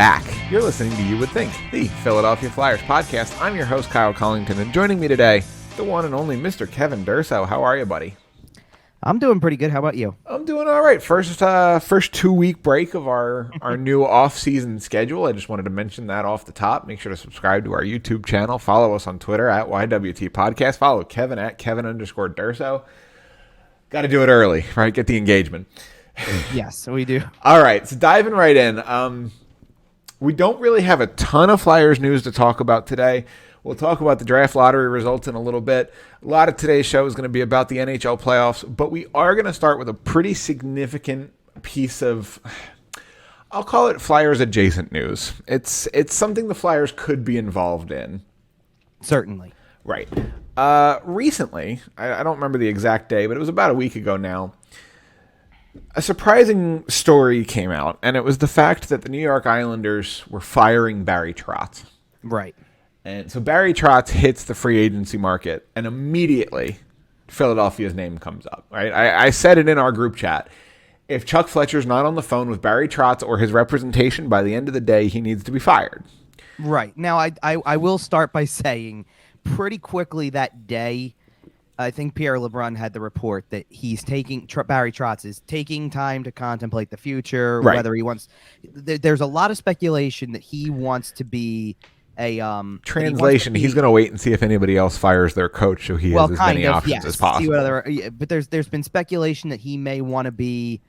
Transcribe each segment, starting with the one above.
back. You're listening to You Would Think, the Philadelphia Flyers podcast. I'm your host, Kyle Collington, and joining me today, the one and only Mr. Kevin Durso. How are you, buddy? I'm doing pretty good. How about you? I'm doing all right. First 2-week break of our new off-season schedule. I just wanted to mention that off the top. Make sure to subscribe to our YouTube channel. Follow us on Twitter at YWT Podcast. Follow Kevin at Kevin_Durso. Got to do it early, right? Get the engagement. Yes, we do. All right, so diving right in. We don't really have a ton of Flyers news to talk about today. We'll talk about the draft lottery results in a little bit. A lot of today's show is going to be about the NHL playoffs, but we are going to start with a pretty significant piece of, I'll call it Flyers adjacent news. It's something the Flyers could be involved in. Certainly. Right. Recently, I don't remember the exact day, but it was about a week ago now, a surprising story came out, and it was the fact that the New York Islanders were firing Barry Trotz. Right. And so Barry Trotz hits the free agency market, and immediately Philadelphia's name comes up. Right? I said it in our group chat. If Chuck Fletcher's not on the phone with Barry Trotz or his representation, by the end of the day, he needs to be fired. Right. Now, I will start by saying pretty quickly that day, I think Pierre LeBrun had the report that he's taking Barry Trotz is taking time to contemplate the future, right. Whether he wants. There's a lot of speculation that he wants to be a translation. He's going to wait and see if anybody else fires their coach, so he has as many options as possible. But there's been speculation that he may want to be,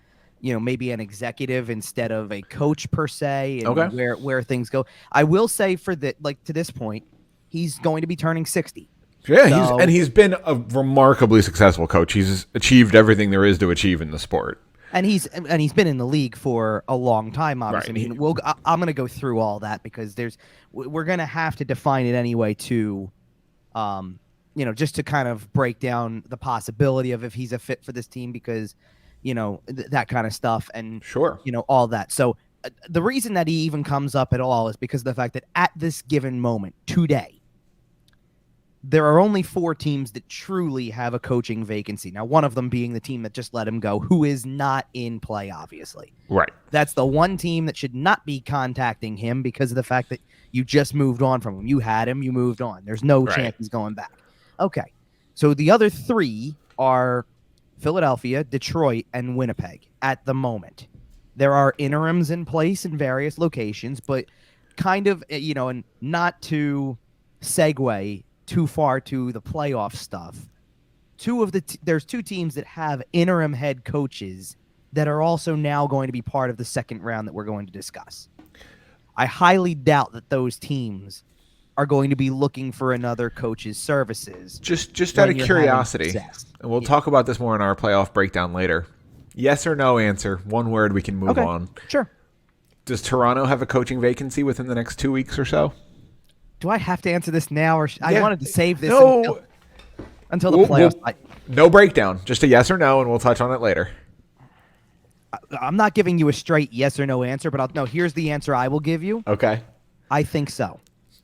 maybe an executive instead of a coach per se, and okay. where things go. I will say to this point, he's going to be turning 60. Yeah, he's been a remarkably successful coach. He's achieved everything there is to achieve in the sport. And he's been in the league for a long time, obviously. Right. I mean, I'm going to go through all that because we're going to have to define it anyway to, just to kind of break down the possibility of if he's a fit for this team because, that kind of stuff and, sure, all that. So the reason that he even comes up at all is because of the fact that at this given moment, today, there are only 4 teams that truly have a coaching vacancy. Now, one of them being the team that just let him go, who is not in play, obviously. Right. That's the one team that should not be contacting him because of the fact that you just moved on from him. You had him, you moved on. There's no chance he's going back. Okay. So the other 3 are Philadelphia, Detroit, and Winnipeg at the moment. There are interims in place in various locations, but kind of, and not to segue too far to the playoff stuff. There's 2 teams that have interim head coaches that are also now going to be part of the second round that we're going to discuss. I highly doubt that those teams are going to be looking for another coach's services. Just out of curiosity, and we'll talk about this more in our playoff breakdown later. Yes or no answer, one word, we can move on. Sure. Does Toronto have a coaching vacancy within the next 2 weeks or so? Do I have to answer this now, or I wanted to save this until the playoffs? No breakdown, just a yes or no, and we'll touch on it later. I'm not giving you a straight yes or no answer, but here's the answer I will give you. Okay. I think so.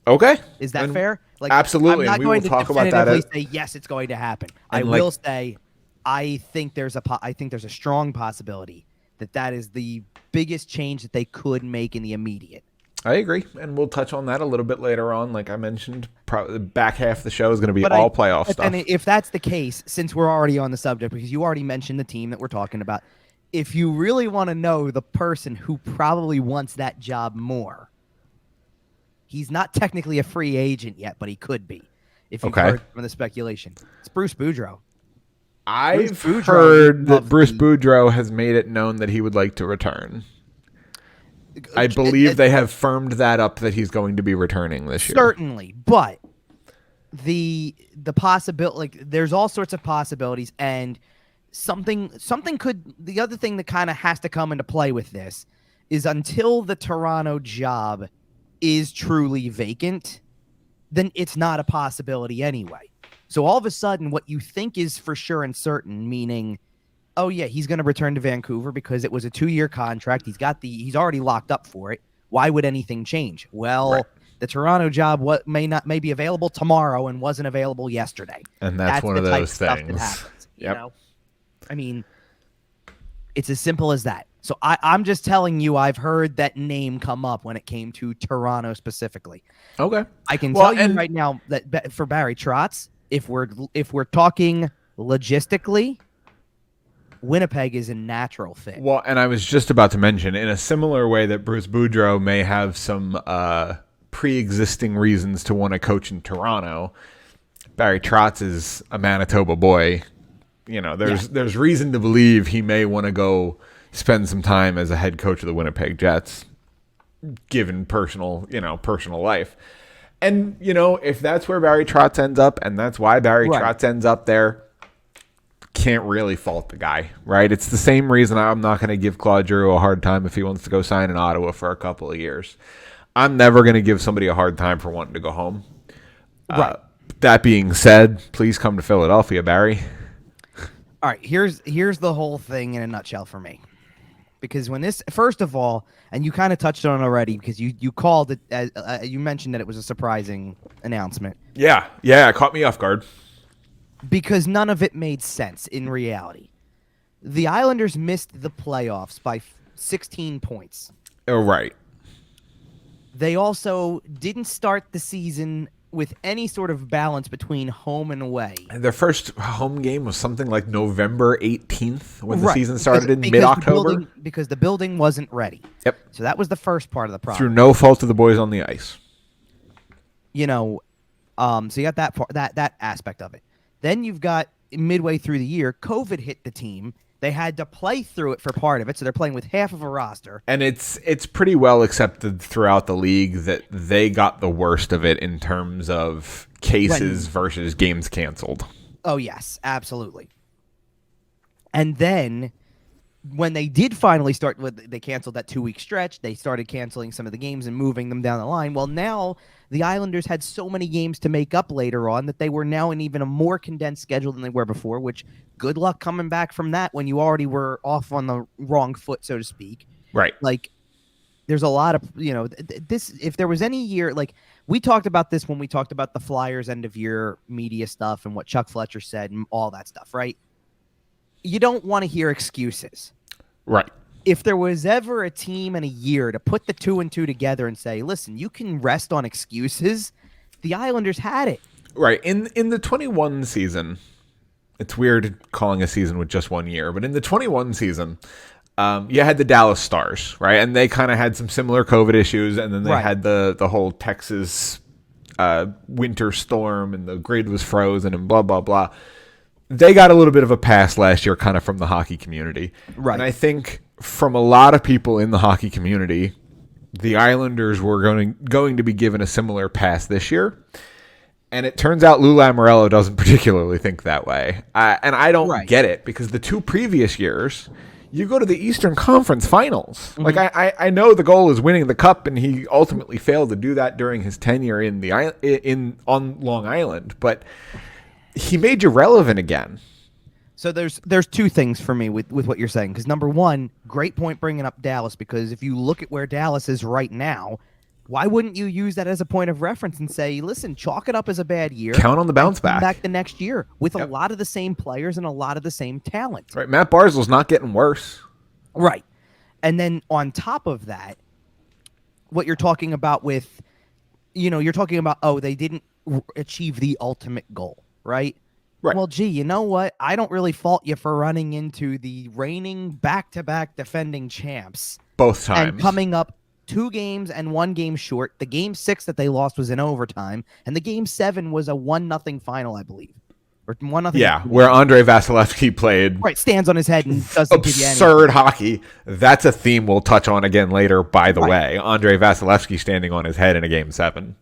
Okay. Is that fair? Absolutely. I'm not going to definitively say yes, it's going to happen. I will say I think there's a strong possibility that is the biggest change that they could make in the immediate. I agree, and we'll touch on that a little bit later on. Like I mentioned, probably the back half of the show is going to be all playoff stuff. And if that's the case, since we're already on the subject, because you already mentioned the team that we're talking about, if you really want to know the person who probably wants that job more, he's not technically a free agent yet, but he could be, if you've heard from the speculation. It's Bruce Boudreau. I've heard that Bruce Boudreau has made it known that he would like to return. I believe they have firmed that up that he's going to be returning this year. Certainly, but the possibility, there's all sorts of possibilities, and something could. The other thing that kind of has to come into play with this is until the Toronto job is truly vacant, then it's not a possibility anyway. So all of a sudden, what you think is for sure and certain, meaning, oh yeah, he's going to return to Vancouver because it was a 2-year contract. He's already locked up for it. Why would anything change? Well, the Toronto job may be available tomorrow and wasn't available yesterday. And that's one of those things. That happens, you know? I mean, it's as simple as that. So I'm just telling you, I've heard that name come up when it came to Toronto specifically. Okay. I can tell you right now that for Barry Trotz, if we're talking logistically, Winnipeg is a natural fit. Well, and I was just about to mention, in a similar way that Bruce Boudreau may have some pre-existing reasons to want to coach in Toronto, Barry Trotz is a Manitoba boy. You know, there's reason to believe he may want to go spend some time as a head coach of the Winnipeg Jets, given personal life. And, if that's where Barry Trotz ends up, and that's why Barry Trotz ends up there, can't really fault the guy, right? It's the same reason I'm not going to give Claude Giroux a hard time if he wants to go sign in Ottawa for a couple of years. I'm never going to give somebody a hard time for wanting to go home. Right. That being said, please come to Philadelphia, Barry. All right, here's the whole thing in a nutshell for me. Because when this, first of all, and you kind of touched on it already, because you called it, as you mentioned that it was a surprising announcement. Yeah, it caught me off guard. Because none of it made sense in reality. The Islanders missed the playoffs by 16 points. Oh, right. They also didn't start the season with any sort of balance between home and away. Their first home game was something like November 18th when the season started in mid-October. Because the building wasn't ready. Yep. So that was the first part of the problem. Through no fault of the boys on the ice. So you got that part, that aspect of it. Then you've got midway through the year, COVID hit the team. They had to play through it for part of it, so they're playing with half of a roster. And it's pretty well accepted throughout the league that they got the worst of it in terms of cases versus games canceled. Oh, yes, absolutely. And then when they did finally start, they canceled that 2-week stretch. They started canceling some of the games and moving them down the line. Well, now the Islanders had so many games to make up later on that they were now in even a more condensed schedule than they were before, which good luck coming back from that when you already were off on the wrong foot, so to speak. Right. Like, there's a lot of, this, if there was any year, like we talked about this when we talked about the Flyers end of year media stuff and what Chuck Fletcher said and all that stuff, right? You don't want to hear excuses. Right. If there was ever a team in a year to put the 2 and 2 together and say, listen, you can rest on excuses, the Islanders had it. Right. In the 21 season, it's weird calling a season with just 1 year, but in the 21 season, you had the Dallas Stars, right? And they kind of had some similar COVID issues, and then they had the whole Texas winter storm, and the grid was frozen, and blah, blah, blah. They got a little bit of a pass last year kind of from the hockey community. Right. And I think from a lot of people in the hockey community, the Islanders were going to be given a similar pass this year. And it turns out Lou Lamoriello doesn't particularly think that way. And I don't get it, because the 2 previous years, you go to the Eastern Conference Finals. Mm-hmm. Like I know the goal is winning the cup, and he ultimately failed to do that during his tenure on Long Island. But he made you relevant again. So there's 2 things for me with what you're saying. Because number one, great point bringing up Dallas, because if you look at where Dallas is right now, why wouldn't you use that as a point of reference and say, listen, chalk it up as a bad year. Count on the bounce back the next year with a lot of the same players and a lot of the same talent. Right. Matt Barzal's not getting worse. Right. And then on top of that, what you're talking about with, you're talking about, they didn't achieve the ultimate goal, right? Right. Well, gee, you know what? I don't really fault you for running into the reigning back-to-back defending champs. Both times. And coming up 2 games and 1 game short. The game 6 that they lost was in overtime, and the game 7 was a 1-0 final, I believe. Or 1-0. Yeah, where Andrei Vasilevsky played. Right, stands on his head and doesn't give you anything. Absurd hockey. That's a theme we'll touch on again later, by the way. Andrei Vasilevsky standing on his head in a game 7.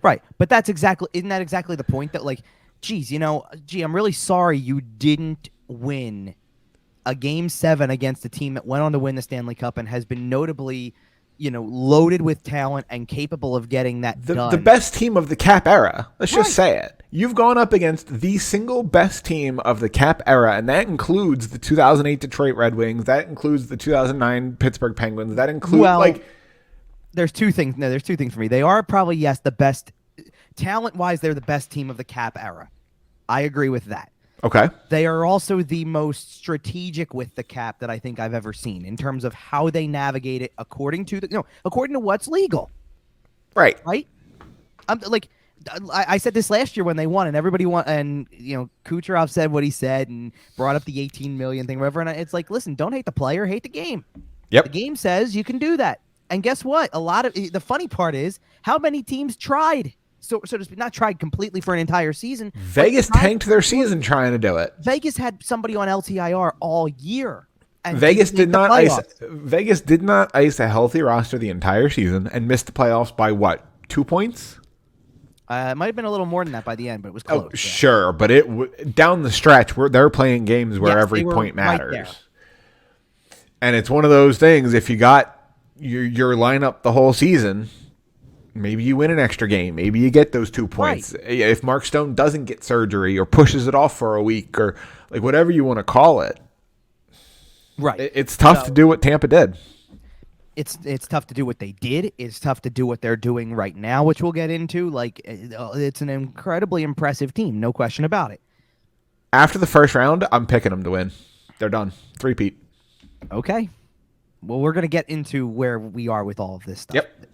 Right, but isn't that exactly the point that, like, geez, I'm really sorry you didn't win a game 7 against a team that went on to win the Stanley Cup and has been notably, loaded with talent and capable of getting that done. The best team of the Cap era. Let's just say it. You've gone up against the single best team of the Cap era, and that includes the 2008 Detroit Red Wings. That includes the 2009 Pittsburgh Penguins. That includes, there's 2 things. No, there's 2 things for me. They are probably, the best. Talent-wise, they're the best team of the Cap era. I agree with that. Okay. They are also the most strategic with the cap that I think I've ever seen in terms of how they navigate it according to according to what's legal. Right. Right. Like I said this last year when they won, and everybody won, and Kucherov said what he said and brought up the 18 million thing, whatever. And it's like, listen, don't hate the player, hate the game. Yep. The game says you can do that. And guess what? A lot of the funny part is how many teams tried. So to speak, not tried completely for an entire season. Vegas tanked their season trying to do it. Vegas had somebody on LTIR all year. And Vegas did not ice a healthy roster the entire season and missed the playoffs by what? 2 points? It might have been a little more than that by the end, but it was close. Oh, sure, but down the stretch, they're playing games where every point matters. Right, and it's one of those things. If you got your lineup the whole season, maybe you win an extra game. Maybe you get those 2 points. Right. If Mark Stone doesn't get surgery or pushes it off for a week or like whatever you want to call it, right? It's tough to do what Tampa did. It's tough to do what they did. It's tough to do what they're doing right now, which we'll get into. Like, it's an incredibly impressive team, no question about it. After the first round, I'm picking them to win. They're done. 3-peat. Okay. Well, we're going to get into where we are with all of this stuff. Yep.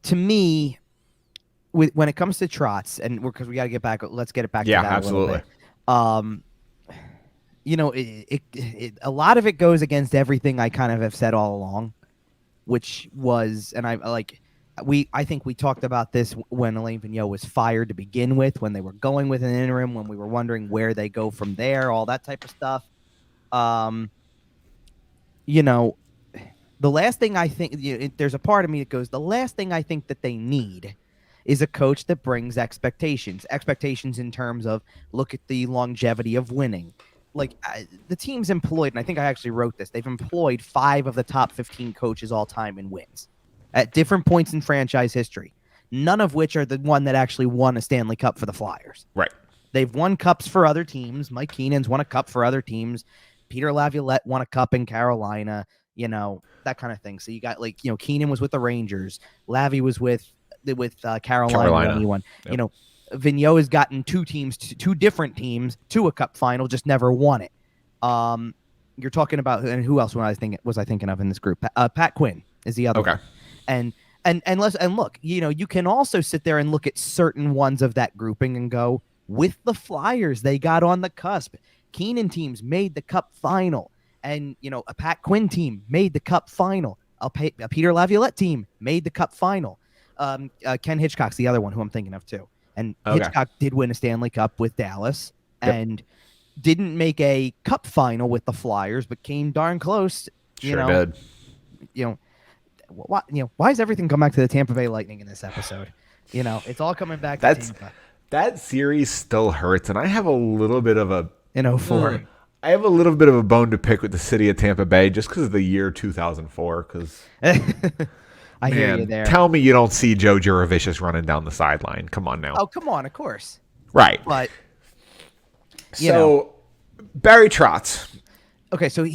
To me, when it comes to Trotz, and because we got to get back, let's get it back to that absolutely. A little bit. A lot of it goes against everything I kind of have said all along, which was, and I think we talked about this when Alain Vigneault was fired to begin with, when they were going with an interim, when we were wondering where they go from there, all that type of stuff. The last thing I think, there's a part of me that goes, the last thing I think that they need is a coach that brings expectations in terms of look at the longevity of winning. Like the team's employed, and I think I actually wrote this, they've employed 5 of the top 15 coaches all time in wins at different points in franchise history, none of which are the one that actually won a Stanley Cup for the Flyers. Right. They've won cups for other teams. Mike Keenan's won a cup for other teams. Peter Laviolette won a cup in Carolina, that kind of thing. So you got Keenan was with the Rangers. Lavi was with Carolina. When he won. Yep. Vigneault has gotten 2 different teams to a cup final, just never won it. You're talking about, and who else was I thinking of in this group? Pat Quinn is the other one. And look, you can also sit there and look at certain ones of that grouping and go, with the Flyers, they got on the cusp. Keenan teams made the cup final, and a Pat Quinn team made the cup final. A Peter Laviolette team made the cup final. Ken Hitchcock's the other one who I'm thinking of too. And Hitchcock did win a Stanley Cup with Dallas and didn't make a cup final with the Flyers, but came darn close. Did. Why does everything come back to the Tampa Bay Lightning in this episode? It's all coming back to Tampa. That series still hurts, and I have a little bit of a... In 04. I have a little bit of a bone to pick with the city of Tampa Bay just because of the year 2004, because... I hear you there. Tell me you don't see Joe Juravicius running down the sideline. Come on now. Oh, come on, of course. Right. But Barry Trotz. Okay, so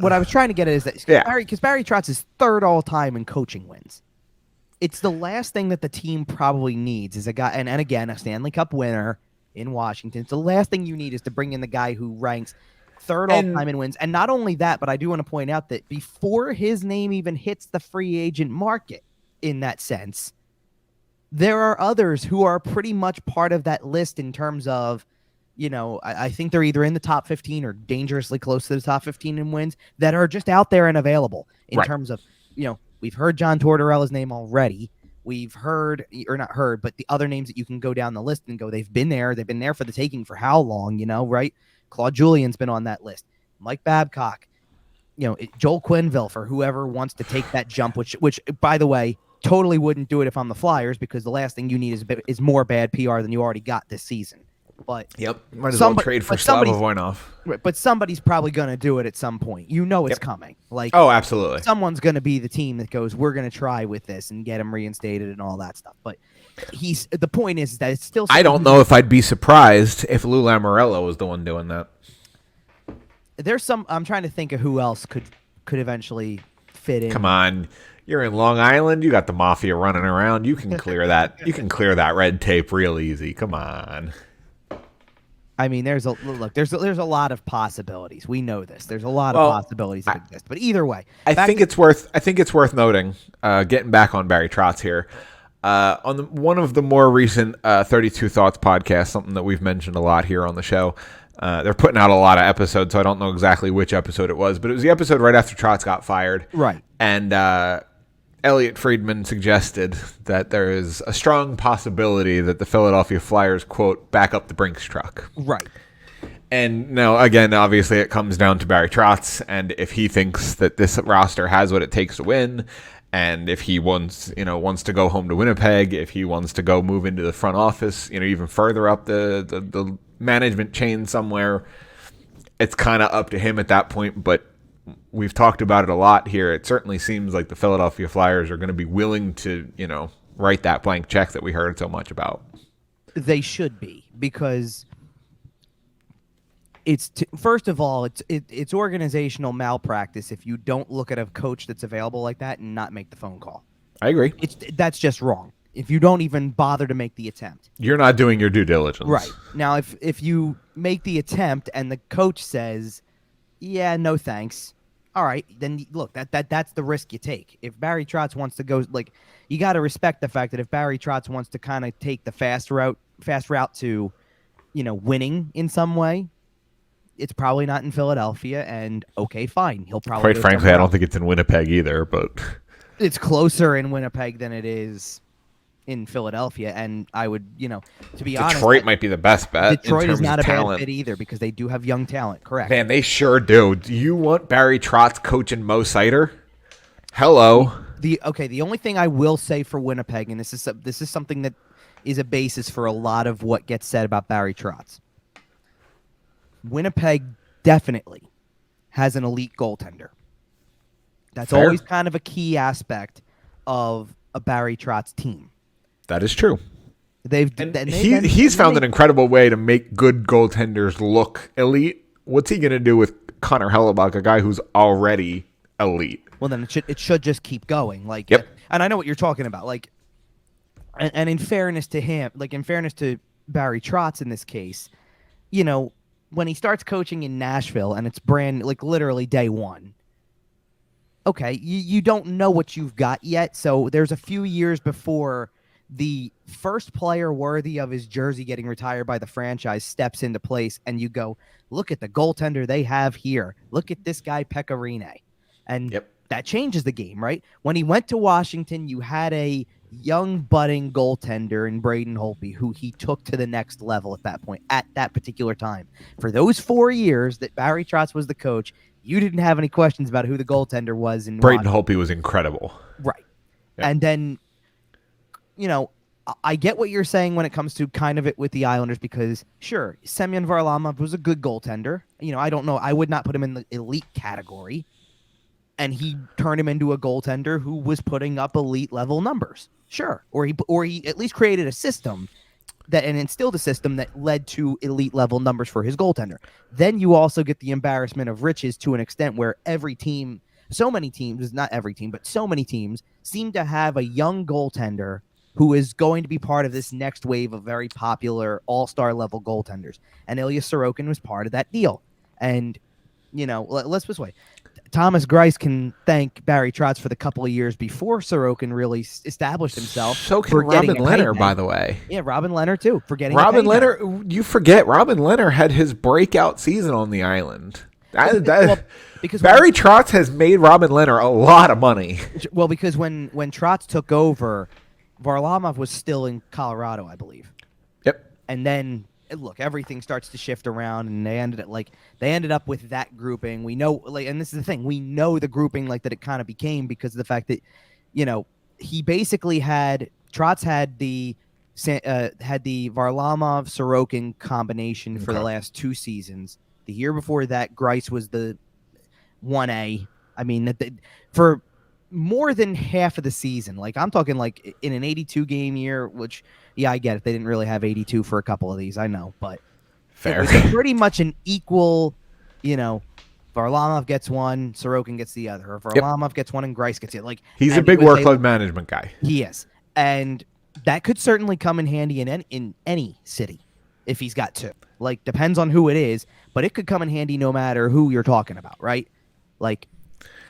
what I was trying to get at is that because Barry Trotz is 3rd all time in coaching wins. It's the last thing that the team probably needs is a guy, and again, a Stanley Cup winner in Washington. It's the last thing you need is to bring in the guy who ranks 3rd all time in wins. And not only that, but I do want to point out that before his name even hits the free agent market in that sense, there are others who are pretty much part of that list in terms of, I think they're either in the top 15 or dangerously close to the top 15 in wins that are just out there and available in terms of, we've heard John Tortorella's name already. We've heard, or not heard, but the other names that you can go down the list and go, they've been there for the taking for how long, right? Claude Julien's been on that list. Mike Babcock, Joel Quenneville for whoever wants to take that jump, which by the way, totally wouldn't do it if I'm the Flyers, because the last thing you need is more bad PR than you already got this season. But might as well trade for Slava Voinov. But somebody's probably going to do it at some point. It's coming. Absolutely. Someone's going to be the team that goes, we're going to try with this and get him reinstated and all that stuff. But the point is that it's still. I don't know if I'd be surprised if Lou Lamoriello was the one doing that. I'm trying to think of who else could eventually fit in. Come on. You're in Long Island. You got the mafia running around. You can clear that. You can clear that red tape real easy. Come on. I mean, there's a lot of possibilities. We know this. There's a lot of possibilities that exist. But either way, I think it's worth noting. Getting back on Barry Trotz here, on one of the more recent 32 Thoughts podcasts, something that we've mentioned a lot here on the show. They're putting out a lot of episodes, so I don't know exactly which episode it was, but it was the episode right after Trotz got fired. Right. And Elliot Friedman suggested that there is a strong possibility that the Philadelphia Flyers, quote, back up the Brinks truck. Right. And now, again, obviously it comes down to Barry Trotz, and if he thinks that this roster has what it takes to win, and if he wants to go home to Winnipeg, if he wants to go move into the front office, even further up the management chain somewhere, it's kind of up to him at that point. But we've talked about it a lot here. It certainly seems like the Philadelphia Flyers are going to be willing to, write that blank check that we heard so much about. They should be, because first of all, it's organizational malpractice if you don't look at a coach that's available like that and not make the phone call. I agree. That's just wrong. If you don't even bother to make the attempt, you're not doing your due diligence. Right. Now, if you make the attempt and the coach says, "Yeah, no thanks," all right, then look, that's the risk you take. If Barry Trotz wants to go, you got to respect the fact that if Barry Trotz wants to kind of take the fast route to, winning in some way, it's probably not in Philadelphia, and okay, fine. He'll probably. Quite frankly, I don't think it's in Winnipeg either, but it's closer in Winnipeg than it is in Philadelphia, and I would, to be honest, Detroit might be the best bet. Detroit in terms is not of a talent. bad fit either, because they do have young talent. Correct. Man, they sure do. Do you want Barry Trotz coaching Mo Seider? Hello. The only thing I will say for Winnipeg, and this is something that is a basis for a lot of what gets said about Barry Trotz. Winnipeg definitely has an elite goaltender. That's Fair. always kind of a key aspect of a Barry Trotz team. That is true. He's found an incredible way to make good goaltenders look elite. What's he going to do with Connor Hellebuck, a guy who's already elite? Well, then it should just keep going. Yep. And I know what you're talking about. And in fairness to him, in fairness to Barry Trotz in this case, when he starts coaching in Nashville and it's brand literally day one. Okay, you don't know what you've got yet, so there's a few years before the first player worthy of his jersey getting retired by the franchise steps into place, and you go, look at the goaltender they have here. Look at this guy, Pekka Rinne. And that changes the game, right? When he went to Washington, you had a young budding goaltender in Braden Holtby, who he took to the next level at that point, at that particular time. For those 4 years that Barry Trotz was the coach, you didn't have any questions about who the goaltender was. In Braden Holtby was incredible. Right. Yep. And then, I get what you're saying when it comes to kind of it with the Islanders, because, sure, Semyon Varlamov was a good goaltender. I don't know. I would not put him in the elite category. And he turned him into a goaltender who was putting up elite level numbers. Sure. Or he at least created a system and instilled a system that led to elite level numbers for his goaltender. Then you also get the embarrassment of riches to an extent where so many teams seem to have a young goaltender who is going to be part of this next wave of very popular all-star level goaltenders. And Ilya Sorokin was part of that deal. And, let's put this way. Thomas Greiss can thank Barry Trotz for the couple of years before Sorokin really established himself. So can Robin Lehner, by the way. Yeah, Robin Lehner, too. Robin Lehner, you forget, Robin Lehner had his breakout season on the island. Because Barry Trotz has made Robin Lehner a lot of money. Well, because when Trotz took over, Varlamov was still in Colorado, I believe. Yep. And then, look, everything starts to shift around, and they ended up with that grouping. We know, and this is the thing, we know the grouping that it kind of became because of the fact that, he basically Trotz had the Varlamov Sorokin combination for the last 2 seasons. The year before that, Greiss was the 1A. I mean, for more than half of the season, I'm talking in an 82 game year, which, yeah, I get it. They didn't really have 82 for a couple of these, I know, but fair. It was pretty much an equal, Varlamov gets one, Sorokin gets the other, or Varlamov gets one and Greiss gets the other. Like, he's a big workload management guy. He is, and that could certainly come in handy in any city if he's got two. Like, depends on who it is, but it could come in handy no matter who you're talking about, right? Like,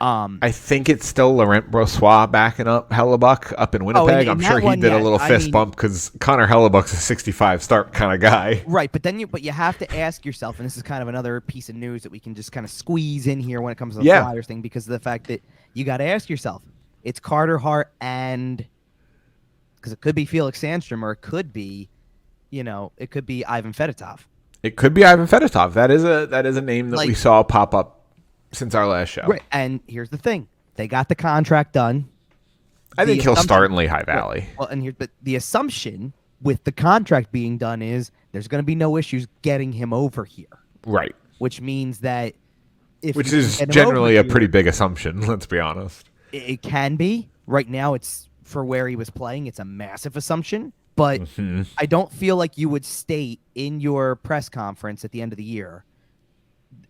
I think it's still Laurent Brossoit backing up Hellebuck up in Winnipeg. I'm sure he did a little fist bump because Connor Hellebuck's a 65 start kind of guy. Right, but you have to ask yourself, and this is kind of another piece of news that we can just kind of squeeze in here when it comes to the Flyers thing, because of the fact that you got to ask yourself, it's Carter Hart and because it could be Felix Sandstrom or it could be, it could be Ivan Fedotov. It could be Ivan Fedotov. That is a name that we saw pop up since our last show. Right. And here's the thing. They got the contract done. I think he'll start in Lehigh Valley. Right. Well, but the assumption with the contract being done is there's going to be no issues getting him over here. Right. Which means that which is generally a pretty big assumption, let's be honest. It can be. Right now, it's for where he was playing. It's a massive assumption. But I don't feel like you would state in your press conference at the end of the year,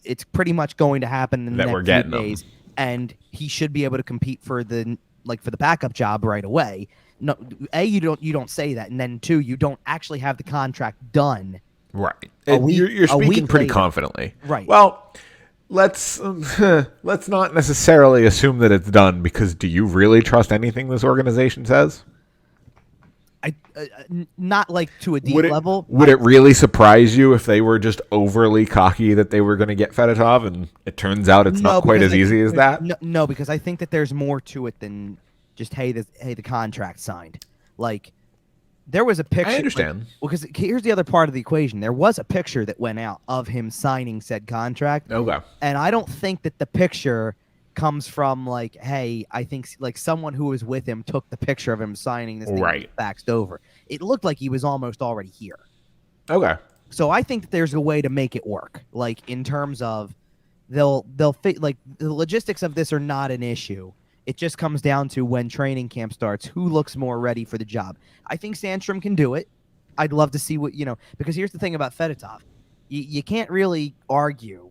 it's pretty much going to happen in the next few days, and he should be able to compete for the backup job right away. No, you don't say that, and then 2, you don't actually have the contract done. Right, you're speaking pretty confidently. Right. Well, let's not necessarily assume that it's done, because do you really trust anything this organization says? Not like to a deep level. Would it really surprise you if they were just overly cocky that they were going to get Fedotov, and it turns out it's not quite as easy as that? No, because I think that there's more to it than just the contract signed. Like, there was a picture. I understand. Because here's the other part of the equation. There was a picture that went out of him signing said contract. Okay. And I don't think that the picture comes from like, hey, I think like someone who was with him took the picture of him signing this thing and faxed over. It looked like he was almost already here. Okay. So I think that there's a way to make it work. Like, in terms of they'll fit, like, the logistics of this are not an issue. It just comes down to when training camp starts, who looks more ready for the job. I think Sandstrom can do it. I'd love to see what, because here's the thing about Fedotov. You can't really argue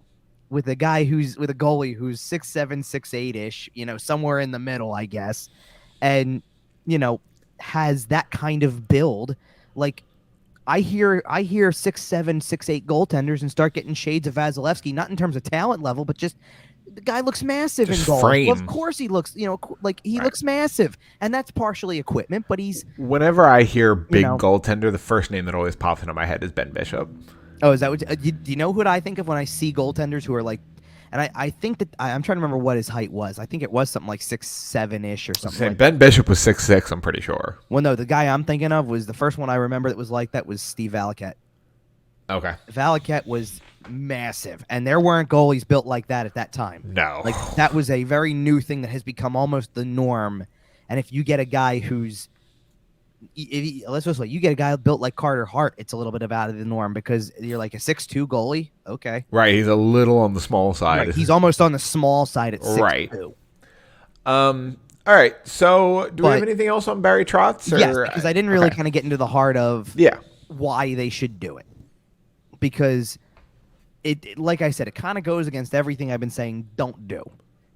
with a guy with a goalie who's 6'7", 6'8"-ish, somewhere in the middle, I guess, and, has that kind of build. Like, I hear 6'7", 6'8" goaltenders and start getting shades of Vasilevsky, not in terms of talent level, but just the guy looks massive just in goal. Well, of course he looks, looks massive, and that's partially equipment, but he's... Whenever I hear big goaltender, the first name that always pops into my head is Ben Bishop. Oh, is that what? Do you know who I think of when I see goaltenders who are like, and I think that I'm trying to remember what his height was. I think it was something like 6'7"-ish or something. Like Ben Bishop was 6'6", I'm pretty sure. Well, no, the guy I'm thinking of was the first one I remember that was like that was Steve Valiquette. Okay. Valiquette was massive, and there weren't goalies built like that at that time. No. Like, that was a very new thing that has become almost the norm. And if you get a guy who's let's just say you get a guy built like Carter Hart, it's a little bit out of the norm because you're like a 6'2" goalie. Okay. Right. He's a little on the small side. Right, he's almost on the small side at 6'2". Right. All right. So do we have anything else on Barry Trotz? Yes, because I didn't really kind of get into the heart of why they should do it. Because it like I said, it kind of goes against everything I've been saying don't do.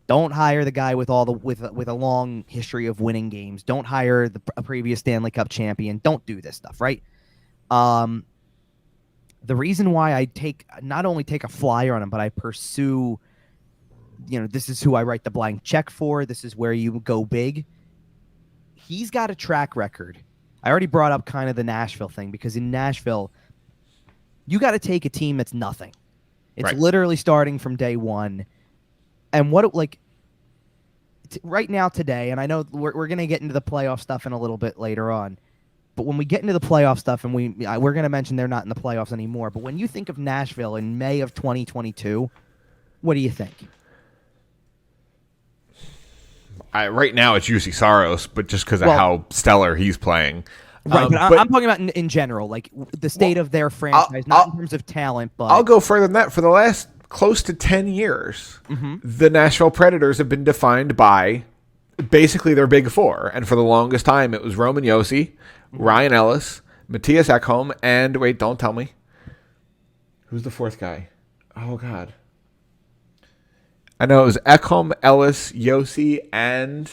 Don't hire the guy with with a long history of winning games. Don't hire a previous Stanley Cup champion. Don't do this stuff, right? The reason why I not only take a flyer on him, but I pursue, this is who I write the blank check for. This is where you go big. He's got a track record. I already brought up kind of the Nashville thing because in Nashville, you got to take a team that's nothing. It's literally starting from day one. And right now today, and I know we're going to get into the playoff stuff in a little bit later on, but when we get into the playoff stuff, and we're going to mention they're not in the playoffs anymore, but when you think of Nashville in May of 2022, what do you think? Right now it's UC Saros, but just because of how stellar he's playing. Right, but I'm talking about in general, like the state of their franchise, not in terms of talent, but... I'll go further than that. For the last close to 10 years, the Nashville Predators have been defined by basically their big four. And for the longest time, it was Roman Josi, Ryan Ellis, Matthias Ekholm, and wait, don't tell me. Who's the fourth guy? Oh, God. I know it was Ekholm, Ellis, Yossi, and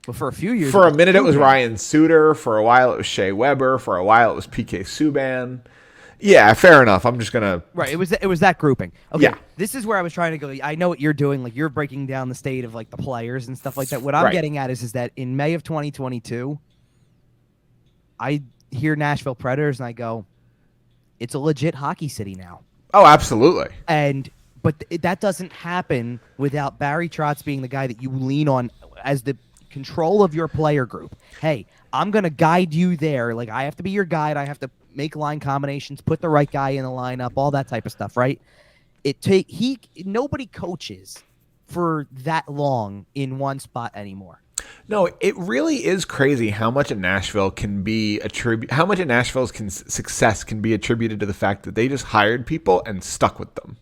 Well, for a few years. for a minute it was Ryan Suter. For a while it was Shea Weber. For a while it was PK Subban. Yeah, fair enough. I'm just gonna. Right, it was that grouping. Okay, Yeah. This is where I was trying to go. I know what you're doing. Like, you're breaking down the state of like the players and stuff like that. What I'm getting at is that in May of 2022, I hear Nashville Predators and I go, it's a legit hockey city now. Oh, absolutely. But that doesn't happen without Barry Trotz being the guy that you lean on as the control of your player group. Hey, I'm going to guide you there. Like, I have to be your guide. I have to make line combinations, put the right guy in the lineup, all that type of stuff, right? Nobody coaches for that long in one spot anymore. No, it really is crazy how much of Nashville's success can be attributed to the fact that they just hired people and stuck with them.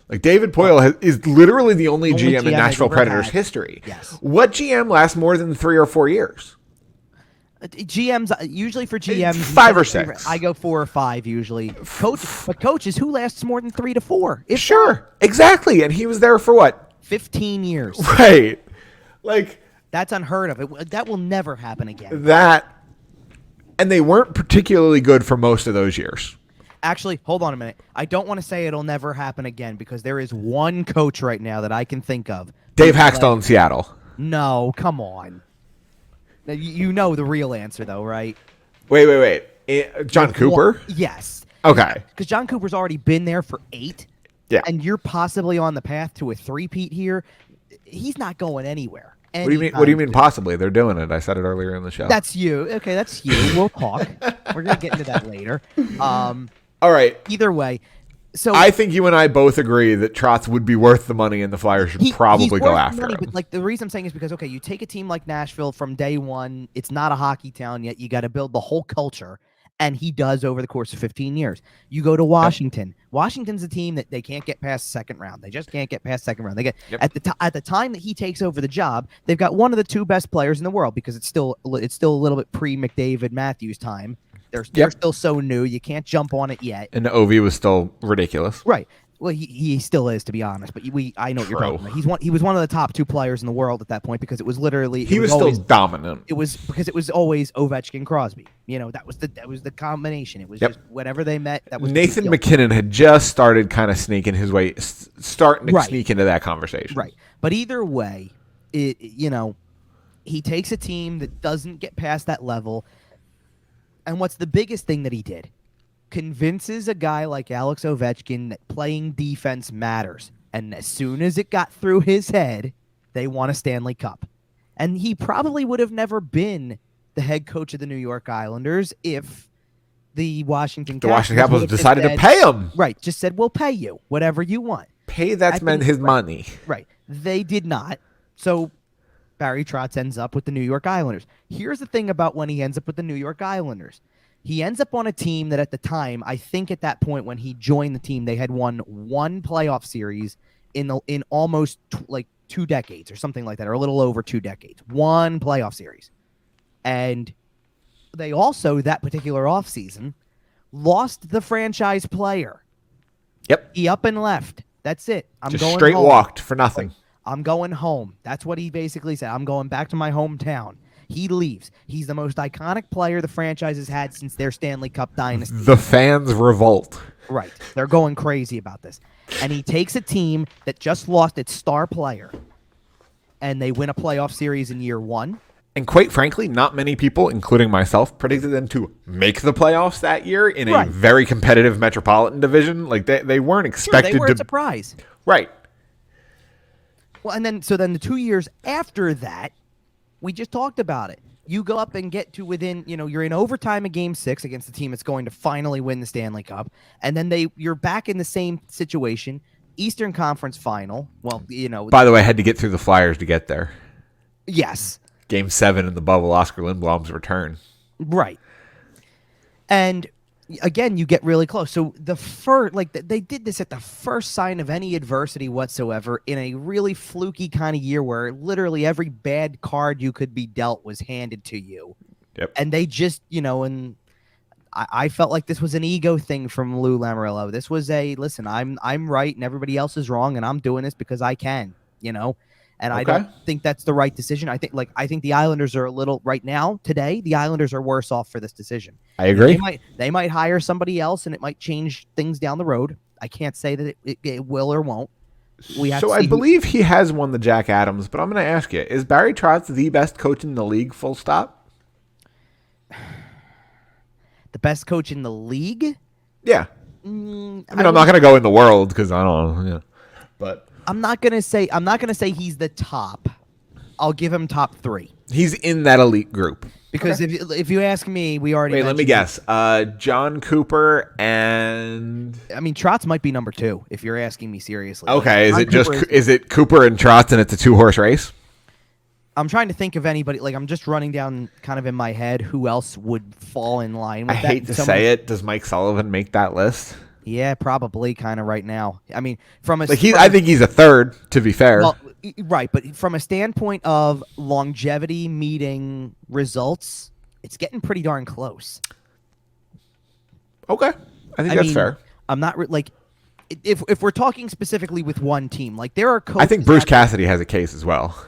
Like, David Poile is literally the only GM in Nashville Predators history. Yes. What GM lasts more than 3 or 4 years? GMs, usually for GMs, 5 or 6. I go 4 or 5 usually. But coaches, who lasts more than 3 to 4? Sure, exactly. And he was there for what? 15 years. Right. Like, that's unheard of. That will never happen again. And they weren't particularly good for most of those years. Actually, hold on a minute. I don't want to say it'll never happen again because there is one coach right now that I can think of. Dave Haxtell in Seattle. No, come on. You know the real answer, though, right? Wait. John Cooper? Yes. Okay. Because John Cooper's already been there for 8. Yeah. And you're possibly on the path to a 3-peat here. He's not going anywhere. What do you mean possibly? They're doing it. I said it earlier in the show. That's you. Okay, that's you. We'll talk. We're going to get into that later. All right. Either way. So I think you and I both agree that Trotz would be worth the money and the Flyers should probably go after him. But like, the reason I'm saying is because, okay, you take a team like Nashville from day one. It's not a hockey town yet. You got to build the whole culture. And he does over the course of 15 years. You go to Washington. Yep. Washington's a team that they can't get past second round. They just can't get past second round. They get at the time that he takes over the job, they've got one of the 2 best players in the world because it's still a little bit pre-McDavid Matthews time. They're still so new. You can't jump on it yet. And Ovi was still ridiculous. Right. Well, he still is, to be honest. But I know what you're talking about. He was one of the top 2 players in the world at that point because it was literally he was still dominant. It was because it was always Ovechkin Crosby. You know, that was the combination. It was just whenever they met. That was Nathan McKinnon had just started kind of sneaking his way, starting to sneak into that conversation. Right. But either way, he takes a team that doesn't get past that level. And what's the biggest thing that he did? Convinces a guy like Alex Ovechkin that playing defense matters. And as soon as it got through his head, they won a Stanley Cup. And he probably would have never been the head coach of the New York Islanders if the Washington Capitals decided to pay him. Right. Just said, we'll pay you whatever you want. Pay that man his money. Right. They did not. So Barry Trotz ends up with the New York Islanders. Here's the thing about when he ends up with the New York Islanders. He ends up on a team that at the time, I think at that point when he joined the team, they had won 1 playoff series in almost 2 decades or something like that, or a little over 2 decades. 1 playoff series. And they also, that particular offseason, lost the franchise player. Yep. He up and left. That's it. Just going straight home. Walked for nothing. I'm going home. That's what he basically said. I'm going back to my hometown. He leaves. He's the most iconic player the franchise has had since their Stanley Cup dynasty. The fans revolt. Right. They're going crazy about this. And he takes a team that just lost its star player, and they win a playoff series in year 1. And quite frankly, not many people, including myself, predicted them to make the playoffs that year in a very competitive Metropolitan division. Like, they weren't expected to. They were a surprise. Right. Well, and then the 2 years after that, we just talked about it. You go up and get to within, you're in overtime of Game 6 against the team that's going to finally win the Stanley Cup, and then you're back in the same situation, Eastern Conference Final. Well, By the way, I had to get through the Flyers to get there. Yes. Game 7 in the bubble, Oscar Lindblom's return. Right. And again, you get really close. So they did this at the first sign of any adversity whatsoever in a really fluky kind of year where literally every bad card you could be dealt was handed to you. Yep. And they just, and I felt like this was an ego thing from Lou Lamoriello. This was listen, I'm right and everybody else is wrong, and I'm doing this because I can. And I Okay. don't think that's the right decision. I think the Islanders are a little right now today. The Islanders are worse off for this decision. I agree. They might hire somebody else, and it might change things down the road. I can't say that it will or won't. We have So to I see believe he has won the Jack Adams, but I'm going to ask you: is Barry Trotz the best coach in the league? Full stop. the best coach in the league. Yeah. I I mean, I'm not going to go in the world because I don't know. Yeah. But I'm not gonna say he's the top. I'll give him top 3 he's in that elite group. because if you ask me, we already. Wait, let me guess. John Cooper and. I mean, Trotz might be number 2 if you're asking me seriously. Okay, John Cooper is it Cooper and Trotz and it's a 2-horse race? I'm trying to think of anybody. Like, I'm just running down kind of in my head who else would fall in line with I that. hate to say it. Does Mike Sullivan make that list? Yeah, probably kind of right now. I mean, I think he's a third, to be fair. Well, right, but from a standpoint of longevity meeting results, it's getting pretty darn close. Okay. I think that's fair. I'm not if we're talking specifically with one team, like there are coaches. I think Bruce Cassidy has a case as well.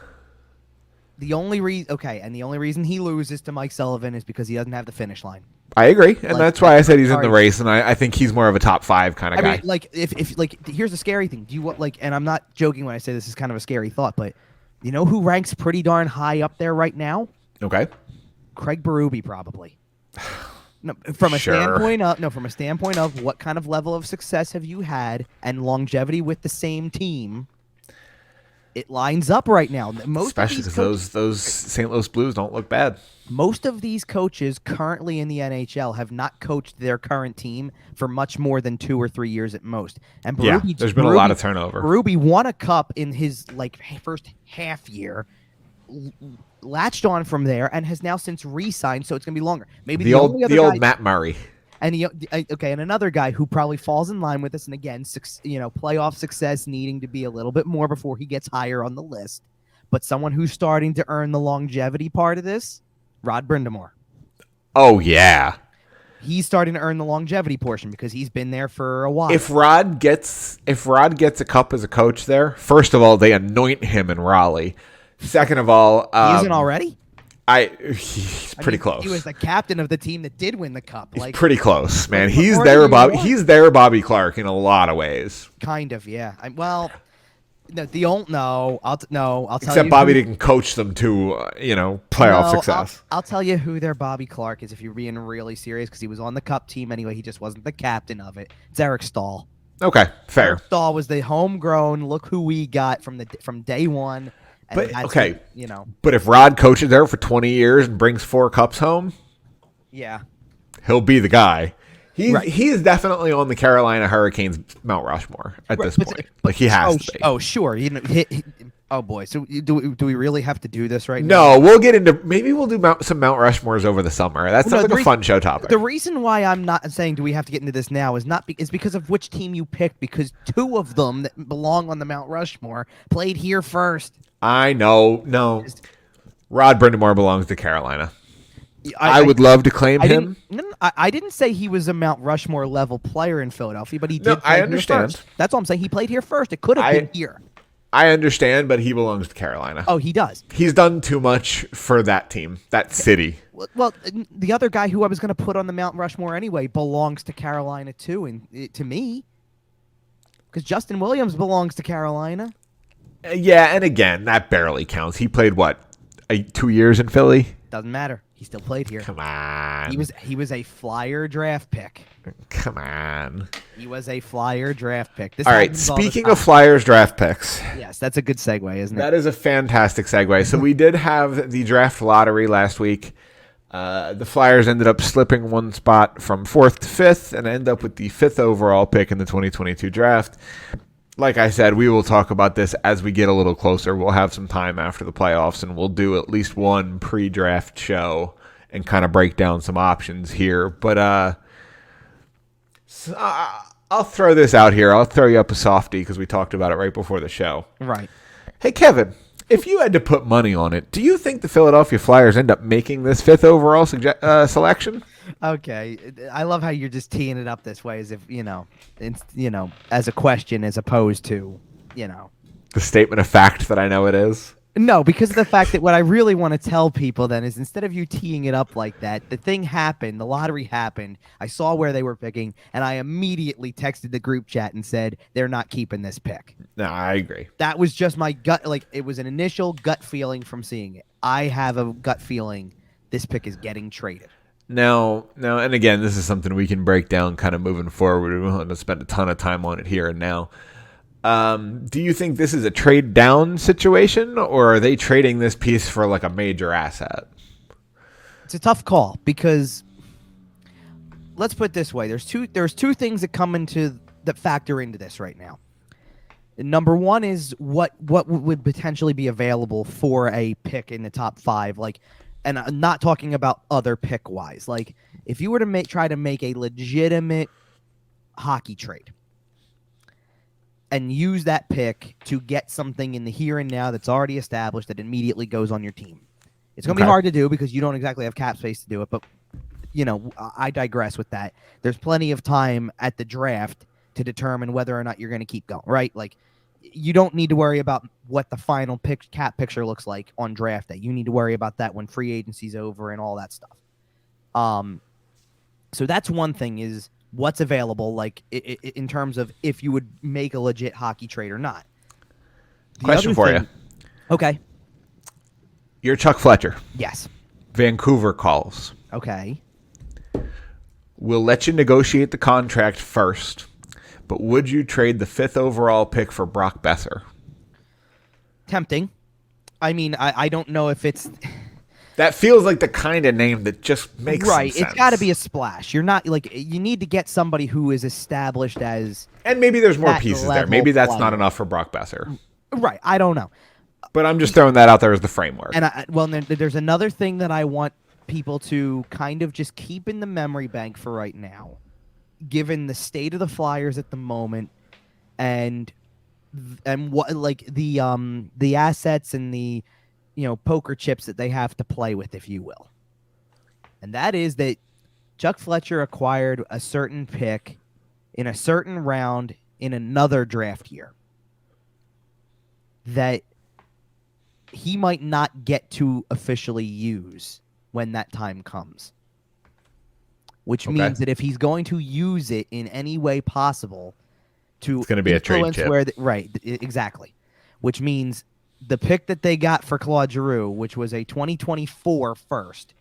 The only reason he loses to Mike Sullivan is because he doesn't have the finish line. I agree, and that's why I said he's in the race, and I think he's more of a top 5 kind of guy. I mean, like if here's the scary thing. Do you want and I'm not joking when I say this is kind of a scary thought, but you know who ranks pretty darn high up there right now? Okay. Craig Berube, probably. No, from a standpoint of what kind of level of success have you had and longevity with the same team, it lines up right now. Especially because those St. Louis Blues don't look bad. Most of these coaches currently in the NHL have not coached their current team for much more than 2 or 3 years at most. And there's been a lot of turnover. Berube won a cup in his first half year, latched on from there, and has now since re-signed. So it's going to be longer. Maybe the old Matt Murray. And and another guy who probably falls in line with this, and again, playoff success needing to be a little bit more before he gets higher on the list, but someone who's starting to earn the longevity part of this, Rod Brind'Amour. Oh yeah, he's starting to earn the longevity portion because he's been there for a while. If Rod gets a cup as a coach there, first of all, they anoint him in Raleigh. Second of all, he isn't already. He's pretty close. He was the captain of the team that did win the cup. He's pretty close, man. He's their Bobby Clark in a lot of ways. Kind of, yeah. I'll tell you. Except Bobby didn't coach them to, playoff success. I'll tell you who their Bobby Clark is if you're being really serious, because he was on the cup team anyway. He just wasn't the captain of it. It's Eric Stahl. Okay, fair. Eric Stahl was the homegrown. Look who we got from day one. But But if Rod coaches there for 20 years and brings 4 cups home, yeah, he'll be the guy. He is definitely on the Carolina Hurricanes Mount Rushmore at this point. He has to be. Oh, sure. Oh boy. So do we really have to do this right now? No, we'll get into. Maybe we'll do some Mount Rushmores over the summer. That sounds like a fun show topic. The reason why I'm not saying do we have to get into this now is because of which team you picked. Because 2 of them that belong on the Mount Rushmore played here first. I know. No, Rod Brind'Amour belongs to Carolina. I would love to claim him. I didn't say he was a Mount Rushmore level player in Philadelphia, but he did. No, I understand. First. That's all I'm saying. He played here first. It could have been here. I understand, but he belongs to Carolina. Oh, he does. He's done too much for that team, that city. Well, the other guy who I was going to put on the Mount Rushmore anyway belongs to Carolina too, and to me, because Justin Williams belongs to Carolina. Yeah, and again, that barely counts. He played 2 years in Philly? Doesn't matter. He still played here. Come on. He was a Flyer draft pick. Come on. He was a Flyer draft pick. All right, speaking of Flyers draft picks. Yes, that's a good segue, isn't it? That is a fantastic segue. So we did have the draft lottery last week. The Flyers ended up slipping 1 spot from 4th to 5th and end up with the 5th overall pick in the 2022 draft. Like I said, we will talk about this as we get a little closer. We'll have some time after the playoffs, and we'll do at least one pre-draft show and kind of break down some options here. But I'll throw this out here. I'll throw you up a softie because we talked about it right before the show. Right. Hey, Kevin, if you had to put money on it, do you think the Philadelphia Flyers end up making this 5th overall selection? Okay, I love how you're just teeing it up this way, as if as a question, as opposed to The statement of fact that I know it is. No, because of the fact that what I really want to tell people then is instead of you teeing it up like that, the thing happened, the lottery happened, I saw where they were picking, and I immediately texted the group chat and said, they're not keeping this pick. No, I agree. That was just my gut. Like, it was an initial gut feeling from seeing it. I have a gut feeling this pick is getting traded. Now, and again, this is something we can break down kind of moving forward. We don't want to spend a ton of time on it here and now. Do you think this is a trade down situation, or are they trading this piece for like a major asset? It's a tough call because let's put it this way: there's two things that factor into this right now. Number one is what would potentially be available for a pick in the top 5, like, and I'm not talking about other pick wise. Like, if you were to try to make a legitimate hockey trade and use that pick to get something in the here and now that's already established that immediately goes on your team. It's going to be hard to do because you don't exactly have cap space to do it, but, I digress with that. There's plenty of time at the draft to determine whether or not you're going to keep going, right? Like, you don't need to worry about what the final cap picture looks like on draft day. You need to worry about that when free agency's over and all that stuff. So that's one thing is what's available, like in terms of if you would make a legit hockey trade or not. Question for you. Okay. You're Chuck Fletcher. Yes. Vancouver calls. Okay. We'll let you negotiate the contract first, but would you trade the 5th overall pick for Brock Besser? Tempting. I mean, I don't know if it's... That feels like the kind of name that just makes right. Some sense. It's got to be a splash. You're not like you need to get somebody who is established as, and maybe there's more pieces there. Maybe that's player. Not enough for Brock Besser. Right. I don't know. But I'm just throwing that out there as the framework. And there's another thing that I want people to kind of just keep in the memory bank for right now, given the state of the Flyers at the moment, and what like the assets and the poker chips that they have to play with, if you will. And that is that Chuck Fletcher acquired a certain pick in a certain round in another draft year that he might not get to officially use when that time comes. Which means that if he's going to use it in any way possible to it's going to be a trade chip. Right, exactly. Which means the pick that they got for Claude Giroux, which was a 2024 first,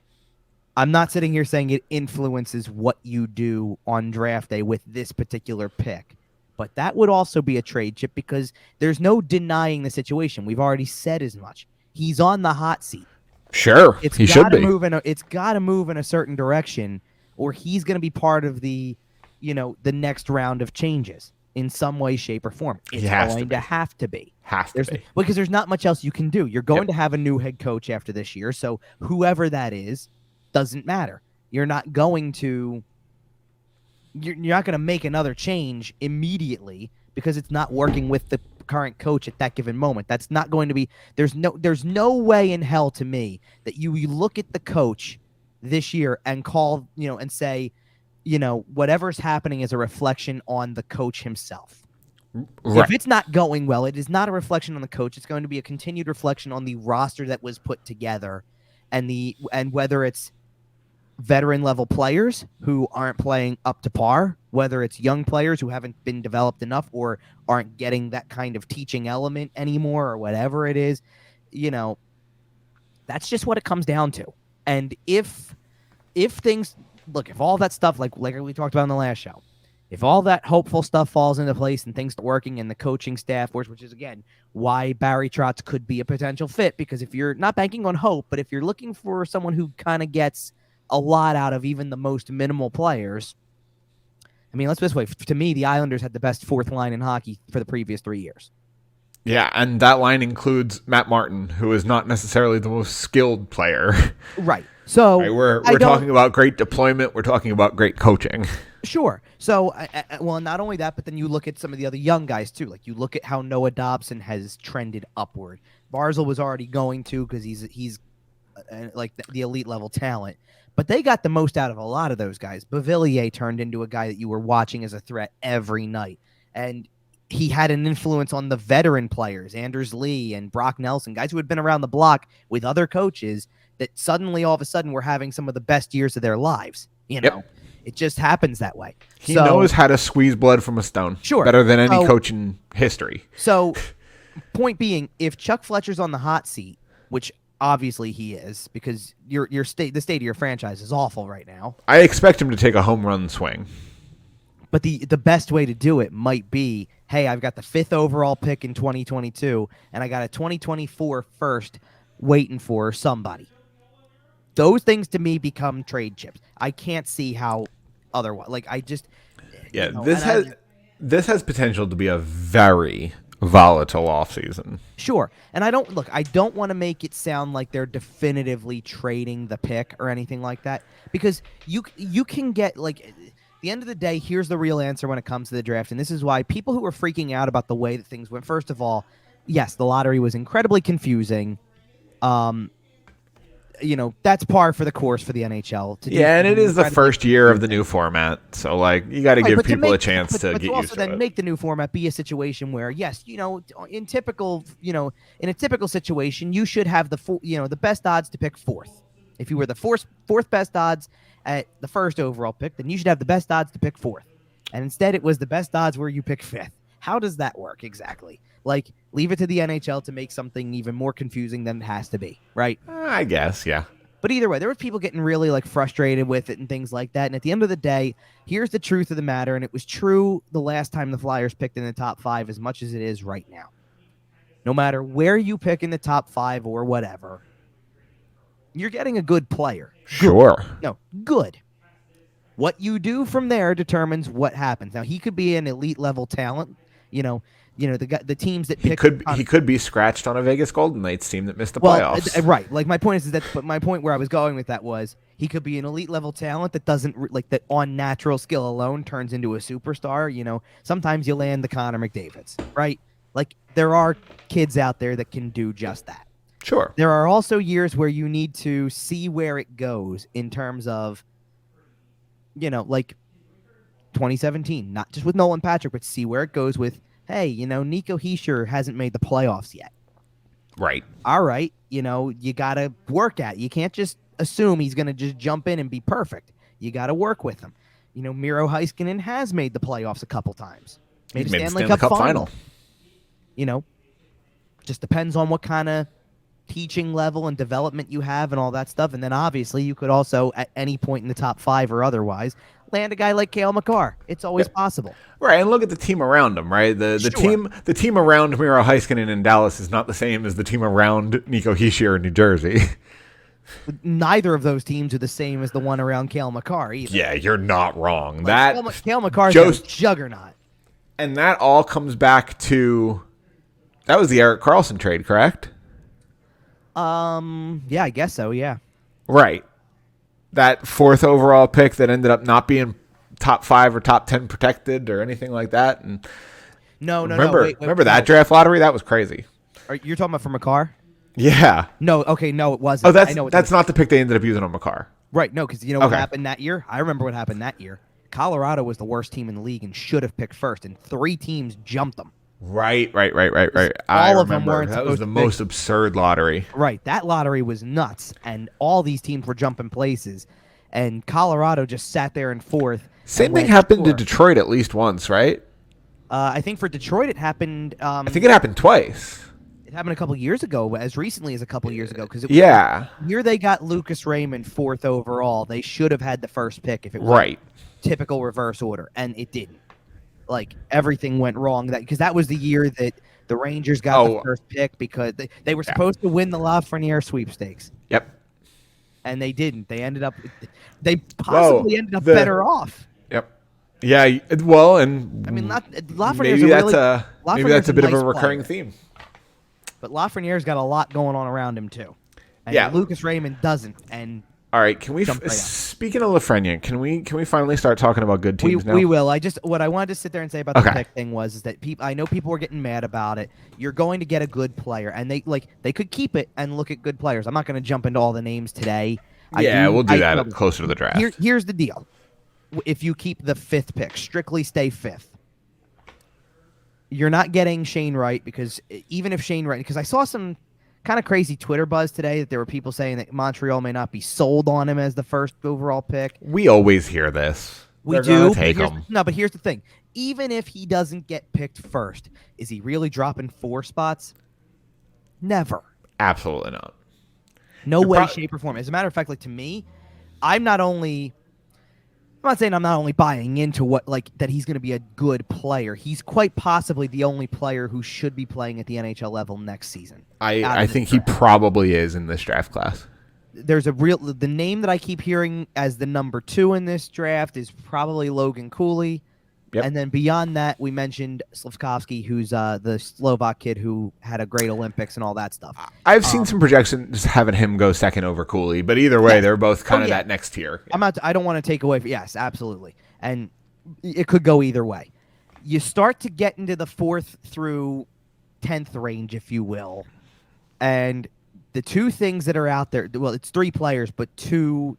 I'm not sitting here saying it influences what you do on draft day with this particular pick, but that would also be a trade chip because there's no denying the situation. We've already said as much. He's on the hot seat. Sure, he should be. It's got to move in a certain direction, or he's going to be part of the next round of changes in some way, shape, or form. It's going to have to be. Because there's not much else you can do. You're going to have a new head coach after this year, so whoever that is doesn't matter. You're not going to make another change immediately because it's not working with the current coach at that given moment. That's not going to be. There's no way in hell to me that you look at the coach this year and call and say, whatever's happening is a reflection on the coach himself. Right. If it's not going well, it is not a reflection on the coach. It's going to be a continued reflection on the roster that was put together, and whether it's veteran level players who aren't playing up to par, whether it's young players who haven't been developed enough or aren't getting that kind of teaching element anymore, or whatever it is, that's just what it comes down to. And if things look, if all that stuff like we talked about in the last show, if all that hopeful stuff falls into place and things start working and the coaching staff works, which is, again, why Barry Trotz could be a potential fit, because if you're not banking on hope, but if you're looking for someone who kind of gets a lot out of even the most minimal players, I mean, let's put it this way. To me, the Islanders had the best fourth line in hockey for the previous 3 years. Yeah, and that line includes Matt Martin, who is not necessarily the most skilled player. Right. So we're talking about great deployment. We're talking about great coaching. Sure. So, well, not only that, but then you look at some of the other young guys, too. Like, you look at how Noah Dobson has trended upward. Barzal was already going to because he's like the elite level talent. But they got the most out of a lot of those guys. Beauvillier turned into a guy that you were watching as a threat every night. And he had an influence on the veteran players, Anders Lee and Brock Nelson, guys who had been around the block with other coaches that suddenly all of a sudden were having some of the best years of their lives. It just happens that way. He knows how to squeeze blood from a stone. Sure. Better than any coach in history. So, point being, if Chuck Fletcher's on the hot seat, which obviously he is, because the state of your franchise is awful right now. I expect him to take a home run swing. But the best way to do it might be, hey, I've got the 5th overall pick in 2022, and I got a 2024 first waiting for somebody. Those things to me become trade chips. I can't see how otherwise. Like, I just... Yeah, this has potential to be a very volatile offseason. Sure. And I don't want to make it sound like they're definitively trading the pick or anything like that, because you can get, like, at the end of the day, here's the real answer when it comes to the draft. And this is why people who are freaking out about the way that things went, first of all, yes, the lottery was incredibly confusing. That's par for the course for the NHL. And it is the first year of the new format, so like you got to give people a chance to get used to it. But also then make the new format be a situation where, yes, in a typical situation, you should have the best odds to pick 4th. If you were the fourth best odds at the first overall pick, then you should have the best odds to pick 4th. And instead, it was the best odds where you pick 5th. How does that work exactly? Like, leave it to the NHL to make something even more confusing than it has to be, right? I guess, yeah. But either way, there were people getting really like frustrated with it and things like that. And at the end of the day, here's the truth of the matter. And it was true the last time the Flyers picked in the top 5 as much as it is right now. No matter where you pick in the top 5 or whatever, you're getting a good player. Sure. Good. What you do from there determines what happens. Now, he could be an elite level talent, the teams that pick he could be scratched on a Vegas Golden Knights team that missed the playoffs. Right. Like, my point is that, but my point where I was going with that was he could be an elite level talent that doesn't that on natural skill alone turns into a superstar. Sometimes you land the Connor McDavids, right? Like, there are kids out there that can do just that. Sure. There are also years where you need to see where it goes in terms of, like 2017, not just with Nolan Patrick, but see where it goes with, hey, Nico Hischier hasn't made the playoffs yet. Right. All right. You got to work at it. You can't just assume he's going to just jump in and be perfect. You got to work with him. Miro Heiskanen has made the playoffs a couple times. Made a Stanley Cup final. Just depends on what kind of teaching level and development you have and all that stuff. And then obviously you could also, at any point in the top 5 or otherwise, land a guy like Cale Makar. It's always possible. Right, and look at the team around him, right? The team around Miro Heiskanen in Dallas is not the same as the team around Nico Hischier in New Jersey. Neither of those teams are the same as the one around Cale Makar either. Yeah, you're not wrong. Cale Makar is a juggernaut. And that all comes back to, that was the Erik Karlsson trade, correct? Yeah, I guess so, yeah. Right. That 4th overall pick that ended up not being top 5 or top 10 protected or anything like that. And remember that draft lottery? That was crazy. You're talking about for Makar? Yeah. No, okay, no, it wasn't. Oh, that's not the pick they ended up using on Makar. Right, no, because what happened that year? I remember what happened that year. Colorado was the worst team in the league and should have picked first, and 3 teams jumped them. Right. I All of them weren't. That was the most absurd lottery. Right. That lottery was nuts, and all these teams were jumping places, and Colorado just sat there in 4th. Same thing happened to Detroit at least once, right? I think for Detroit it happened. I think it happened twice. It happened a couple years ago, as recently as a couple years ago. Because the year they got Lucas Raymond 4th overall, they should have had the first pick if it was typical reverse order, and it didn't. Like, everything went wrong because that was the year that the Rangers got the first pick because they were supposed to win the Lafreniere sweepstakes. Yep. And they didn't. They possibly ended up better off. Yep. Yeah. Well, and I mean, Lafreniere's maybe that's a bit of a recurring theme. But Lafreniere's got a lot going on around him too. And Lucas Raymond doesn't. And all right, can we? Speaking of Lafreniere, can we finally start talking about good teams now? We will. What I wanted to sit there and say about the pick thing was that I know people were getting mad about it. You're going to get a good player, and they could keep it and look at good players. I'm not going to jump into all the names today. We'll do that closer to the draft. Here's the deal: if you keep the 5th pick, strictly stay 5th. You're not getting Shane Wright because even if Shane Wright, because I saw some kind of crazy Twitter buzz today that there were people saying that Montreal may not be sold on him as the first overall pick. We always hear this. We do. Take him. No, but here's the thing. Even if he doesn't get picked first, is he really dropping 4 spots? Never. Absolutely not. No way, shape, or form. As a matter of fact, like to me, I'm not saying I'm not only buying into that he's going to be a good player. He's quite possibly the only player who should be playing at the NHL level next season. I think he probably is in this draft class. There's the name that I keep hearing as the number 2 in this draft is probably Logan Cooley. Yep. And then beyond that, we mentioned Slavkovsky, who's the Slovak kid who had a great Olympics and all that stuff. I've seen some projections having him go second over Cooley, but either way, they're both kind of that next tier. I don't want to take away. Yes, absolutely. And it could go either way. You start to get into the 4th through 10th range, if you will. And the 2 things that are out there, well, it's 3 players, but 2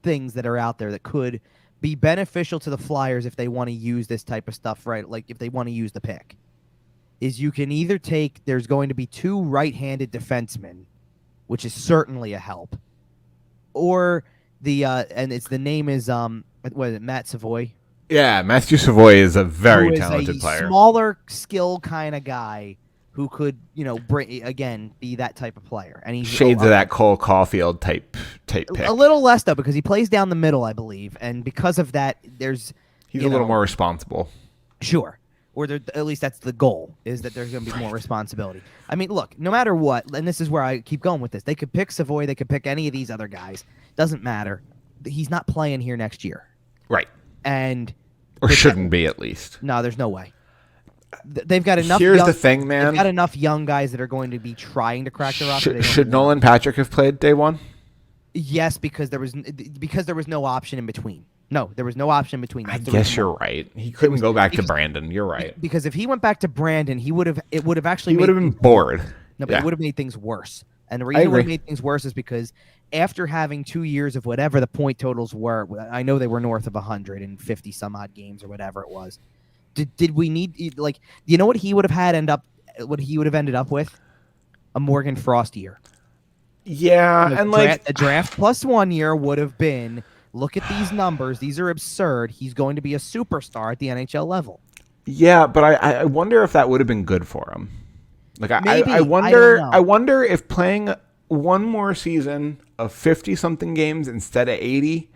things that are out there that could be beneficial to the Flyers if they want to use this type of stuff, right? Like if they want to use the pick, is you can either there's going to be 2 right-handed defensemen, which is certainly a help, or and the name is what is it, Matt Savoy? Yeah, Matthew Savoy is a very talented player. Smaller skill kind of guy who could, be that type of player. And he's shades of that Cole Caulfield type pick. A little less though, because he plays down the middle, I believe, and because of that, he's a little more responsible. Sure, or at least that's the goal, is that there's going to be more responsibility. I mean, look, no matter what, and this is where I keep going with this. They could pick Savoy, they could pick any of these other guys. Doesn't matter. He's not playing here next year, right? Or shouldn't be at least. No, there's no way. They've got enough. Here's the thing, man. They've got enough young guys that are going to be trying to crack the roster. Should Nolan Patrick have played day 1? Yes, because there was no option in between. No, there was no option in between. I guess you're right. He couldn't go back to Brandon. You're right. Because if he went back to Brandon, it would have been bored. No, but it would have made things worse. And the reason it would have made things worse is because after having 2 years of whatever the point totals were, I know they were north of 150 some odd games or whatever it was. Did we need what he would have ended up with? A Morgan Frost year. Yeah, and a draft plus 1 year would have been, look at these numbers, these are absurd. He's going to be a superstar at the NHL level. Yeah, but I wonder if that would have been good for him. Maybe, I wonder if playing one more season of 50-something games instead of 80,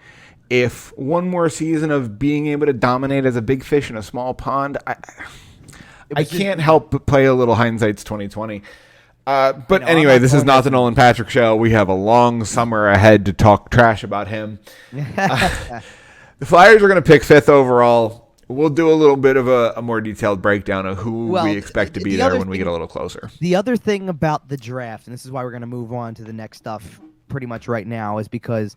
if one more season of being able to dominate as a big fish in a small pond, I can't help but play a little hindsight's 2020. But anyway, this is not the Nolan Patrick show. We have a long summer ahead to talk trash about him. The Flyers are going to pick 5th overall. We'll do a little bit of a more detailed breakdown of who we expect to be there when we get a little closer. The other thing about the draft, and this is why we're going to move on to the next stuff pretty much right now, is because,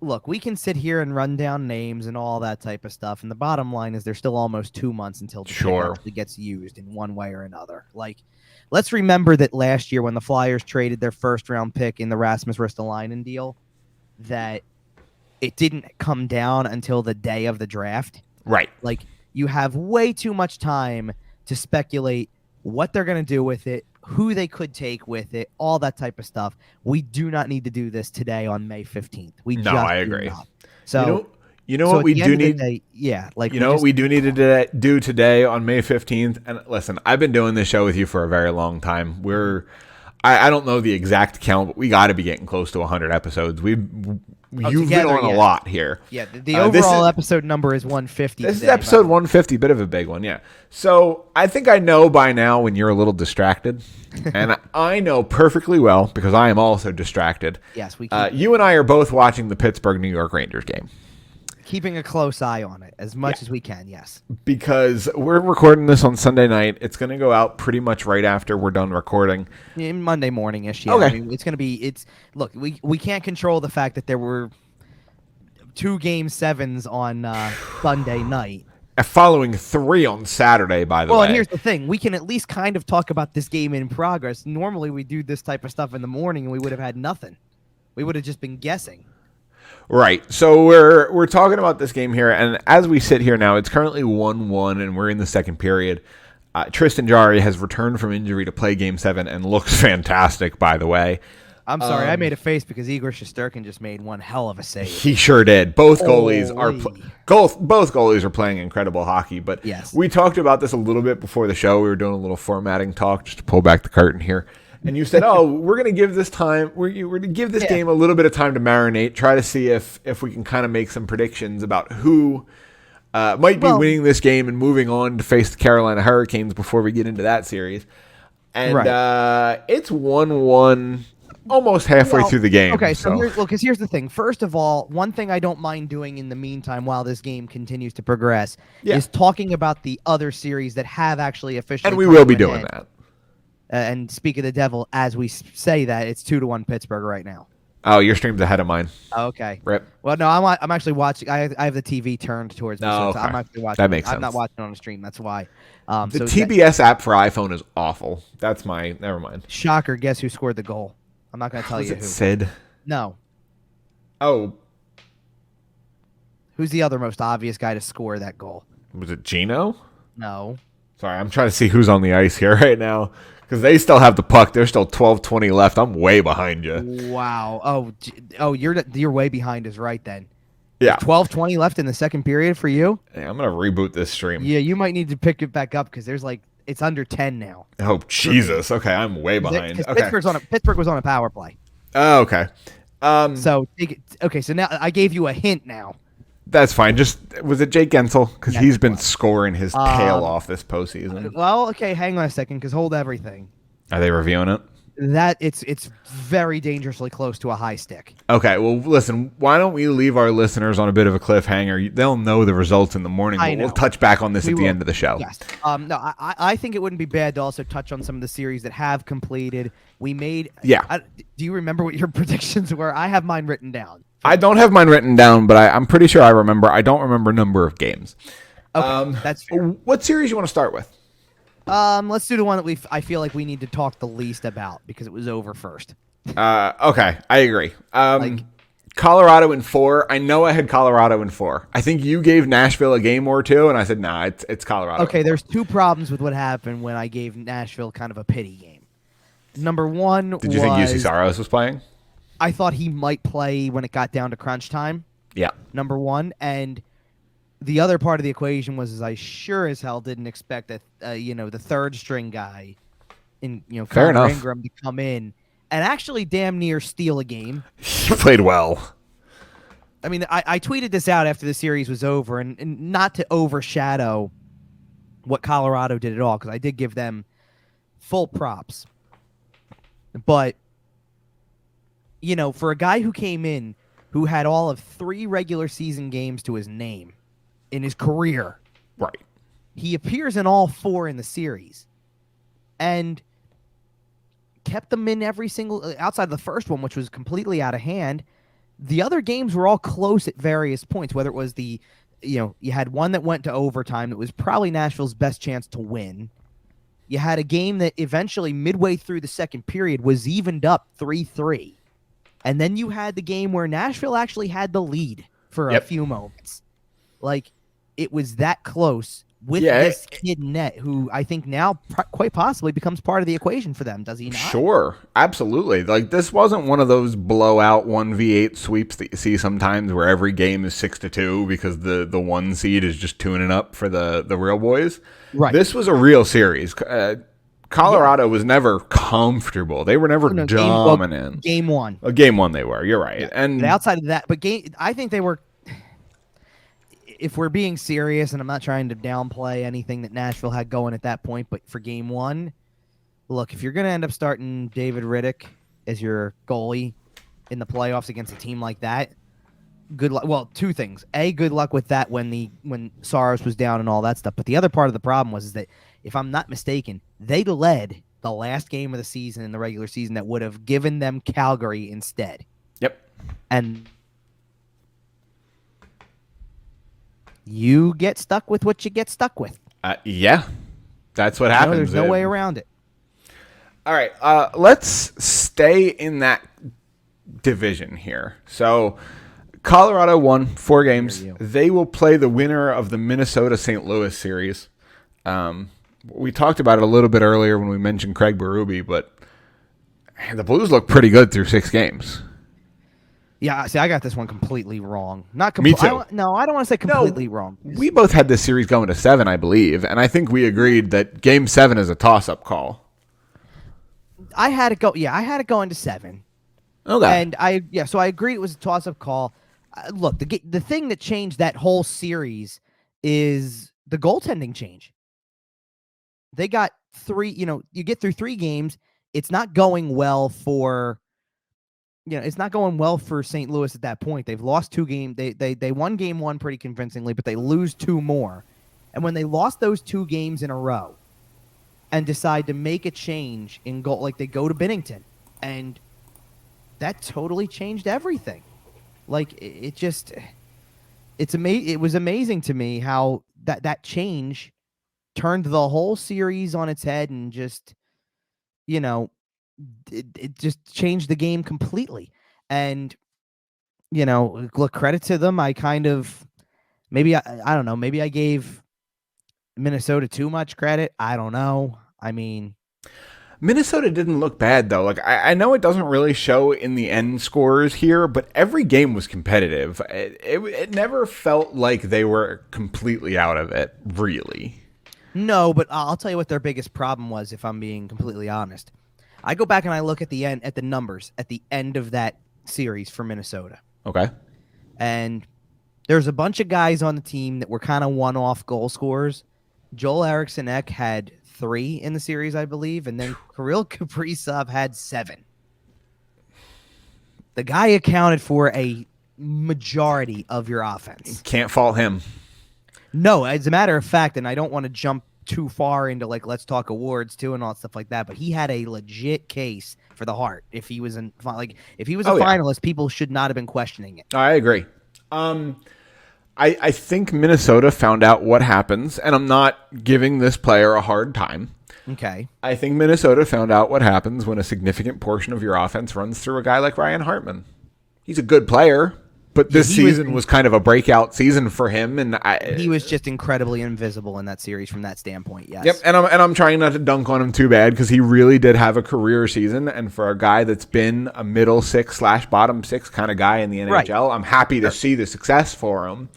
look, we can sit here and run down names and all that type of stuff, and the bottom line is there's still almost 2 months until the pick actually gets used in one way or another. Let's remember that last year when the Flyers traded their first-round pick in the Rasmus Ristolainen deal, that it didn't come down until the day of the draft. Right. You have way too much time to speculate what they're going to do with it, who they could take with it, all that type of stuff. We do not need to do this today on May 15th. I agree. So, what we do need? what we do need to do today on May 15th. And listen, I've been doing this show with you for a very long time. I don't know the exact count, but we got to be getting close to 100 episodes. You've been on a lot here. Yeah, the overall episode number is 150. This is episode 150, bit of a big one, yeah. So I think I know by now when you're a little distracted, and I know perfectly well because I am also distracted. Yes, you and I are both watching the Pittsburgh New York Rangers game. Keeping a close eye on it as much as we can, yes. Because we're recording this on Sunday night. It's going to go out pretty much right after we're done recording. Monday morning-ish, yeah. Okay. I mean, it's going to be look, we can't control the fact that there were 2 Game 7s on Sunday night. Following 3 on Saturday, by the way. Well, and here's the thing. We can at least kind of talk about this game in progress. Normally we do this type of stuff in the morning and we would have had nothing. We would have just been guessing. Right. So we're talking about this game here, and as we sit here now, it's currently 1-1, and we're in the second period. Tristan Jarry has returned from injury to play Game 7 and looks fantastic, by the way. I'm sorry, I made a face because Igor Shesterkin just made one hell of a save. He sure did. Both goalies both goalies are playing incredible hockey. But yes, we talked about this a little bit before the show. We were doing a little formatting talk just to pull back the curtain here. And you said, "Oh, we're going to give this time. We're going to give this game a little bit of time to marinate. Try to see if we can kind of make some predictions about who might be winning this game and moving on to face the Carolina Hurricanes before we get into that series." And it's 1-1. Almost halfway through the game. Okay, so here's the thing. First of all, one thing I don't mind doing in the meantime while this game continues to progress is talking about the other series that have actually officially. And we will be doing that. And speak of the devil, as we say that, it's 2-1 Pittsburgh right now. Oh, your stream's ahead of mine. Okay. Rip. Well, no, I'm actually watching. I have the TV turned towards me, so I'm actually watching. That makes sense. I'm not watching on the stream. That's why. The TBS app for iPhone is awful. That's never mind. Shocker. Guess who scored the goal? I'm not going to tell you who. Sid? No. Oh. Who's the other most obvious guy to score that goal? Was it Gino? No. Sorry, I'm trying to see who's on the ice here right now because they still have the puck. There's still 12:20 left. I'm way behind you. Wow. Oh, you're way behind us right then. Yeah. 12:20 left in the second period for you? Hey, I'm going to reboot this stream. Yeah, you might need to pick it back up because there's it's under 10 now. Oh, Jesus. Okay, I'm way behind. Okay. Pittsburgh was on a power play. Oh, okay. So now I gave you a hint now. That's fine. Was it Jake Gensel? Because he's been scoring his tail off this postseason. Well, okay, hang on a second, because hold everything. Are they reviewing it? That it's very dangerously close to a high stick. Okay, well, listen, why don't we leave our listeners on a bit of a cliffhanger? They'll know the results in the morning, but we'll touch back on this at the end of the show. Yes. No, I think it wouldn't be bad to also touch on some of the series that have completed. We made... Yeah. Do you remember what your predictions were? I have mine written down. I don't have mine written down, but I'm pretty sure I remember. I don't remember number of games. Okay, that's fair. What series you want to start with? Let's do the one that I feel like we need to talk the least about because it was over first. Okay, I agree. Colorado in 4. I know I had Colorado in 4. I think you gave Nashville a game or two, and I said, nah, it's Colorado. Okay, there's two problems with what happened when I gave Nashville kind of a pity game. Number one Did you think UC Saros was playing? I thought he might play when it got down to crunch time. Yeah. Number one, and the other part of the equation was I sure as hell didn't expect that the third string guy in Connor Ingram to come in and actually damn near steal a game. He played well. I mean, I tweeted this out after the series was over, and not to overshadow what Colorado did at all, because I did give them full props. But, for a guy who came in who had all of 3 regular season games to his name in his career. Right. He appears in all 4 in the series and kept them in every single, outside the first one, which was completely out of hand. The other games were all close at various points, whether it was you had one that went to overtime that was probably Nashville's best chance to win. You had a game that eventually midway through the second period was evened up 3-3. And then you had the game where Nashville actually had the lead for a few moments. It was that close with this kid net, who I think now quite possibly becomes part of the equation for them. Does he not? Sure, absolutely. This wasn't one of those blowout 1v8 sweeps that you see sometimes where every game is 6-2 because the 1 seed is just tuning up for the real boys. Right. This was a real series. Colorado was never comfortable. They were never dominant. Game 1. Game 1 they were. You're right. Yeah. And but outside of that, I think they were. If we're being serious, and I'm not trying to downplay anything that Nashville had going at that point, but for game 1, look, if you're going to end up starting David Riddick as your goalie in the playoffs against a team like that, good luck. Well, 2 things. A, good luck with that when Saros was down and all that stuff. But the other part of the problem was that, if I'm not mistaken, they led the last game of the season in the regular season that would have given them Calgary instead. Yep. And you get stuck with what you get stuck with. Yeah, that's what happens. There's no way around it. All right, let's stay in that division here. So Colorado won 4 games. They will play the winner of the Minnesota-St. Louis series, we talked about it a little bit earlier when we mentioned Craig Berube, but the Blues look pretty good through 6 games. Yeah, see, I got this one completely wrong. Not Me completely. too. No, I don't want to say completely wrong. We both had this series going to 7, I believe, and I think we agreed that Game 7 is a toss-up call. I had it go. Yeah, I had it going to 7. Okay. And so I agreed it was a toss-up call. Look, the thing that changed that whole series is the goaltending change. They got 3. You get through 3 games. It's not going well for. It's not going well for St. Louis at that point. They've lost 2 games. They won game 1 pretty convincingly, but they lose 2 more. And when they lost those 2 games in a row and decide to make a change in goal, like they go to Binnington, and that totally changed everything. Like it was amazing to me how that change turned the whole series on its head and just, it just changed the game completely. And, look, credit to them. I kind of, maybe, I don't know, maybe I gave Minnesota too much credit. I don't know. I mean, Minnesota didn't look bad, though. Like I know it doesn't really show in the end scores here, but every game was competitive. It never felt like they were completely out of it, really. No, but I'll tell you what their biggest problem was, if I'm being completely honest. I go back and I look at the numbers at the end of that series for Minnesota. Okay. And there's a bunch of guys on the team that were kind of one-off goal scorers. Joel Eriksson-Ek had 3 in the series, I believe, and then Kirill Kaprizov had 7. The guy accounted for a majority of your offense. Can't fault him. No, as a matter of fact, and I don't want to jump too far into let's talk awards too and all that stuff like that, but he had a legit case for the Hart. If he was a finalist, people should not have been questioning it. I agree. I think Minnesota found out what happens, and I'm not giving this player a hard time. Okay. I think Minnesota found out what happens when a significant portion of your offense runs through a guy like Ryan Hartman. He's a good player, but this season was kind of a breakout season for him, and he was just incredibly invisible in that series from that standpoint. Yes. Yep, and I'm trying not to dunk on him too bad because he really did have a career season, and for a guy that's been a middle 6/bottom 6 kind of guy in the NHL, I'm happy to see the success for him.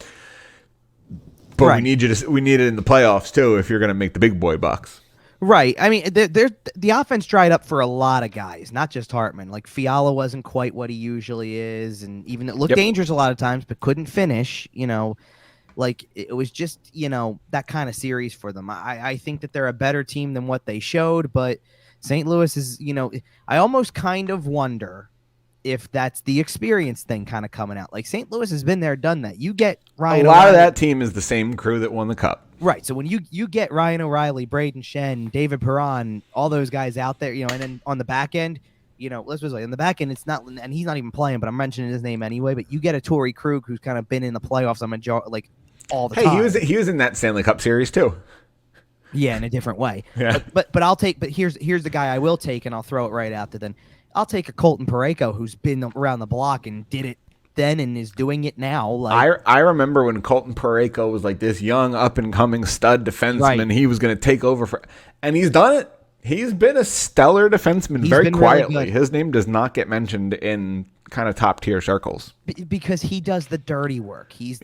But we need it in the playoffs too if you're going to make the big boy bucks. Right. I mean, the offense dried up for a lot of guys, not just Hartman. Like Fiala wasn't quite what he usually is, and even it looked dangerous a lot of times, but couldn't finish. Like it was just that kind of series for them. I think that they're a better team than what they showed, but St. Louis is. I almost kind of wonder if that's the experience thing kind of coming out. Like St. Louis has been there, done that. You get Ryan. A lot of that team is the same crew that won the Cup. Right. So when you get Ryan O'Reilly, Braden Shen, David Perron, all those guys out there, and then on the back end, let's just on the back end, it's not, and he's not even playing, but I'm mentioning his name anyway. But you get a Torrey Krug who's kind of been in the playoffs all the time. Hey, he was in that Stanley Cup series too. Yeah, in a different way. Yeah. But here's the guy I will take, and I'll throw it right out to then. I'll take a Colton Pareco who's been around the block and did it then and is doing it now. I remember when Colton Pareco was like this young up and coming stud defenseman. Right. He was going to take over and he's done it. He's been a stellar defenseman very quietly. Really his name does not get mentioned in kind of top tier circles because he does the dirty work. He's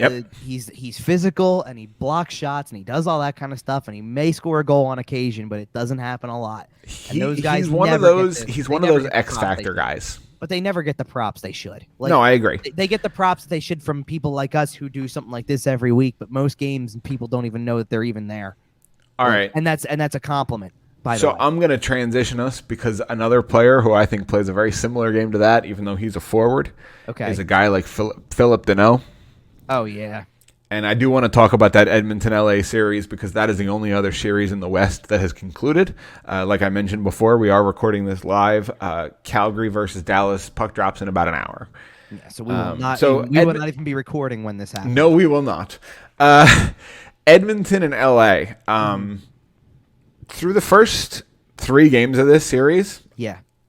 physical and he blocks shots and he does all that kind of stuff and he may score a goal on occasion, but it doesn't happen a lot. And those guys he's one of those X factor guys. But they never get the props they should. No, I agree. They get the props they should from people like us who do something like this every week, but most games and people don't even know that they're even there. All right. And that's a compliment. So I'm going to transition us because another player who I think plays a very similar game to that, even though he's a forward, is a guy like Philip Deneau. Oh, yeah. And I do want to talk about that Edmonton LA series because that is the only other series in the West that has concluded. Like I mentioned before, we are recording this live. Calgary versus Dallas. Puck drops in about an hour. Yeah, so we will not. We will not even be recording when this happens. No, we will not. Edmonton and LA. Through the first 3 games of this series,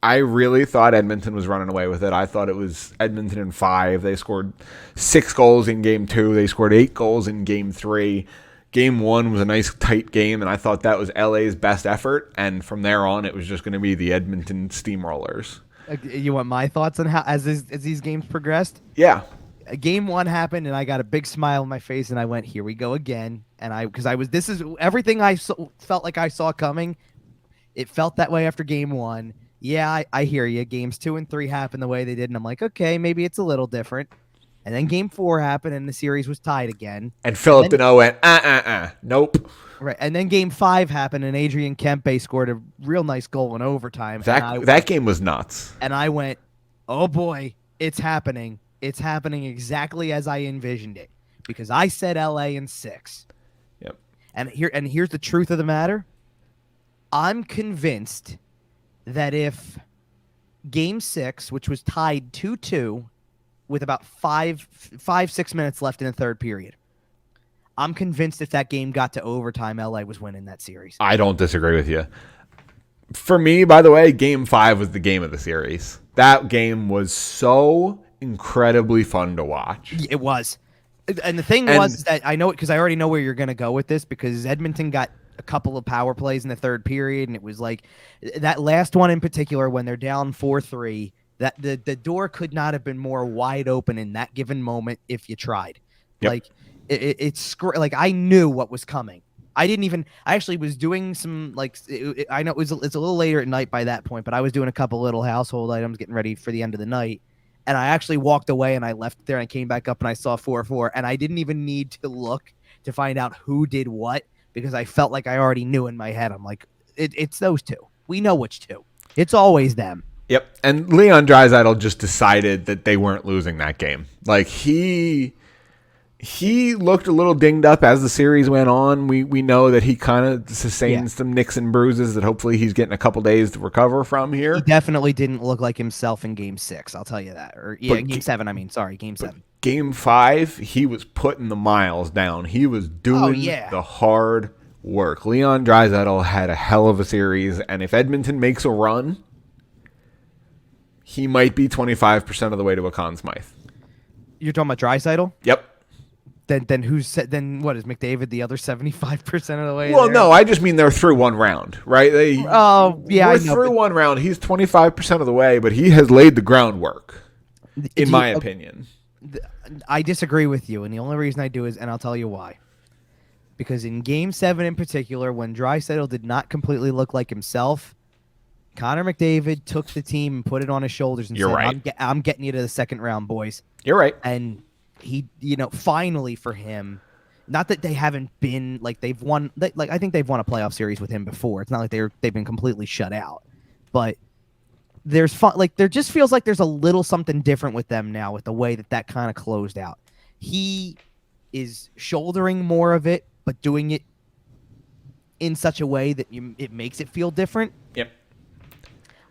I really thought Edmonton was running away with it. I thought it was Edmonton in 5. They scored 6 goals in game 2. They scored 8 goals in game 3. Game 1 was a nice tight game, and I thought that was LA's best effort. And from there on, it was just going to be the Edmonton Steamrollers. You want my thoughts on how as these games progressed? Yeah. Game 1 happened, and I got a big smile on my face, and I went, "Here we go again." And this is everything felt like I saw coming. It felt that way after Game 1. Yeah, I hear you. Games 2 and 3 happened the way they did, and I'm like, okay, maybe it's a little different. And then Game 4 happened, and the series was tied again. And Philip Deneau went, nope. Right, and then Game 5 happened, and Adrian Kempe scored a real nice goal in overtime. That game was nuts. And I went, oh boy, it's happening. It's happening exactly as I envisioned it, because I said LA in 6. Yep. And here's the truth of the matter. I'm convinced that if Game 6, which was tied 2-2 with about 6 minutes left in the third period, I'm convinced if that game got to overtime, LA was winning that series. I don't disagree with you. For me, by the way, Game 5 was the game of the series. That game was so incredibly fun to watch. It was. And the thing was that I know it because I already know where you're going to go with this, because Edmonton got a couple of power plays in the third period, and it was like that last one in particular when they're down 4-3, that the door could not have been more wide open in that given moment if you tried. Yep. Like it's like I knew what was coming. I actually was doing some I know it's a little later at night by that point, but I was doing a couple little household items, getting ready for the end of the night. And I actually walked away and I left there and I came back up and I saw 4-4, and I didn't even need to look to find out who did what, because I felt like I already knew in my head. I'm like, it's those two. We know which two. It's always them. Yep. And Leon Draisaitl just decided that they weren't losing that game. Like he looked a little dinged up as the series went on. We know that he kind of sustained some nicks and bruises that hopefully he's getting a couple days to recover from here. He definitely didn't look like himself in Game 6, I'll tell you that. Or Game 7, I mean. Sorry, Game 7. Game 5, he was putting the miles down. He was doing the hard work. Leon Draisaitl had a hell of a series, and if Edmonton makes a run, he might be 25% of the way to a Conn Smythe. You're talking about Draisaitl? Yep. Then what is McDavid the other 75% of the way? Well, there? no, I just mean they're through one round, right? We're through one round. He's 25% of the way, but he has laid the groundwork, in my opinion. I disagree with you, and the only reason I do is, and I'll tell you why. Because in Game 7 in particular, when Draisaitl did not completely look like himself, Connor McDavid took the team and put it on his shoulders and said, right. I'm getting you to the second round, boys. You're right. And he, finally for him, not that they haven't been like they've won, I think they've won a playoff series with him before. It's not like they've been completely shut out, but there's fun. Like there just feels like there's a little something different with them now with the way that kind of closed out. He is shouldering more of it, but doing it in such a way that it makes it feel different. Yep.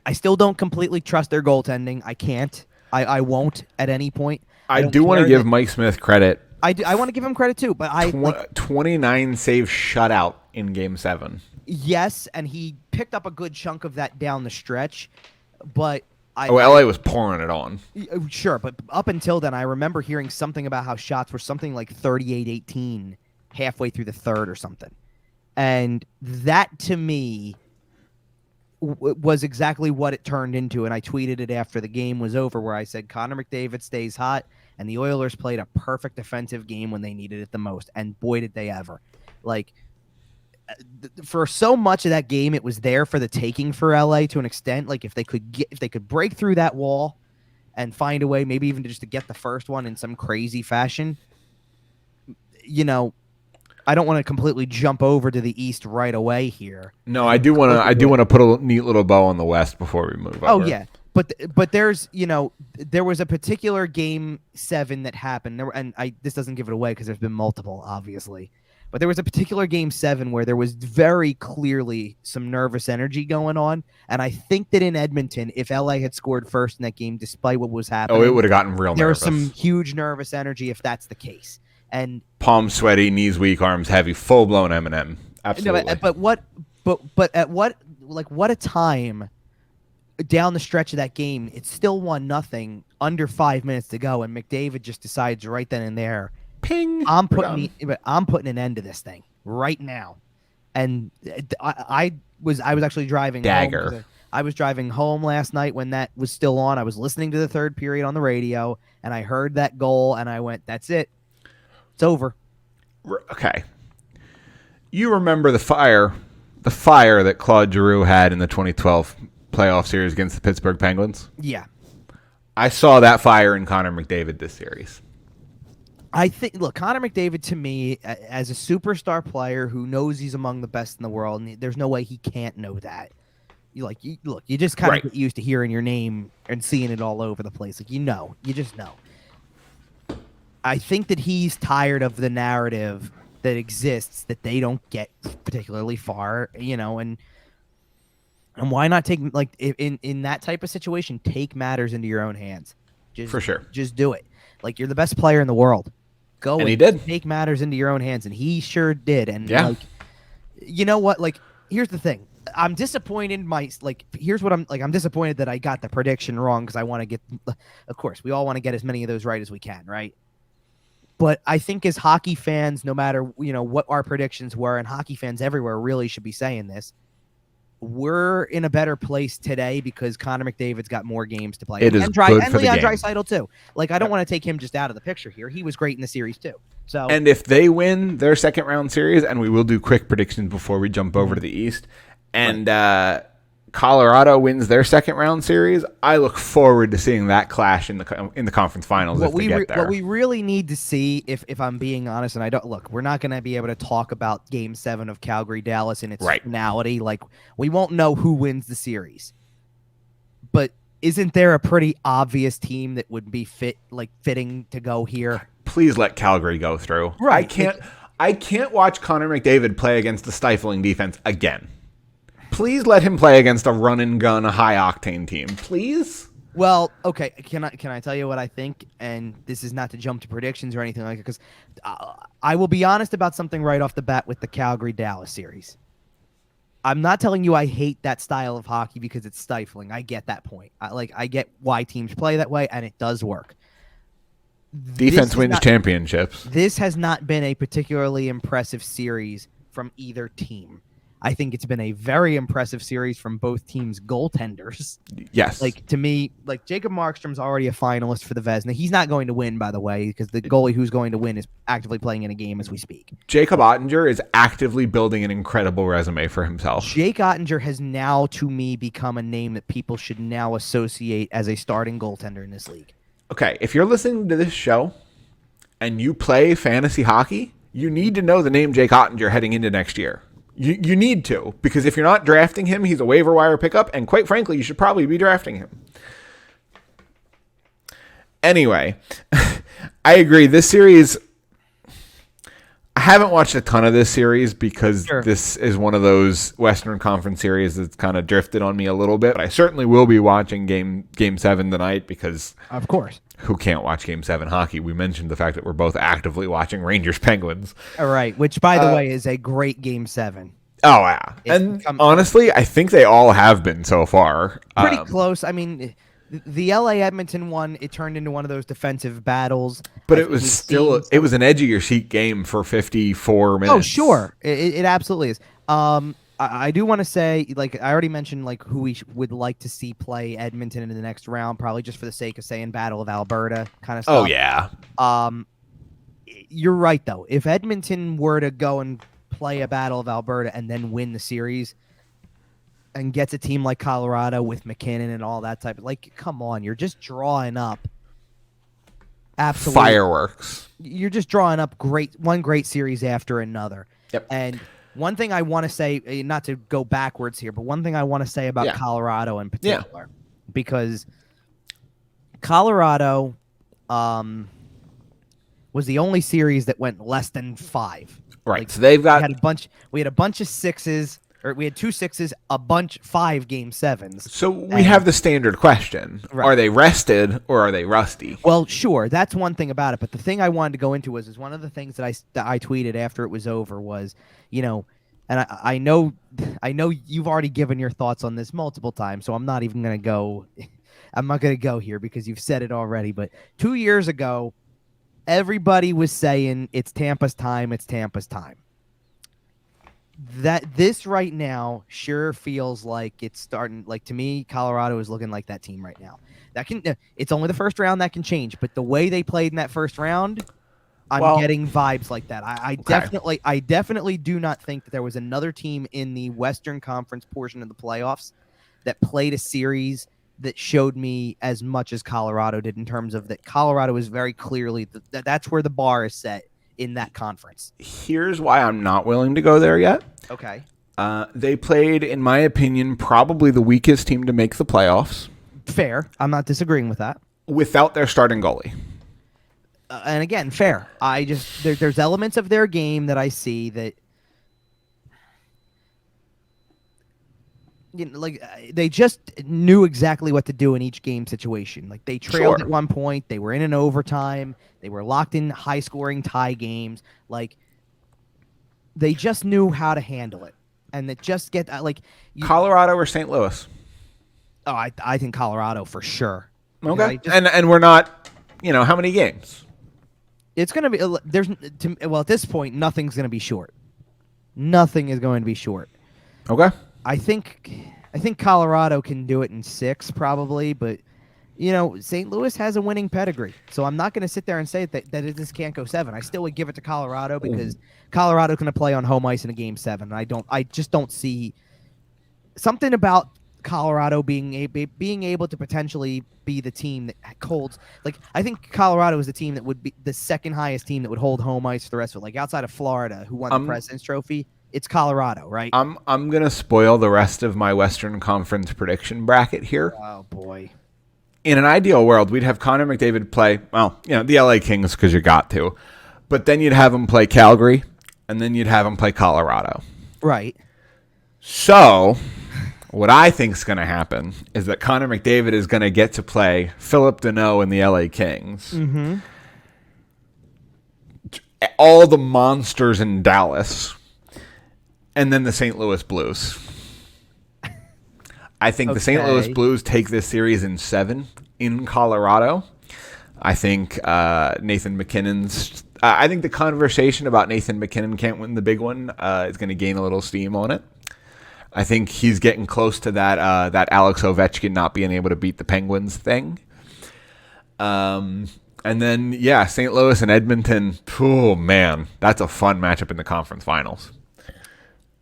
I still don't completely trust their goaltending. I can't. I won't at any point. I do want to give Mike Smith credit. I want to give him credit too, but 29 save shutout in Game 7. Yes, and he picked up a good chunk of that down the stretch, but LA was pouring it on. Sure, but up until then, I remember hearing something about how shots were something like 38-18 halfway through the third or something, and that to me was exactly what it turned into. And I tweeted it after the game was over, where I said Connor McDavid stays hot, and the Oilers played a perfect defensive game when they needed it the most, and boy did they ever. Like, for so much of that game, it was there for the taking for LA to an extent. Like if they could break through that wall and find a way, maybe even just to get the first one in some crazy fashion. I don't want to completely jump over to the East right away here. No, I do want to put a neat little bow on the West before we move over. Oh yeah, but there's there was a particular Game 7 that happened, this doesn't give it away because there's been multiple, obviously. But there was a particular Game 7 where there was very clearly some nervous energy going on. And I think that in Edmonton, if LA had scored first in that game, despite what was happening, it would have gotten real nervous. There was some huge nervous energy if that's the case. And palms sweaty, knees weak, arms heavy, full blown Eminem. Absolutely. No, but at what a time down the stretch of that game, it's still 1-0 under 5 minutes to go, and McDavid just decides right then and there, Ping. I'm putting an end to this thing right now. And I was actually driving Dagger. home. I was driving home last night when that was still on. I was listening to the third period on the radio, and I heard that goal, and I went, "That's it. It's over." Okay. You remember the fire that Claude Giroux had in the 2012 playoff series against the Pittsburgh Penguins? Yeah. I saw that fire in Connor McDavid this series. I think, look, Connor McDavid, to me, as a superstar player who knows he's among the best in the world, and there's no way he can't know that. You just kind of get used to hearing your name and seeing it all over the place. Like, you just know. I think that he's tired of the narrative that exists that they don't get particularly far, and why not take, like, in that type of situation, take matters into your own hands. For sure. Just do it. Like, you're the best player in the world. Go and he did. Take matters into your own hands, and he sure did. And yeah. like, you know what? Like, here's the thing. I'm disappointed. I'm disappointed that I got the prediction wrong because I want to get. Of course, we all want to get as many of those right as we can, right? But I think as hockey fans, no matter what our predictions were, and hockey fans everywhere really should be saying this, we're in a better place today because Connor McDavid's got more games to play. It is good for the game. Leon Draisaitl too. Like, I don't want to take him just out of the picture here. He was great in the series too. So, and if they win their second round series, and we will do quick predictions before we jump over to the East, and Colorado wins their second round series, I look forward to seeing that clash in the conference finals if they get there. What we really need to see, if I'm being honest, and I don't look, we're not going to be able to talk about Game 7 of Calgary Dallas in its finality. Like, we won't know who wins the series, but isn't there a pretty obvious team that would be fitting to go here? Please let Calgary go through. Right. I can't watch Connor McDavid play against a stifling defense again. Please let him play against a run and gun, a high octane team, please. Well, okay. Can I tell you what I think? And this is not to jump to predictions or anything like that, because I will be honest about something right off the bat with the Calgary Dallas series. I'm not telling you I hate that style of hockey because it's stifling. I get that point. I get why teams play that way, and it does work. Defense wins championships. This has not been a particularly impressive series from either team. I think it's been a very impressive series from both teams' goaltenders. Yes. Like, to me, like, Jacob Markstrom's already a finalist for the Vezina. He's not going to win, by the way, because the goalie who's going to win is actively playing in a game as we speak. Jacob Ottinger is actively building an incredible resume for himself. Jake Ottinger has now, to me, become a name that people should now associate as a starting goaltender in this league. Okay, if you're listening to this show and you play fantasy hockey, you need to know the name Jake Ottinger heading into next year. You need to, because if you're not drafting him, he's a waiver wire pickup, and quite frankly, you should probably be drafting him. Anyway, I agree. This series, I haven't watched a ton of this series because this is one of those Western Conference series that's kind of drifted on me a little bit. But I certainly will be watching Game 7 tonight because, of course, who can't watch Game 7 hockey? We mentioned the fact that we're both actively watching Rangers Penguins. All right, which, by the way, is a great Game 7. Oh, yeah. Honestly, I think they all have been so far. Pretty close. I mean, the LA Edmonton one, it turned into one of those defensive battles. But it was still, it was an edge of your seat game for 54 minutes. Oh, sure. It absolutely is. I do want to say, like, I already mentioned, like, who we would like to see play Edmonton in the next round, probably just for the sake of saying Battle of Alberta kind of stuff. Oh, yeah. You're right, though. If Edmonton were to go and play a Battle of Alberta and then win the series and gets a team like Colorado with McKinnon and all that type of, like, come on, you're just drawing up absolutely fireworks. You're just drawing up one great series after another. Yep. And one thing I want to say, not to go backwards here, but one thing I want to say about Colorado in particular, because Colorado was the only series that went less than 5. Right. Like, so they've got we had a bunch of 6s, or we had 2 6s, a bunch 5 Game 7s. So we have the standard question. Right. Are they rested or are they rusty? Well, sure. That's one thing about it. But the thing I wanted to go into is one of the things that I tweeted after it was over was, and I know you've already given your thoughts on this multiple times, so I'm not even going to go. I'm not going to go here because you've said it already. But 2 years ago, everybody was saying it's Tampa's time. It's Tampa's time. That this right now sure feels like it's starting. Like, to me, Colorado is looking like that team right now. It's only the first round that can change, but the way they played in that first round, I'm getting vibes like that. I definitely do not think that there was another team in the Western Conference portion of the playoffs that played a series that showed me as much as Colorado did, in terms of that Colorado is very clearly that's where the bar is set in that conference. Here's why I'm not willing to go there yet. Okay. They played, in my opinion, probably the weakest team to make the playoffs. Fair. I'm not disagreeing with that. Without their starting goalie. And again, fair. There's elements of their game that I see that, like, they just knew exactly what to do in each game situation. Like, they trailed at one point, they were in an overtime, they were locked in high-scoring tie games. Like, they just knew how to handle it, and that just get like Colorado or St. Louis. Oh, I think Colorado for sure. Okay, and we're not, how many games? It's gonna be at this point, nothing's gonna be short. Nothing is going to be short. Okay. I think Colorado can do it in 6 probably, but St. Louis has a winning pedigree, so I'm not going to sit there and say that this can't go 7. I still would give it to Colorado because Colorado's going to play on home ice in a game 7. I just don't see something about Colorado being able to potentially be the team that holds. Like, I think Colorado is the team that would be the second highest team that would hold home ice for the rest of it. Like, outside of Florida, who won the President's Trophy, it's Colorado, right? I'm gonna spoil the rest of my Western Conference prediction bracket here. Oh boy. In an ideal world, we'd have Connor McDavid play, the LA Kings, because you got to. But then you'd have him play Calgary, and then you'd have him play Colorado. Right. So, what I think is going to happen is that Connor McDavid is going to get to play Philip Deneau and the LA Kings. Mm-hmm. All the monsters in Dallas, and then the St. Louis Blues. I think the St. Louis Blues take this series in 7 in Colorado. I think Nathan MacKinnon's... I think the conversation about Nathan MacKinnon can't win the big one is going to gain a little steam on it. I think he's getting close to that Alex Ovechkin not being able to beat the Penguins thing. And then, St. Louis and Edmonton. Oh, man. That's a fun matchup in the conference finals.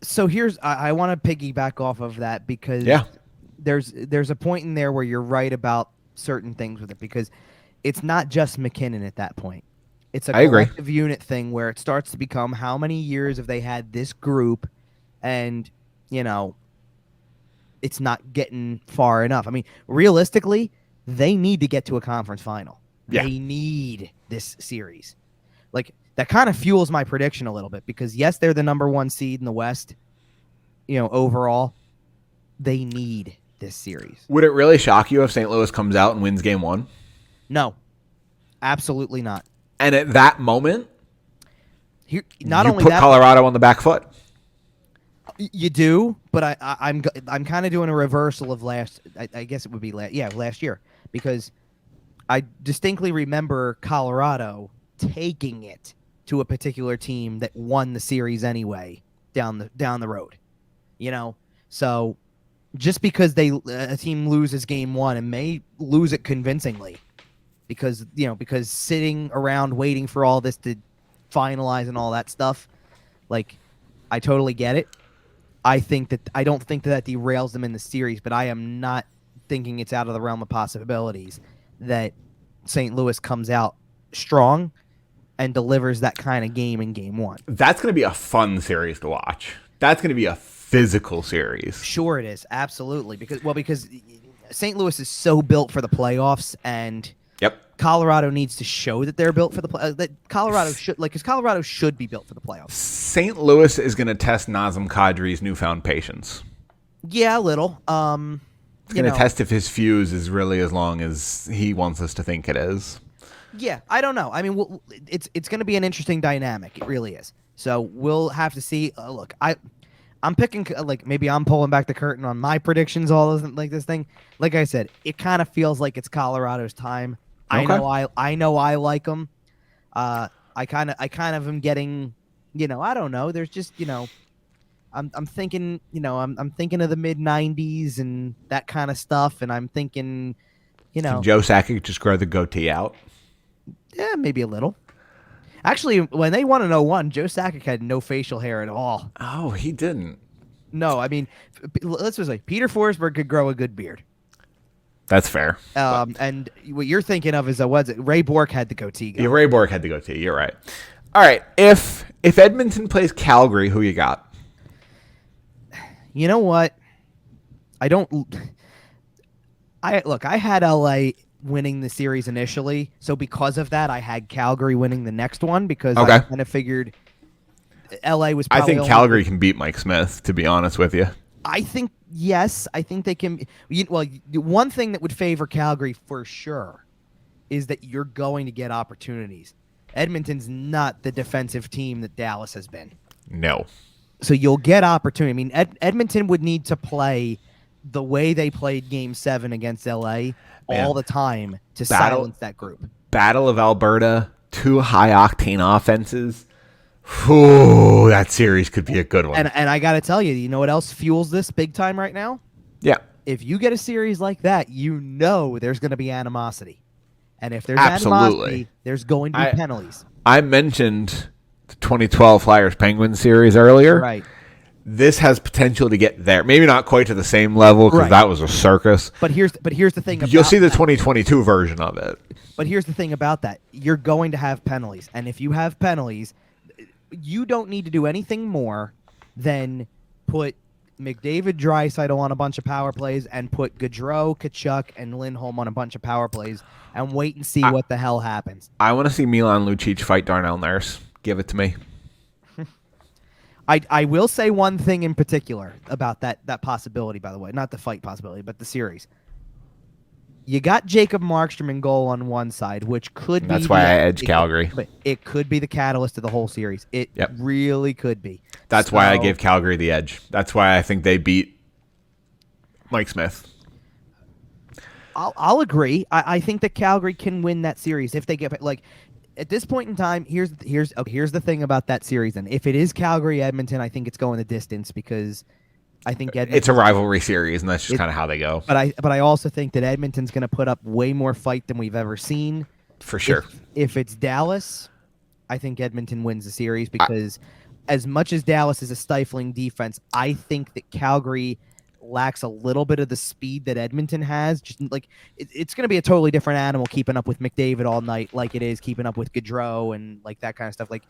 So I want to piggyback off of that because there's a point in there where you're right about certain things with it, because it's not just McKinnon at that point. It's a collective unit thing where it starts to become how many years have they had this group, and it's not getting far enough. I mean, realistically, they need to get to a conference final. Yeah. They need this series. Like, that kind of fuels my prediction a little bit, because yes, they're the number 1 seed in the West, overall. They need this series. Would it really shock you if St. Louis comes out and wins game 1? No, absolutely not. And at that moment, you put Colorado on the back foot. You do, but I'm kind of doing a reversal of last. I guess it would be last year, because I distinctly remember Colorado taking it to a particular team that won the series anyway down the road. So just because a team loses game 1 and may lose it convincingly, because sitting around waiting for all this to finalize and all that stuff, like, I totally get it. I don't think that derails them in the series, but I am not thinking it's out of the realm of possibilities that St. Louis comes out strong and delivers that kind of game in game 1. That's going to be a fun series to watch. That's going to be a physical series. Sure it is. Absolutely. Because St. Louis is so built for the playoffs, and Colorado needs to show that they're built for the playoffs. That Colorado should, because Colorado should be built for the playoffs. St. Louis is going to test Nazem Kadri's newfound patience. Yeah, a little. It's going to test if his fuse is really as long as he wants us to think it is. Yeah, I don't know. I mean, it's going to be an interesting dynamic. It really is. So we'll have to see. Look, I'm picking, maybe I'm pulling back the curtain on my predictions. All this thing. Like I said, it kind of feels like it's Colorado's time. Okay. I know I like them. I kind of am getting, I don't know. There's just, I'm thinking, I'm thinking of the mid '90s and that kind of stuff, and I'm thinking, Can Joe Sakic just grow the goatee out? yeah, maybe a little. Actually, when they won in 01, Joe Sakic had no facial hair at all. Oh, he didn't. No, I mean, let's just say Peter Forsberg could grow a good beard. That's fair. And what you're thinking of is what's it? Ray Bourque had the goatee. Yeah, Ray Bourque had the goatee. You're right. All right. If Edmonton plays Calgary, who you got? You know what? I had LA winning the series initially, so because of that, I had Calgary winning the next one because I kind of figured LA was. I think Calgary can beat Mike Smith. To be honest with you, I think yes. I think they can. Well, one thing that would favor Calgary for sure is that you're going to get opportunities. Edmonton's not the defensive team that Dallas has been. No. So you'll get opportunity. I mean, Edmonton would need to play the way they played Game 7 against LA all the time to silence that group. Battle of Alberta, 2 high-octane offenses. Ooh, that series could be a good one. And I got to tell you, you know what else fuels this big time right now? Yeah. If you get a series like that, there's going to be animosity. And if there's animosity, there's going to be penalties. I mentioned the 2012 Flyers-Penguins series earlier. Right. This has potential to get there. Maybe not quite to the same level because that was a circus. But here's the thing. You'll see the 2022 version of it. But here's the thing about that. You're going to have penalties. And if you have penalties, you don't need to do anything more than put McDavid, Draisaitl on a bunch of power plays and put Boudreau, Tkachuk, and Lindholm on a bunch of power plays and wait and see what the hell happens. I want to see Milan Lucic fight Darnell Nurse. Give it to me. I will say one thing in particular about that possibility, by the way. Not the fight possibility, but the series. You got Jacob Markstrom in goal on one side, which could be... That's why I edge Calgary. But it could be the catalyst of the whole series. It really could be. That's why I gave Calgary the edge. That's why I think they beat Mike Smith. I'll agree. I think that Calgary can win that series if they get... At this point in time, here's the thing about that series. And if it is Calgary-Edmonton, I think it's going the distance because I think Edmonton... It's a rivalry series, and that's just kind of how they go. But I also think that Edmonton's going to put up way more fight than we've ever seen. For sure. If it's Dallas, I think Edmonton wins the series because as much as Dallas is a stifling defense, I think that Calgary lacks a little bit of the speed that Edmonton has. Just like it's going to be a totally different animal keeping up with McDavid all night, like it is keeping up with Gaudreau and like that kind of stuff. Like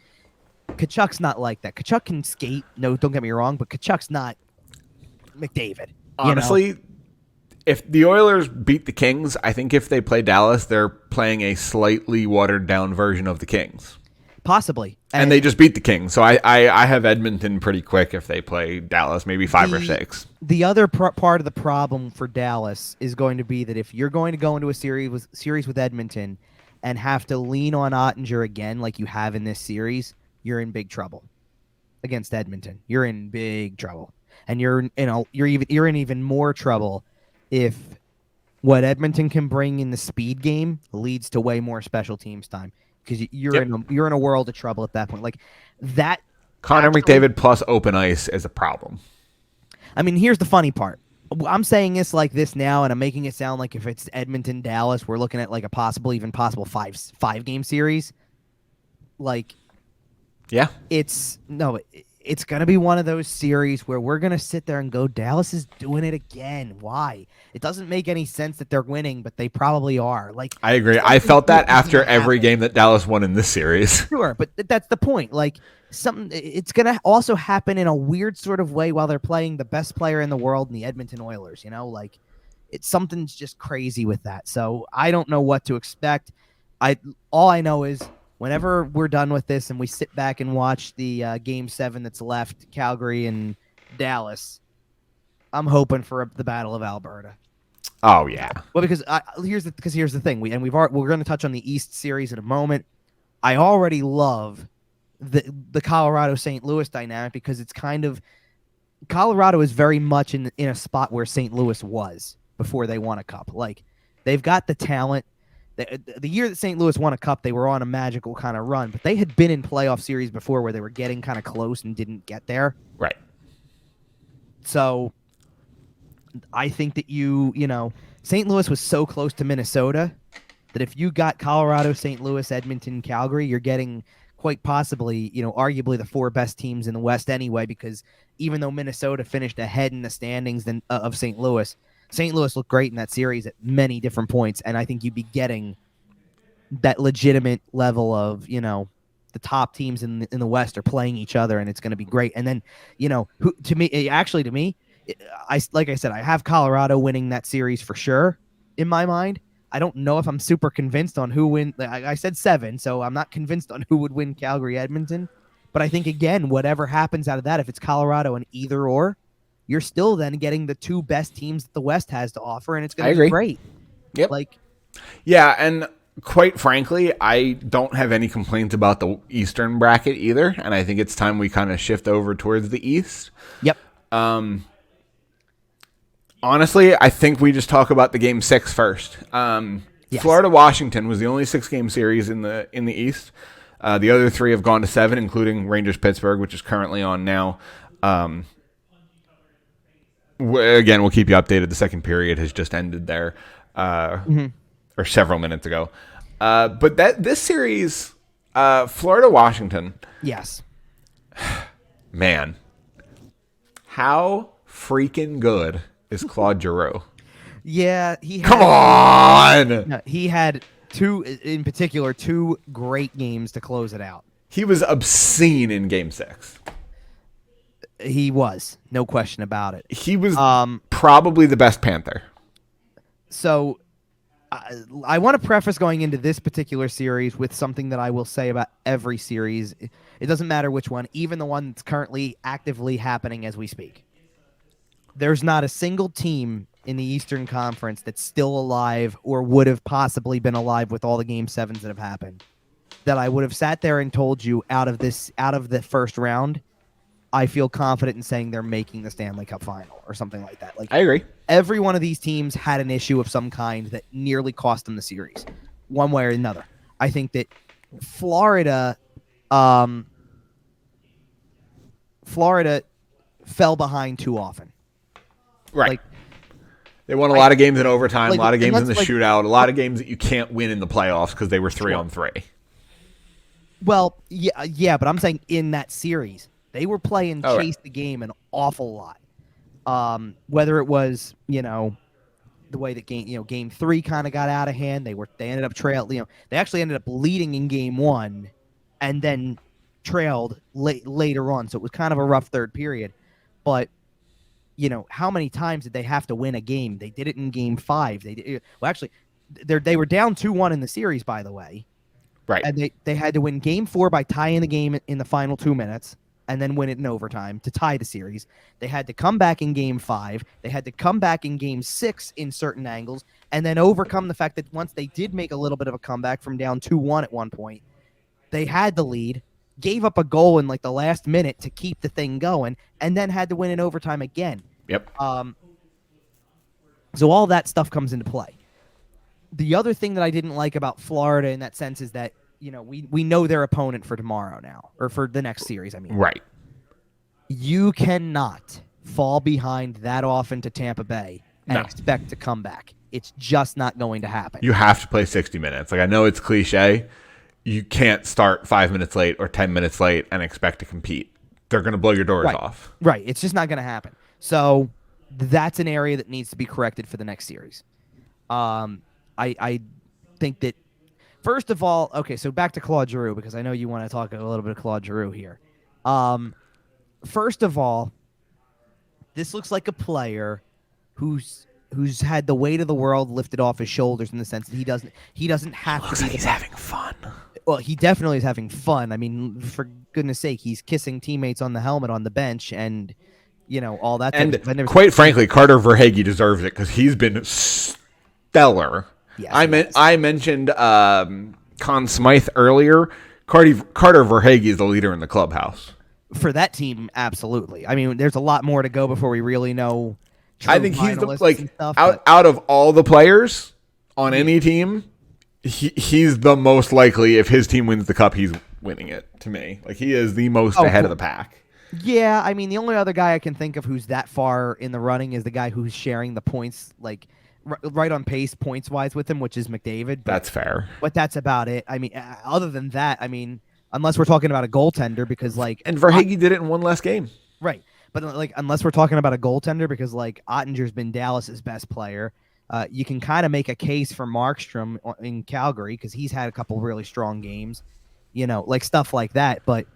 Tkachuk's not like that. Tkachuk can skate. No, don't get me wrong, but Tkachuk's not McDavid. Honestly, if the Oilers beat the Kings, I think if they play Dallas, they're playing a slightly watered down version of the Kings. Possibly. And they just beat the Kings. So I have Edmonton pretty quick if they play Dallas, maybe 5 or 6. The other part of the problem for Dallas is going to be that if you're going to go into a series with Edmonton and have to lean on Ottinger again like you have in this series, you're in big trouble against Edmonton. You're in big trouble. And you're in even more trouble if what Edmonton can bring in the speed game leads to way more special teams time. Because you're in a world of trouble at that point. Like that, Connor McDavid plus open ice is a problem. I mean, here's the funny part. I'm saying this like this now, and I'm making it sound like if it's Edmonton Dallas, we're looking at like a possible five game series. Like, yeah, it's gonna be one of those series where we're gonna sit there and go, Dallas is doing it again. Why? It doesn't make any sense that they're winning, but they probably are. Like, I agree. I felt that after every game that Dallas won in this series. Sure, but that's the point. Like, it's gonna also happen in a weird sort of way while they're playing the best player in the world in the Edmonton Oilers. You know, like something's just crazy with that. So I don't know what to expect. All I know is, whenever we're done with this and we sit back and watch the Game 7 that's left, Calgary and Dallas, I'm hoping for the Battle of Alberta. Oh yeah. Well, because here's the thing. We're going to touch on the East series in a moment. I already love the Colorado St. Louis dynamic because it's kind of Colorado is very much in a spot where St. Louis was before they won a cup. Like, they've got the talent. The year that St. Louis won a cup, they were on a magical kind of run, but they had been in playoff series before where they were getting kind of close and didn't get there. Right. So I think that St. Louis was so close to Minnesota that if you got Colorado, St. Louis, Edmonton, Calgary, you're getting quite possibly, arguably the 4 best teams in the West anyway, because even though Minnesota finished ahead in the standings of St. Louis looked great in that series at many different points, and I think you'd be getting that legitimate level of, the top teams in the West are playing each other, and it's going to be great. And then, to me, like I said, I have Colorado winning that series for sure in my mind. I don't know if I'm super convinced on who win. I said 7, so I'm not convinced on who would win Calgary Edmonton. But I think, again, whatever happens out of that, if it's Colorado and either or, you're still then getting the 2 best teams that the West has to offer, and it's going to be great. Yep. Yeah, and quite frankly, I don't have any complaints about the Eastern bracket either, and I think it's time we kind of shift over towards the East. Yep. Honestly, I think we just talk about the game 6 first. Yes. Florida-Washington was the only 6-game series in the East. The other 3 have gone to 7, including Rangers-Pittsburgh, which is currently on now. Again, we'll keep you updated. The second period has just ended there, or several minutes ago. But this series, Florida-Washington. Yes. Man, how freaking good is Claude Giroux? Yeah, come on. No, he had 2 great games to close it out. He was obscene in Game 6. He was, no question about it. He was probably the best Panther. So I want to preface going into this particular series with something that I will say about every series. It doesn't matter which one, even the one that's currently actively happening as we speak. There's not a single team in the Eastern Conference that's still alive or would have possibly been alive with all the Game 7s that have happened that I would have sat there and told you out of the first round, I feel confident in saying they're making the Stanley Cup final or something like that. I agree. Every one of these teams had an issue of some kind that nearly cost them the series, one way or another. I think that Florida fell behind too often. Right. They won a lot of games in overtime, a lot of games in the shootout, a lot of games that you can't win in the playoffs because they were 3-on-3. Well, yeah, but I'm saying in that series, they were playing chase the game an awful lot. Whether it was, the way that game 3 kind of got out of hand, they ended up trailing. They actually ended up leading in game 1, and then trailed later on. So it was kind of a rough third period, but. How many times did they have to win a game? They did it in game 5. They were down 2-1 in the series, by the way. Right. And they had to win game 4 by tying the game in the final 2 minutes and then win it in overtime to tie the series. They had to come back in game 5. They had to come back in game 6 in certain angles and then overcome the fact that once they did make a little bit of a comeback from down 2-1 at one point, they had the lead, gave up a goal in the last minute to keep the thing going, and then had to win in overtime again. Yep. So all that stuff comes into play. The other thing that I didn't like about Florida in that sense is that, we know their opponent for tomorrow now, or for the next series, I mean. Right. You cannot fall behind that often to Tampa Bay and expect to come back. It's just not going to happen. You have to play 60 minutes. I know it's cliche. You can't start 5 minutes late or 10 minutes late and expect to compete. They're going to blow your doors off. Right. It's just not going to happen. So that's an area that needs to be corrected for the next series. I think that, first of all, okay, so back to Claude Giroux, because I know you want to talk a little bit of Claude Giroux here. First of all, this looks like a player who's had the weight of the world lifted off his shoulders in the sense that he doesn't have to be. Like he's having fun. Well, he definitely is having fun. I mean, for goodness sake, he's kissing teammates on the helmet on the bench and, all that. And quite frankly, Carter Verhaeghe deserves it because he's been stellar. Yes, I mentioned Conn Smythe earlier. Carter Verhaeghe is the leader in the clubhouse. For that team, absolutely. I mean, there's a lot more to go before we really know. I think he's out of all the players on any team, he's the most likely, if his team wins the cup, he's winning it, to me. Like, he is the most ahead of the pack. Yeah, I mean, the only other guy I can think of who's that far in the running is the guy who's sharing the points, like right on pace points-wise with him, which is McDavid. That's fair. But that's about it. I mean, other than that, I mean, unless we're talking about a goaltender, because like... And Verhaeghe did it in one less game. Right. But like, unless we're talking about a goaltender, because like Ottinger's been Dallas's best player, you can kind of make a case for Markstrom in Calgary because he's had a couple really strong games, like stuff like that. But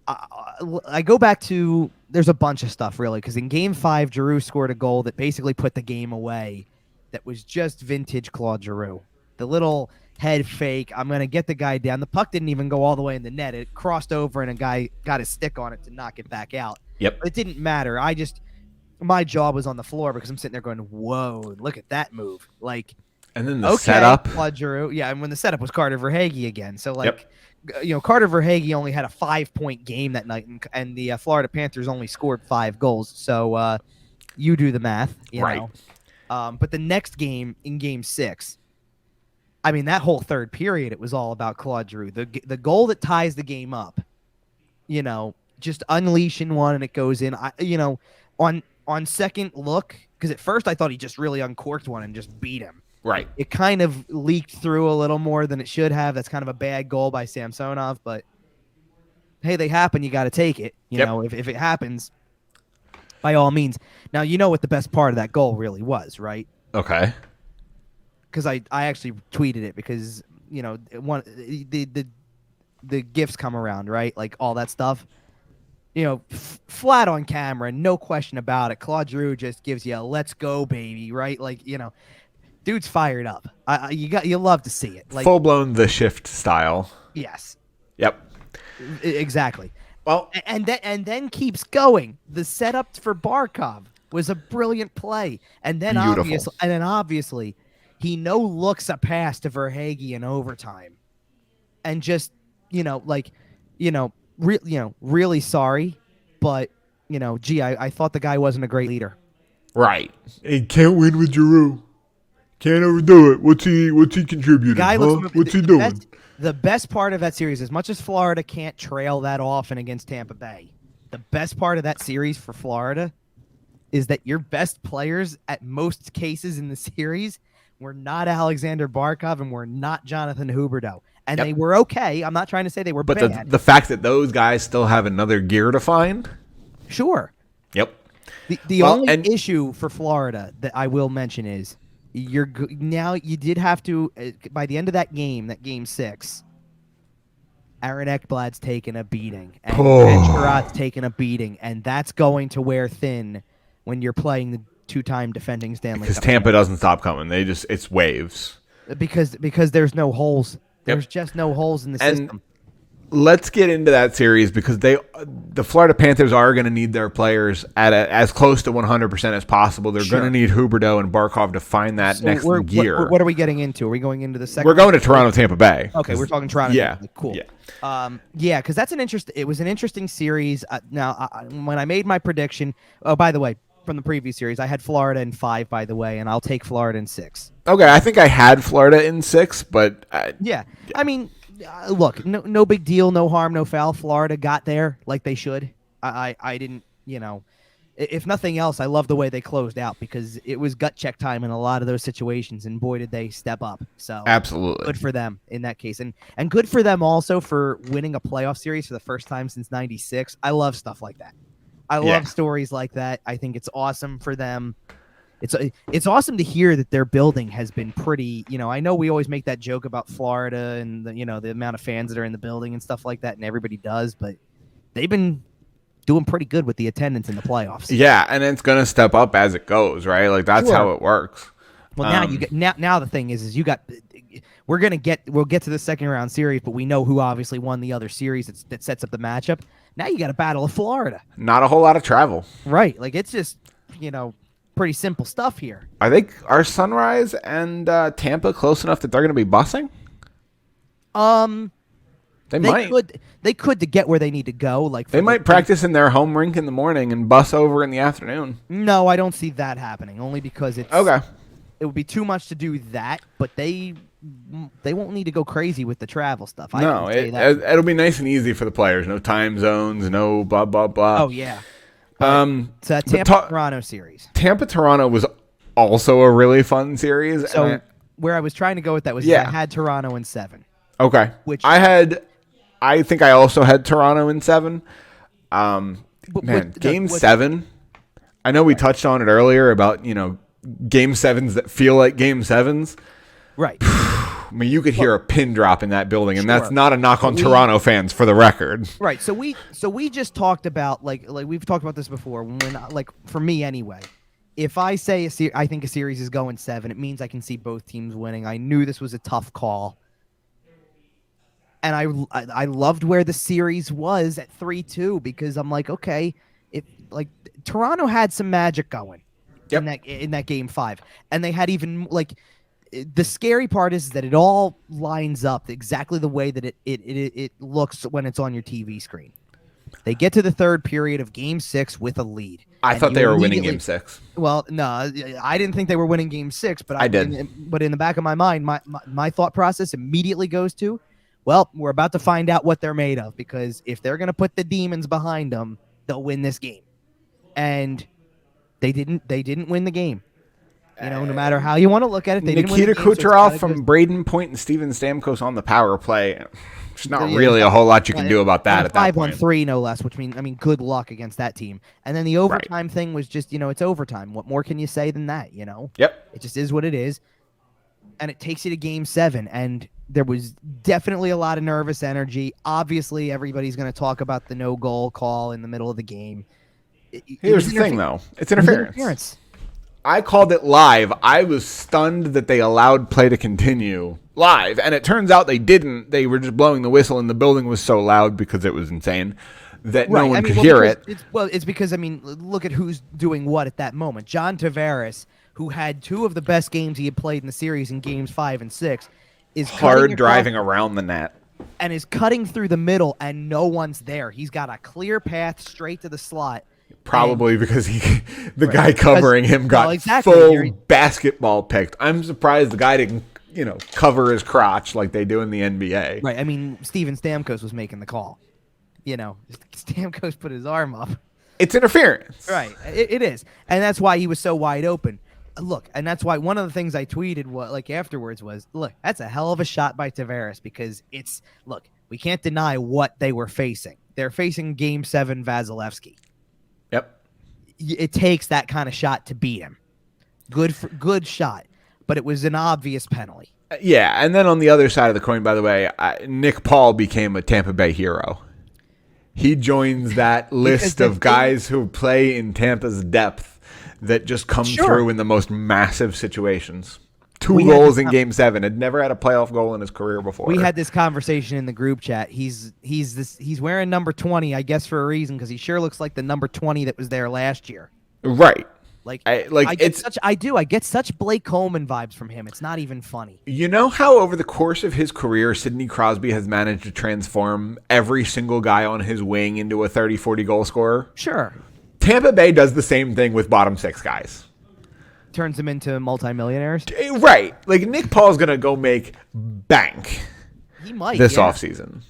I go back to, there's a bunch of stuff really, because in Game 5, Giroux scored a goal that basically put the game away. That was just vintage Claude Giroux. The little head fake, I'm going to get the guy down. The puck didn't even go all the way in the net. It crossed over and a guy got his stick on it to knock it back out. Yep. But it didn't matter. My jaw was on the floor because I'm sitting there going, whoa, look at that move. Like, and then the setup. Claude Giroux. Yeah, and when the setup was Carter Verhaeghe again. So, like, Carter Verhaeghe only had a 5-point game that night, and the Florida Panthers only scored 5 goals. So, you do the math, you know. But the next game, in Game 6, I mean, that whole third period, it was all about Claude Giroux. The goal that ties the game up, just unleashing one and it goes in. On second look, because at first I thought he just really uncorked one and just beat him. Right. It kind of leaked through a little more than it should have. That's kind of a bad goal by Samsonov, but hey, they happen. You got to take it. You know, if it happens, by all means. Now, you know what the best part of that goal really was, right? Okay. Because I actually tweeted it because, the gifts come around, right? Like all that stuff. Flat on camera, no question about it. Claude Giroux just gives you a "let's go, baby," right? Like, dude's fired up. You love to see it. Like, full blown the shift style. Yes. Yep. Exactly. Well, and then keeps going. The setup for Barkov was a brilliant play, and then obviously, he looks a pass to Verhaeghe in overtime, and just really sorry, but I thought the guy wasn't a great leader. Right. He can't win with Giroux. Can't overdo it. What's he contributing? What's he doing? The best part of that series, as much as Florida can't trail that often against Tampa Bay, the best part of that series for Florida is that your best players at most cases in the series were not Alexander Barkov and were not Jonathan Huberdeau. And they were okay. I'm not trying to say they were bad. But the fact that those guys still have another gear to find? Sure. Yep. The only issue for Florida that I will mention is you did have to, by the end of that game 6, Aaron Ekblad's taken a beating. And Sherrod's taken a beating. And that's going to wear thin when you're playing the 2-time defending Stanley Cup. Because Tampa doesn't stop coming. It's waves. Because there's no holes. There's just no holes in the system. Let's get into that series because the Florida Panthers are going to need their players at as close to 100% as possible. They're going to need Huberdeau and Barkov to find that next gear. What are we getting into? Are we going into the second? We're going to Toronto, Tampa Bay. Okay, we're talking Toronto. Yeah, Tampa Bay. Cool. Yeah, because that's it was an interesting series. Now, when I made my prediction, by the way, from the previous series, I had Florida in 5, by the way, and I'll take Florida in 6. Okay, I think I had Florida in 6, but I mean. Look, no big deal, no harm, no foul. Florida got there like they should. I didn't, if nothing else, I love the way they closed out because it was gut check time in a lot of those situations, and boy, did they step up. So absolutely good for them in that case, and good for them also for winning a playoff series for the first time since '96. I love stuff like that. I love stories like that. I think it's awesome for them. It's awesome to hear that their building has been pretty, I know we always make that joke about Florida and the amount of fans that are in the building and stuff like that, and everybody does, but they've been doing pretty good with the attendance in the playoffs. Yeah, and it's going to step up as it goes, right? Like that's how it works. Well, now you get now the thing is you got we'll get to the second round series, but we know who obviously won the other series that sets up the matchup. Now you got a battle of Florida. Not a whole lot of travel. Right. Like it's just, pretty simple stuff here. Are Sunrise and Tampa close enough that they're going to be busing? They could to get where they need to go. Like they might practice in their home rink in the morning and bus over in the afternoon. No, I don't see that happening. Only because it's okay. it would be too much to do that, but they won't need to go crazy with the travel stuff. No, it'll be nice and easy for the players. No time zones, no blah blah blah. Oh yeah. It's a Tampa-Toronto series. Tampa-Toronto was also a really fun series. So where I was trying to go with that was I had Toronto in 7. Okay. I think I also had Toronto in 7. Game 7. I know we touched on it earlier about, game 7s that feel like game 7s. Right. I mean, you could hear a pin drop in that building, and that's not a knock on Toronto fans, for the record. Right. So we just talked about like we've talked about this before. When for me anyway, if I say I think a series is going 7, it means I can see both teams winning. I knew this was a tough call, and I loved where the series was at 3-2 because I'm like, okay, Toronto had some magic going in that game 5, and they had even the scary part is that it all lines up exactly the way that it looks when it's on your TV screen. They get to the third period of game 6 with a lead. I thought they were winning game 6. Well, no, I didn't think they were winning game 6, but I did. But in the back of my mind, my thought process immediately goes to, well, we're about to find out what they're made of, because if they're going to put the demons behind them, they'll win this game. And they didn't win the game. No matter how you want to look at it, they didn't win the game. Nikita Kucherov from Braden Point and Steven Stamkos on the power play. There's not really a whole lot you can do about that at that point. 5-on-3, no less, which means, good luck against that team. And then the overtime thing was just, it's overtime. What more can you say than that, Yep. It just is what it is. And it takes you to game 7, and there was definitely a lot of nervous energy. Obviously, everybody's going to talk about the no-goal call in the middle of the game. Here's the thing, though. It's interference. I called it live. I was stunned that they allowed play to continue live. And it turns out they didn't. They were just blowing the whistle, and the building was so loud because it was insane that no one could hear it. It's because, look at who's doing what at that moment. John Tavares, who had 2 of the best games he had played in the series in games 5 and 6, is hard driving around the net. And is cutting through the middle, and no one's there. He's got a clear path straight to the slot. Probably because the guy covering him got full basketball picked. I'm surprised the guy didn't, cover his crotch like they do in the NBA. Right. Steven Stamkos was making the call. Stamkos put his arm up. It's interference. Right. It is. And that's why he was so wide open. Look, and that's why one of the things I tweeted afterwards was, look, that's a hell of a shot by Tavares, because we can't deny what they were facing. They're facing game 7 Vasilevsky. Yep. It takes that kind of shot to beat him. Good shot, but it was an obvious penalty. Yeah, and then on the other side of the coin, by the way, Nick Paul became a Tampa Bay hero. He joins that list of guys who play in Tampa's depth that just come through in the most massive situations. 2 goals in Game 7. Had never had a playoff goal in his career before. We had this conversation in the group chat. He's wearing number 20, I guess, for a reason, because he sure looks like the number 20 that was there last year. Right. I get such Blake Coleman vibes from him. It's not even funny. You know how over the course of his career, Sidney Crosby has managed to transform every single guy on his wing into a 30, 40 goal scorer? Sure. Tampa Bay does the same thing with bottom 6 guys. Turns them into multimillionaires. Right. Nick Paul's going to go make bank this offseason.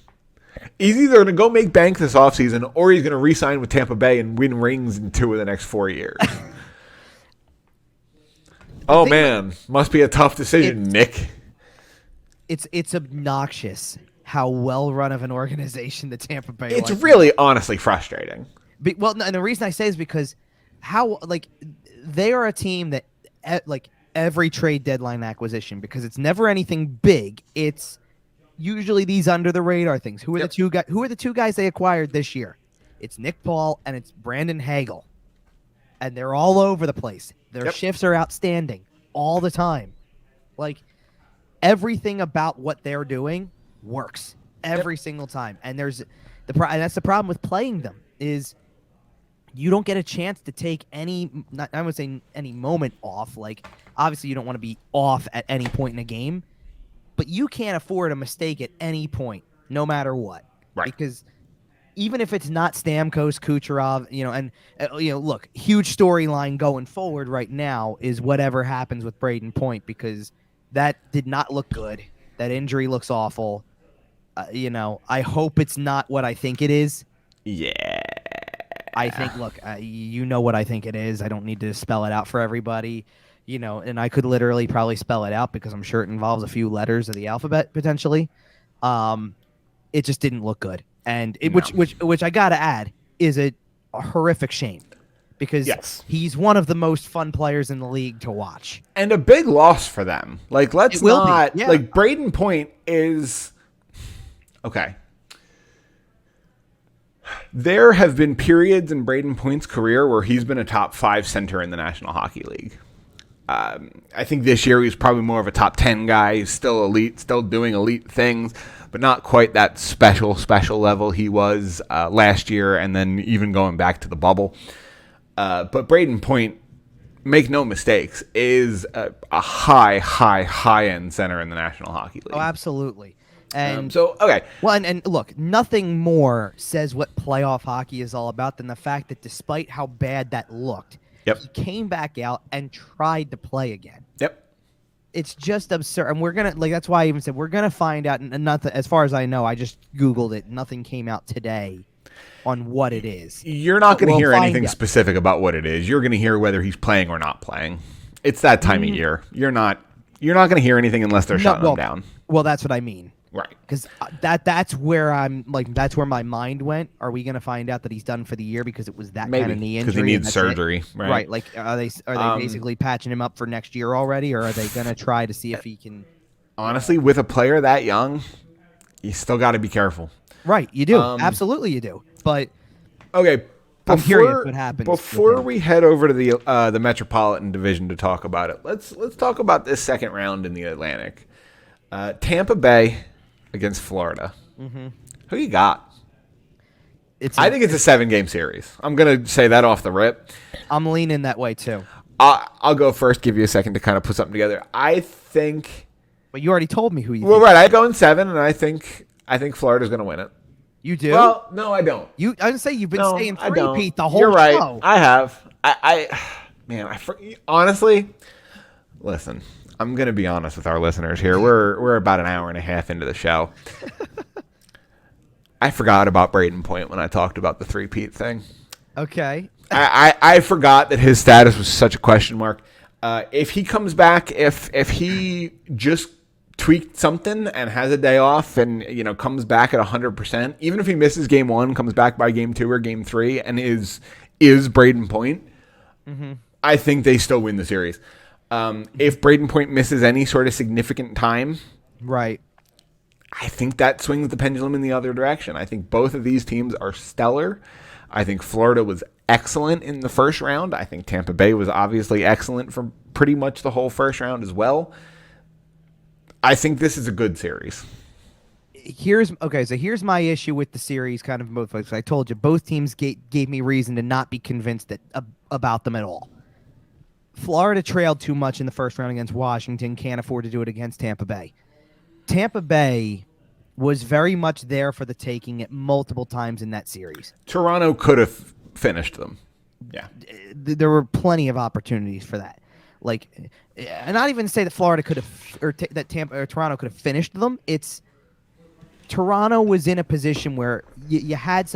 He's either going to go make bank this offseason, or he's going to re-sign with Tampa Bay and win rings in 2 of the next 4 years. Oh, man. Must be a tough decision, Nick. It's obnoxious how well-run of an organization the Tampa Bay It's really honestly frustrating. And the reason I say is because they are a team that every trade deadline acquisition, because it's never anything big. It's usually these under the radar things. Who are the 2 guys they acquired this year? It's Nick Paul and it's Brandon Hagel. And they're all over the place. Their shifts are outstanding all the time. Everything about what they're doing works every single time. And and that's the problem with playing them is you don't get a chance to take I would say any moment off. Obviously you don't want to be off at any point in a game, but you can't afford a mistake at any point, no matter what. Right. Because even if it's not Stamkos, Kucherov, look, huge storyline going forward right now is whatever happens with Braden Point, because that did not look good. That injury looks awful. I hope it's not what I think it is. Yeah. I think, look, you know what I think it is. I don't need to spell it out for everybody, and I could literally probably spell it out because I'm sure it involves a few letters of the alphabet potentially. It just didn't look good. And which I got to add is a horrific shame, because he's one of the most fun players in the league to watch. And a big loss for them. Like, like Braden Point is okay. There have been periods in Braden Point's career where he's been a top 5 center in the National Hockey League. I think this year he's probably more of a top 10 guy. He's still elite, still doing elite things, but not quite that special level he was last year, and then even going back to the bubble. But Braden Point, make no mistakes, is a high-end center in the National Hockey League. Oh, absolutely. And okay. Well, and look, nothing more says what playoff hockey is all about than the fact that despite how bad that looked, he came back out and tried to play again. Yep. It's just absurd. And we're going to, that's why I even said we're going to find out. And nothing, as far as I know, I just Googled it. Nothing came out today on what it is. You're not going to hear anything specific about what it is. You're going to hear whether he's playing or not playing. It's that time of year. You're not going to hear anything unless they're shutting him down. Well, that's what I mean. Right. Because that's where that's where my mind went. Are we going to find out that he's done for the year because it was that kind of knee injury? Because he needs surgery. Right. Like, are they basically patching him up for next year already, or are they going to try to see if he can? Honestly, with a player that young, you still got to be careful. Right. You do. Absolutely, you do. But okay. I'm curious what happens. Before we head over to the Metropolitan Division to talk about it, let's talk about this second round in the Atlantic. Tampa Bay against Florida. Mm-hmm. Who you got? I think it's a 7-game series. I'm going to say that off the rip. I'm leaning that way too. I'll go first, give you a second to kind of put something together. I think... But you already told me who you think. Well, right. I go in 7, and I think Florida's going to win it. You do? Well, no, I don't. I didn't say you've been saying three-peat the whole You're right. show. I have. Honestly, listen, I'm going to be honest with our listeners here. We're about an hour and a half into the show. I forgot about Braden Point when I talked about the three-peat thing. Okay. I forgot that his status was such a question mark. If he comes back, if he just tweaked something and has a day off and comes back at 100%, even if he misses game 1, comes back by game 2 or game 3 and is Braden Point, I think they still win the series. If Braden Point misses any sort of significant time, right, I think that swings the pendulum in the other direction. I think both of these teams are stellar. I think Florida was excellent in the first round. I think Tampa Bay was obviously excellent for pretty much the whole first round as well. I think this is a good series. Here's my issue with the series, kind of both ways. I told you, both teams gave me reason to not be convinced about them at all. Florida trailed too much in the first round against Washington, can't afford to do it against Tampa Bay. Tampa Bay was very much there for the taking at multiple times in that series. Toronto could have finished them. Yeah. There were plenty of opportunities for that. And not even say that Florida could have, that Tampa or Toronto could have finished them. It's Toronto was in a position where you had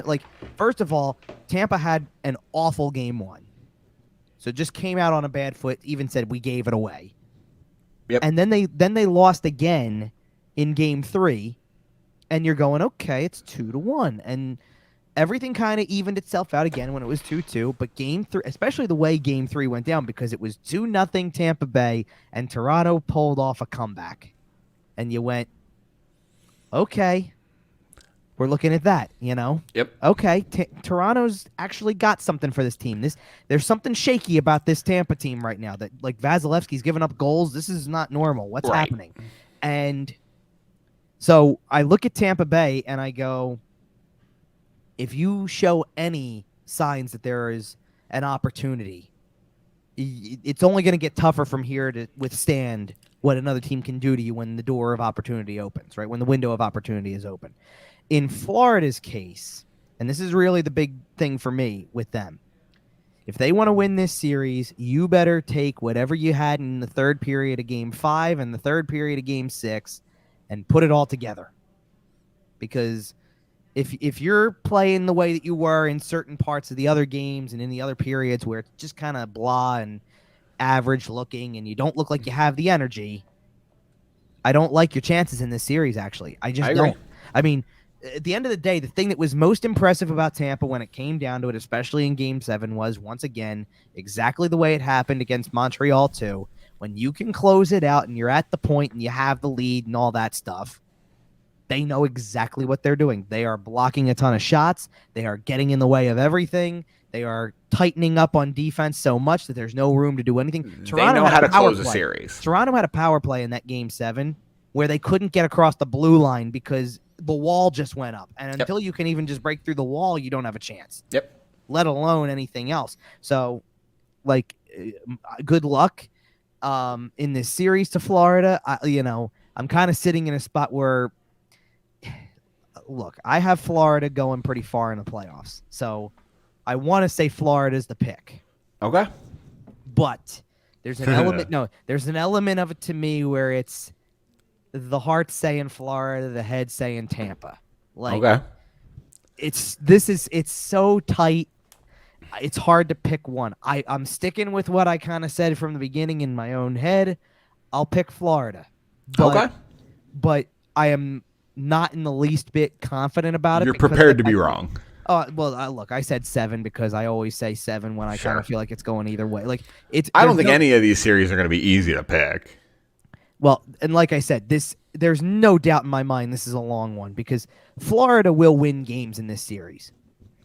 first of all, Tampa had an awful game 1, so just came out on a bad foot. Even said we gave it away. Yep. And then they lost again in game 3, and you're going, okay, it's 2-1, and everything kind of evened itself out again when it was 2-2, but game 3, especially the way game 3 went down, because it was 2-0 Tampa Bay, and Toronto pulled off a comeback. And you went, okay, we're looking at that, Yep. Okay, Toronto's actually got something for this team. There's something shaky about this Tampa team right now, that Vasilevsky's giving up goals. This is not normal. What's happening? And so I look at Tampa Bay, and I go, if you show any signs that there is an opportunity, it's only going to get tougher from here to withstand what another team can do to you when the door of opportunity opens, right? When the window of opportunity is open. In Florida's case, and this is really the big thing for me with them. If they want to win this series, you better take whatever you had in the third period of Game 5 and the third period of Game 6 and put it all together. Because if you're playing the way that you were in certain parts of the other games and in the other periods where it's just kind of blah and average looking and you don't look like you have the energy, I don't like your chances in this series, actually. I don't. I mean, at the end of the day, the thing that was most impressive about Tampa when it came down to it, especially in Game 7, was, once again, exactly the way it happened against Montreal too. When you can close it out and you're at the point and you have the lead and all that stuff, they know exactly what they're doing. They are blocking a ton of shots. They are getting in the way of everything. They are tightening up on defense so much that there's no room to do anything. They know how to close a series. Toronto had a power play in that Game 7 where they couldn't get across the blue line because the wall just went up. And until you can even just break through the wall, you don't have a chance. Yep. Let alone anything else. So, good luck in this series to Florida. I'm kind of sitting in a spot where, look, I have Florida going pretty far in the playoffs. So I want to say Florida's the pick. Okay. But there's an element. There's an element of it to me where it's the heart saying Florida, the head saying Tampa. Okay. It's so tight. It's hard to pick one. I'm sticking with what I kind of said from the beginning in my own head. I'll pick Florida. But I am not in the least bit confident about it. You're prepared to be wrong. Look, I said 7 because I always say 7 when I kind of feel like it's going either way. I don't think any of these series are going to be easy to pick. Well, and like I said, there's no doubt in my mind this is a long one because Florida will win games in this series.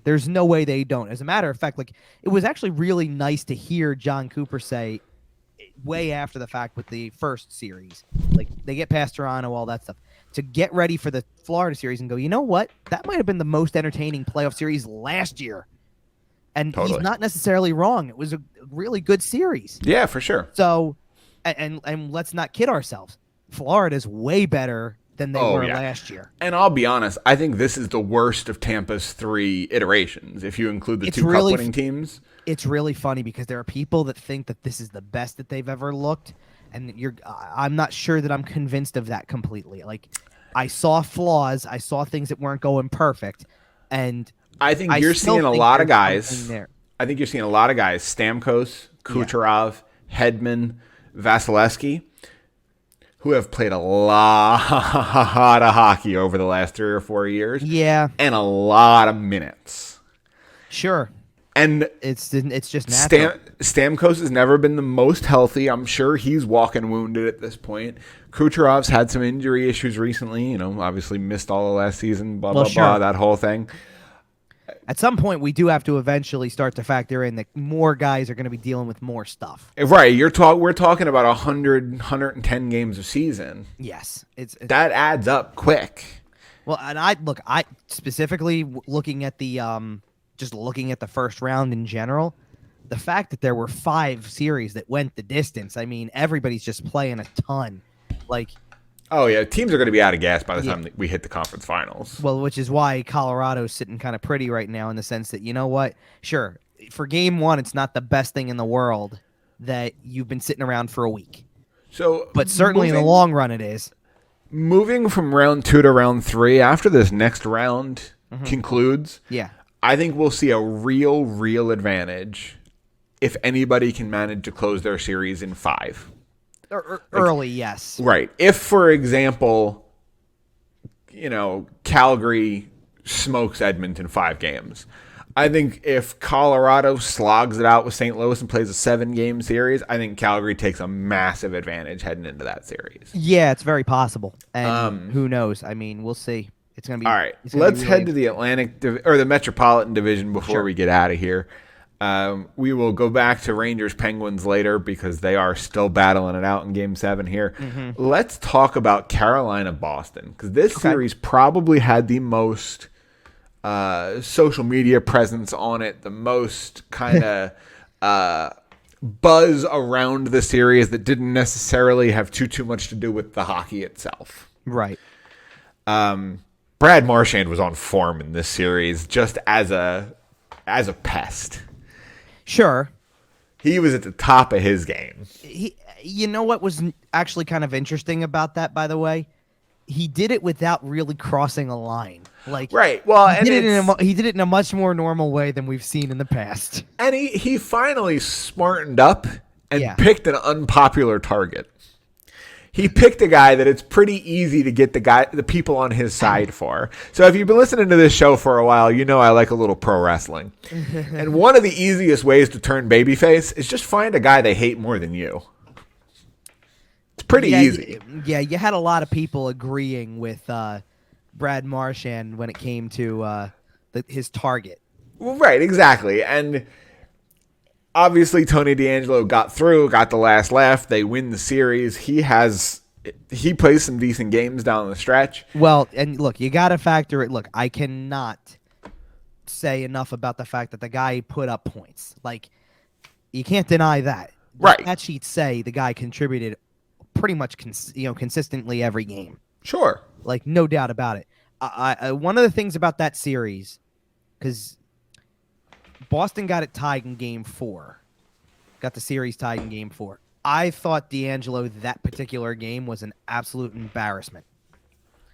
There's no way they don't. As a matter of fact, it was actually really nice to hear John Cooper say way after the fact with the first series, they get past Toronto, all that stuff, to get ready for the Florida series and go, you know what? That might have been the most entertaining playoff series last year. And He's not necessarily wrong. It was a really good series. Yeah, for sure. So, and let's not kid ourselves. Florida's way better than they were last year. And I'll be honest, I think this is the worst of Tampa's 3 iterations, if you include the two cup-winning teams. It's really funny because there are people that think that this is the best that they've ever looked, and I'm not sure that I'm convinced of that completely. I saw flaws, I saw things that weren't going perfect, and I think you're seeing a lot of guys. I think you're seeing a lot of guys: Stamkos, Kucherov, Hedman, Vasilevsky, who have played a lot of hockey over the last 3 or 4 years. Yeah. And a lot of minutes. Sure. And it's just natural. Stamkos has never been the most healthy. I'm sure he's walking wounded at this point. Kucherov's had some injury issues recently. Obviously missed all the last season, blah, blah, that whole thing. At some point, we do have to eventually start to factor in that more guys are going to be dealing with more stuff. Right. We're talking about 100, 110 games a season. Yes. That adds up quick. Well, and I specifically looking at the just looking at the first round in general, the fact that there were 5 series that went the distance, I mean, everybody's just playing a ton. Oh, yeah. Teams are going to be out of gas by the time we hit the conference finals. Well, which is why Colorado's sitting kind of pretty right now in the sense that, you know what? Sure, for Game 1, it's not the best thing in the world that you've been sitting around for a week. But certainly in the long run, it is. Moving from round 2 to round 3, after this next round concludes, I think we'll see a real advantage if anybody can manage to close their series in 5. Early, yes. Right. If, for example, Calgary smokes Edmonton 5 games, I think if Colorado slogs it out with St. Louis and plays a 7-game series, I think Calgary takes a massive advantage heading into that series. Yeah, it's very possible. And who knows? I mean, we'll see. It's going to be all right. Let's head to the the Metropolitan Division before we get out of here. We will go back to Rangers Penguins later because they are still battling it out in Game 7 here. Let's talk about Carolina Boston because this series probably had the most social media presence on it, the most kind of buzz around the series that didn't necessarily have too much to do with the hockey itself. Right. Brad Marchand was on form in this series just as a pest. Sure. He was at the top of his game. You know what was actually kind of interesting about that, by the way? He did it without really crossing a line. Like, right. Well, he did it in a much more normal way than we've seen in the past. And he finally smartened up and picked an unpopular target. He picked a guy that it's pretty easy to get the people on his side for. So if you've been listening to this show for a while, you know I like a little pro wrestling. And one of the easiest ways to turn babyface is just find a guy they hate more than you. It's pretty easy. Yeah, you had a lot of people agreeing with Brad Marchand when it came to his target. Well, right, exactly. And obviously, Tony DeAngelo got through, got the last laugh. They win the series. He plays some decent games down the stretch. Well, and look, you got to factor it. Look, I cannot say enough about the fact that the guy put up points. Like, you can't deny that. Right. That sheets say the guy contributed pretty much consistently every game. Sure. Like, no doubt about it. One of the things about that series, because Boston got it tied in Game 4. Got the series tied in Game 4. I thought DeAngelo that particular game was an absolute embarrassment.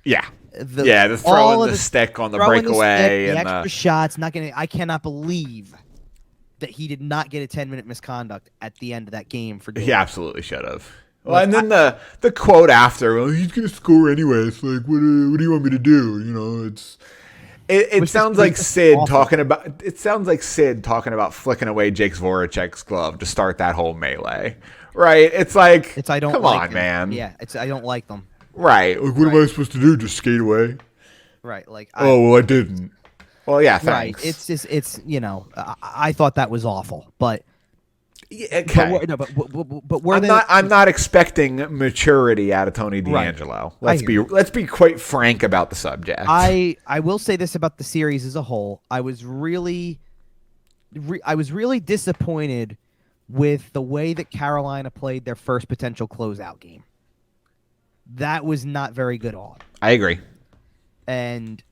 Yeah. The throwing the stick on the breakaway. The extra shots. I cannot believe that he did not get a 10-minute misconduct at the end of that game. He absolutely should have. Well, and then the quote after, well, he's going to score anyway. It's like, what do you want me to do? You know, It sounds like Sid talking about. It sounds like Sid talking about flicking away Jake Voracek's glove to start that whole melee, right? It's like, I don't. Come like on, them. man. Yeah, I don't like them. Right. Like, what am I supposed to do? Just skate away? Right. Like. I didn't. Well, yeah. Thanks. Right. It's I thought that was awful, but. Okay. But I'm not expecting maturity out of Tony DeAngelo. Right. Let's be quite frank about the subject. I will say this about the series as a whole. I was really disappointed with the way that Carolina played their first potential closeout game. That was not very good at all. I agree. And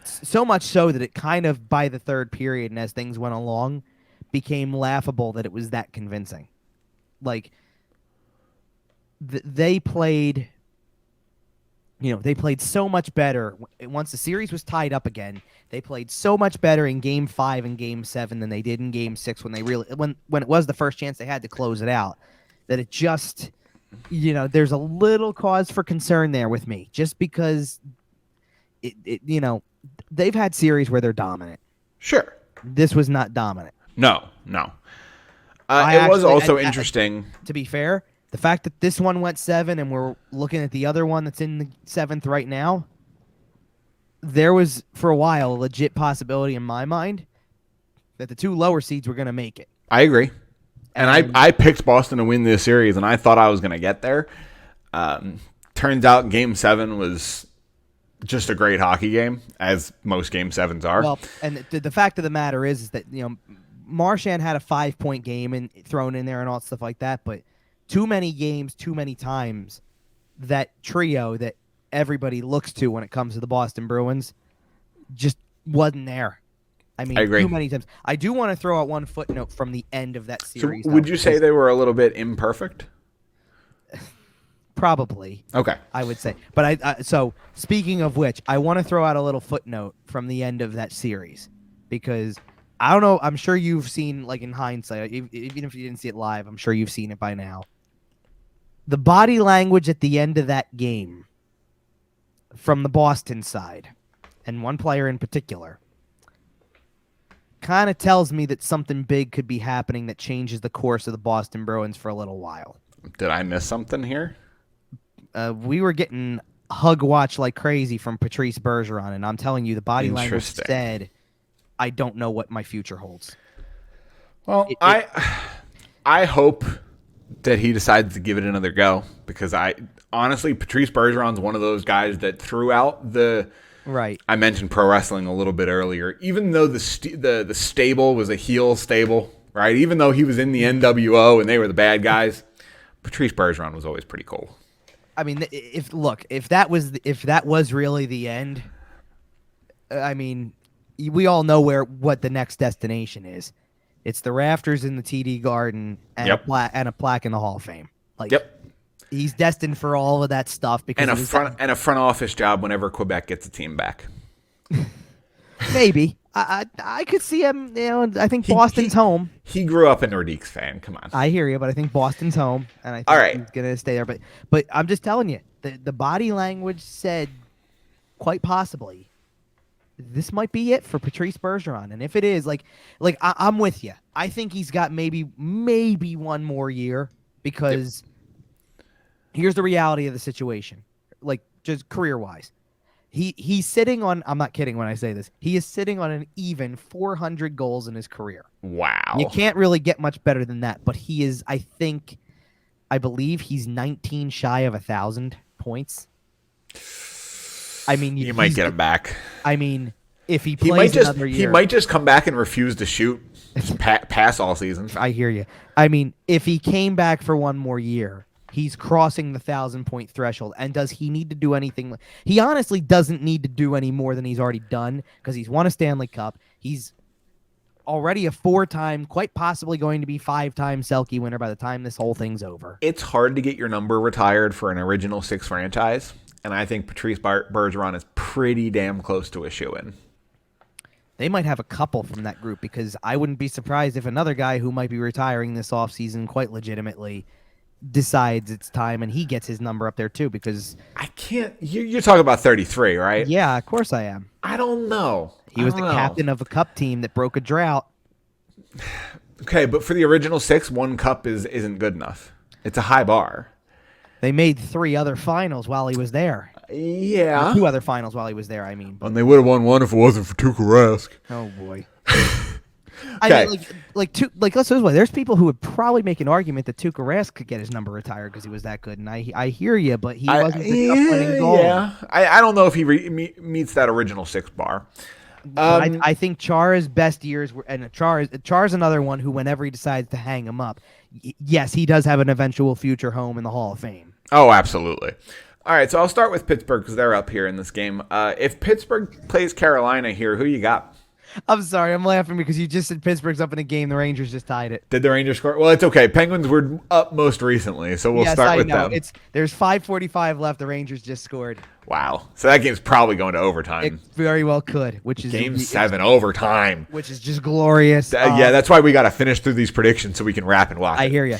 so much so that it kind of, by the third period and as things went along, became laughable that it was that convincing. Like, they played so much better. Once the series was tied up again, they played so much better in Game 5 and Game 7 than they did in Game 6 when it was the first chance they had to close it out. That it just, there's a little cause for concern there with me, just because they've had series where they're dominant. Sure. This was not dominant. No. It was also interesting. To be fair, the fact that this one went 7 and we're looking at the other one that's in the 7th right now, there was, for a while, a legit possibility in my mind that the two lower seeds were going to make it. I agree. And I picked Boston to win this series, and I thought I was going to get there. Turns out Game 7 was just a great hockey game, as most Game 7s are. Well, and the fact of the matter is that, Marchand had a 5-point game and thrown in there and all stuff like that, but too many games, too many times, that trio that everybody looks to when it comes to the Boston Bruins just wasn't there. I mean, I agree. Too many times. I do want to throw out one footnote from the end of that series. So would you say they were a little bit imperfect? Probably. Okay. I would say. But so speaking of which, I want to throw out a little footnote from the end of that series, because I don't know, I'm sure you've seen, like, in hindsight, even if you didn't see it live, I'm sure you've seen it by now. The body language at the end of that game from the Boston side, and one player in particular, kind of tells me that something big could be happening that changes the course of the Boston Bruins for a little while. Did I miss something here? We were getting hug watch like crazy from Patrice Bergeron, and I'm telling you, the body language said, I don't know what my future holds. Well, I hope that he decides to give it another go, because honestly, Patrice Bergeron's one of those guys that throughout the right. I mentioned pro wrestling a little bit earlier. Even though the stable was a heel stable, right? Even though he was in the NWO and they were the bad guys, Patrice Bergeron was always pretty cool. I mean, if that was really the end, I mean, we all know what the next destination is. It's the rafters in the TD Garden and a plaque in the Hall of Fame. Like, he's destined for all of that stuff because and a front office job whenever Quebec gets a team back. Maybe I could see him. You know, I think Boston's home. He grew up a Nordiques fan. Come on, I hear you, but I think Boston's home, and I think he's gonna stay there. But I'm just telling you, the body language said quite possibly this might be it for Patrice Bergeron, and if it is, I'm with you. I think he's got maybe one more year because here's the reality of the situation, like just career wise. He's sitting on, I'm not kidding when I say this, he is sitting on an even 400 goals in his career. Wow. You can't really get much better than that, but he is, I believe he's 19 shy of 1,000 points. I mean, you might get him back. I mean, if he plays another year. He might just come back and refuse to shoot, pass all season. I hear you. I mean, if he came back for one more year, he's crossing the 1,000-point threshold. And does he need to do anything? He honestly doesn't need to do any more than he's already done because he's won a Stanley Cup. He's already a 4-time, quite possibly going to be 5-time Selke winner by the time this whole thing's over. It's hard to get your number retired for an original 6 franchise, and I think Patrice Bergeron is pretty damn close to a shoo-in. They might have a couple from that group because I wouldn't be surprised if another guy who might be retiring this offseason quite legitimately decides it's time and he gets his number up there too because I can't. You're talking about 33, right? Yeah, of course I am. I don't know. He was the captain of a cup team that broke a drought. Okay, but for the original 6, 1 cup isn't good enough. It's a high bar. They made 3 other finals while he was there. Yeah. Or 2 other finals while he was there, I mean. And they would have won 1 if it wasn't for Tuukka Rask. Oh boy. I mean, let's put it this way. There's people who would probably make an argument that Tuukka Rask could get his number retired because he was that good, and I hear you, but he wasn't the cup-winning goal. Yeah, I don't know if he meets that original 6 bar. I think Chara's best years were, and Chara's another one who, whenever he decides to hang him up, yes, he does have an eventual future home in the Hall of Fame. Oh, absolutely. All right, so I'll start with Pittsburgh because they're up here in this game. If Pittsburgh plays Carolina here, who you got? I'm sorry, I'm laughing because you just said Pittsburgh's up in a game. The Rangers just tied it. Did the Rangers score? Well, it's okay. Penguins were up most recently, so we'll start with them. There's 5:45 left. The Rangers just scored. Wow. So that game's probably going to overtime. It very well could, which is Game 7 overtime. Which is just glorious. Yeah, that's why we got to finish through these predictions so we can wrap and watch. I hear you.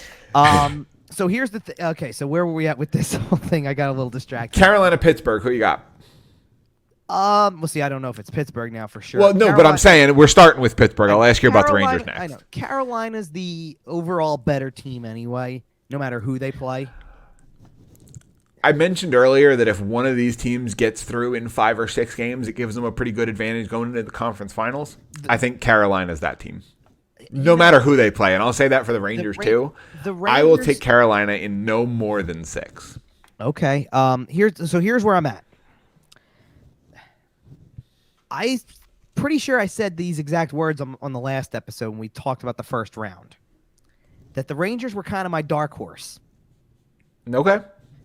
So here's the thing. Okay, so where were we at with this whole thing? I got a little distracted. Carolina, Pittsburgh. Who you got? We'll see. I don't know if it's Pittsburgh now for sure. Well, no, but I'm saying we're starting with Pittsburgh. I'll ask you about the Rangers next. I know. Carolina's the overall better team anyway, no matter who they play. I mentioned earlier that if one of these teams gets through in 5 or 6 games, it gives them a pretty good advantage going into the conference finals. I think Carolina's that team. No matter who they play, and I'll say that for the Rangers too. I will take Carolina in no more than 6. Okay. Here's where I'm at. I'm pretty sure I said these exact words on the last episode when we talked about the first round. That the Rangers were kind of my dark horse. Okay.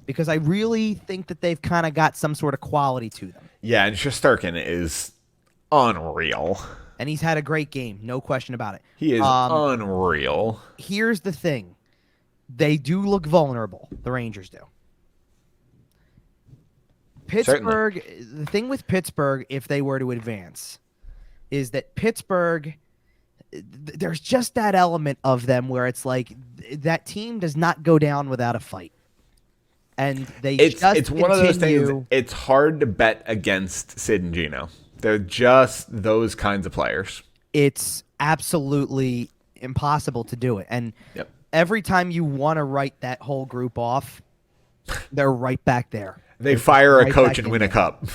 Because I really think that they've kind of got some sort of quality to them. Yeah, and Shesterkin is unreal. And he's had a great game, no question about it. He is unreal. Here's the thing. They do look vulnerable, the Rangers do. Pittsburgh, certainly. The thing with Pittsburgh, if they were to advance, is that Pittsburgh, there's just that element of them where it's like that team does not go down without a fight. And it's one of those things. It's hard to bet against Sid and Gino. They're just those kinds of players. It's absolutely impossible to do it. And every time you want to write that whole group off, they're right back there. They fire a coach and win a cup.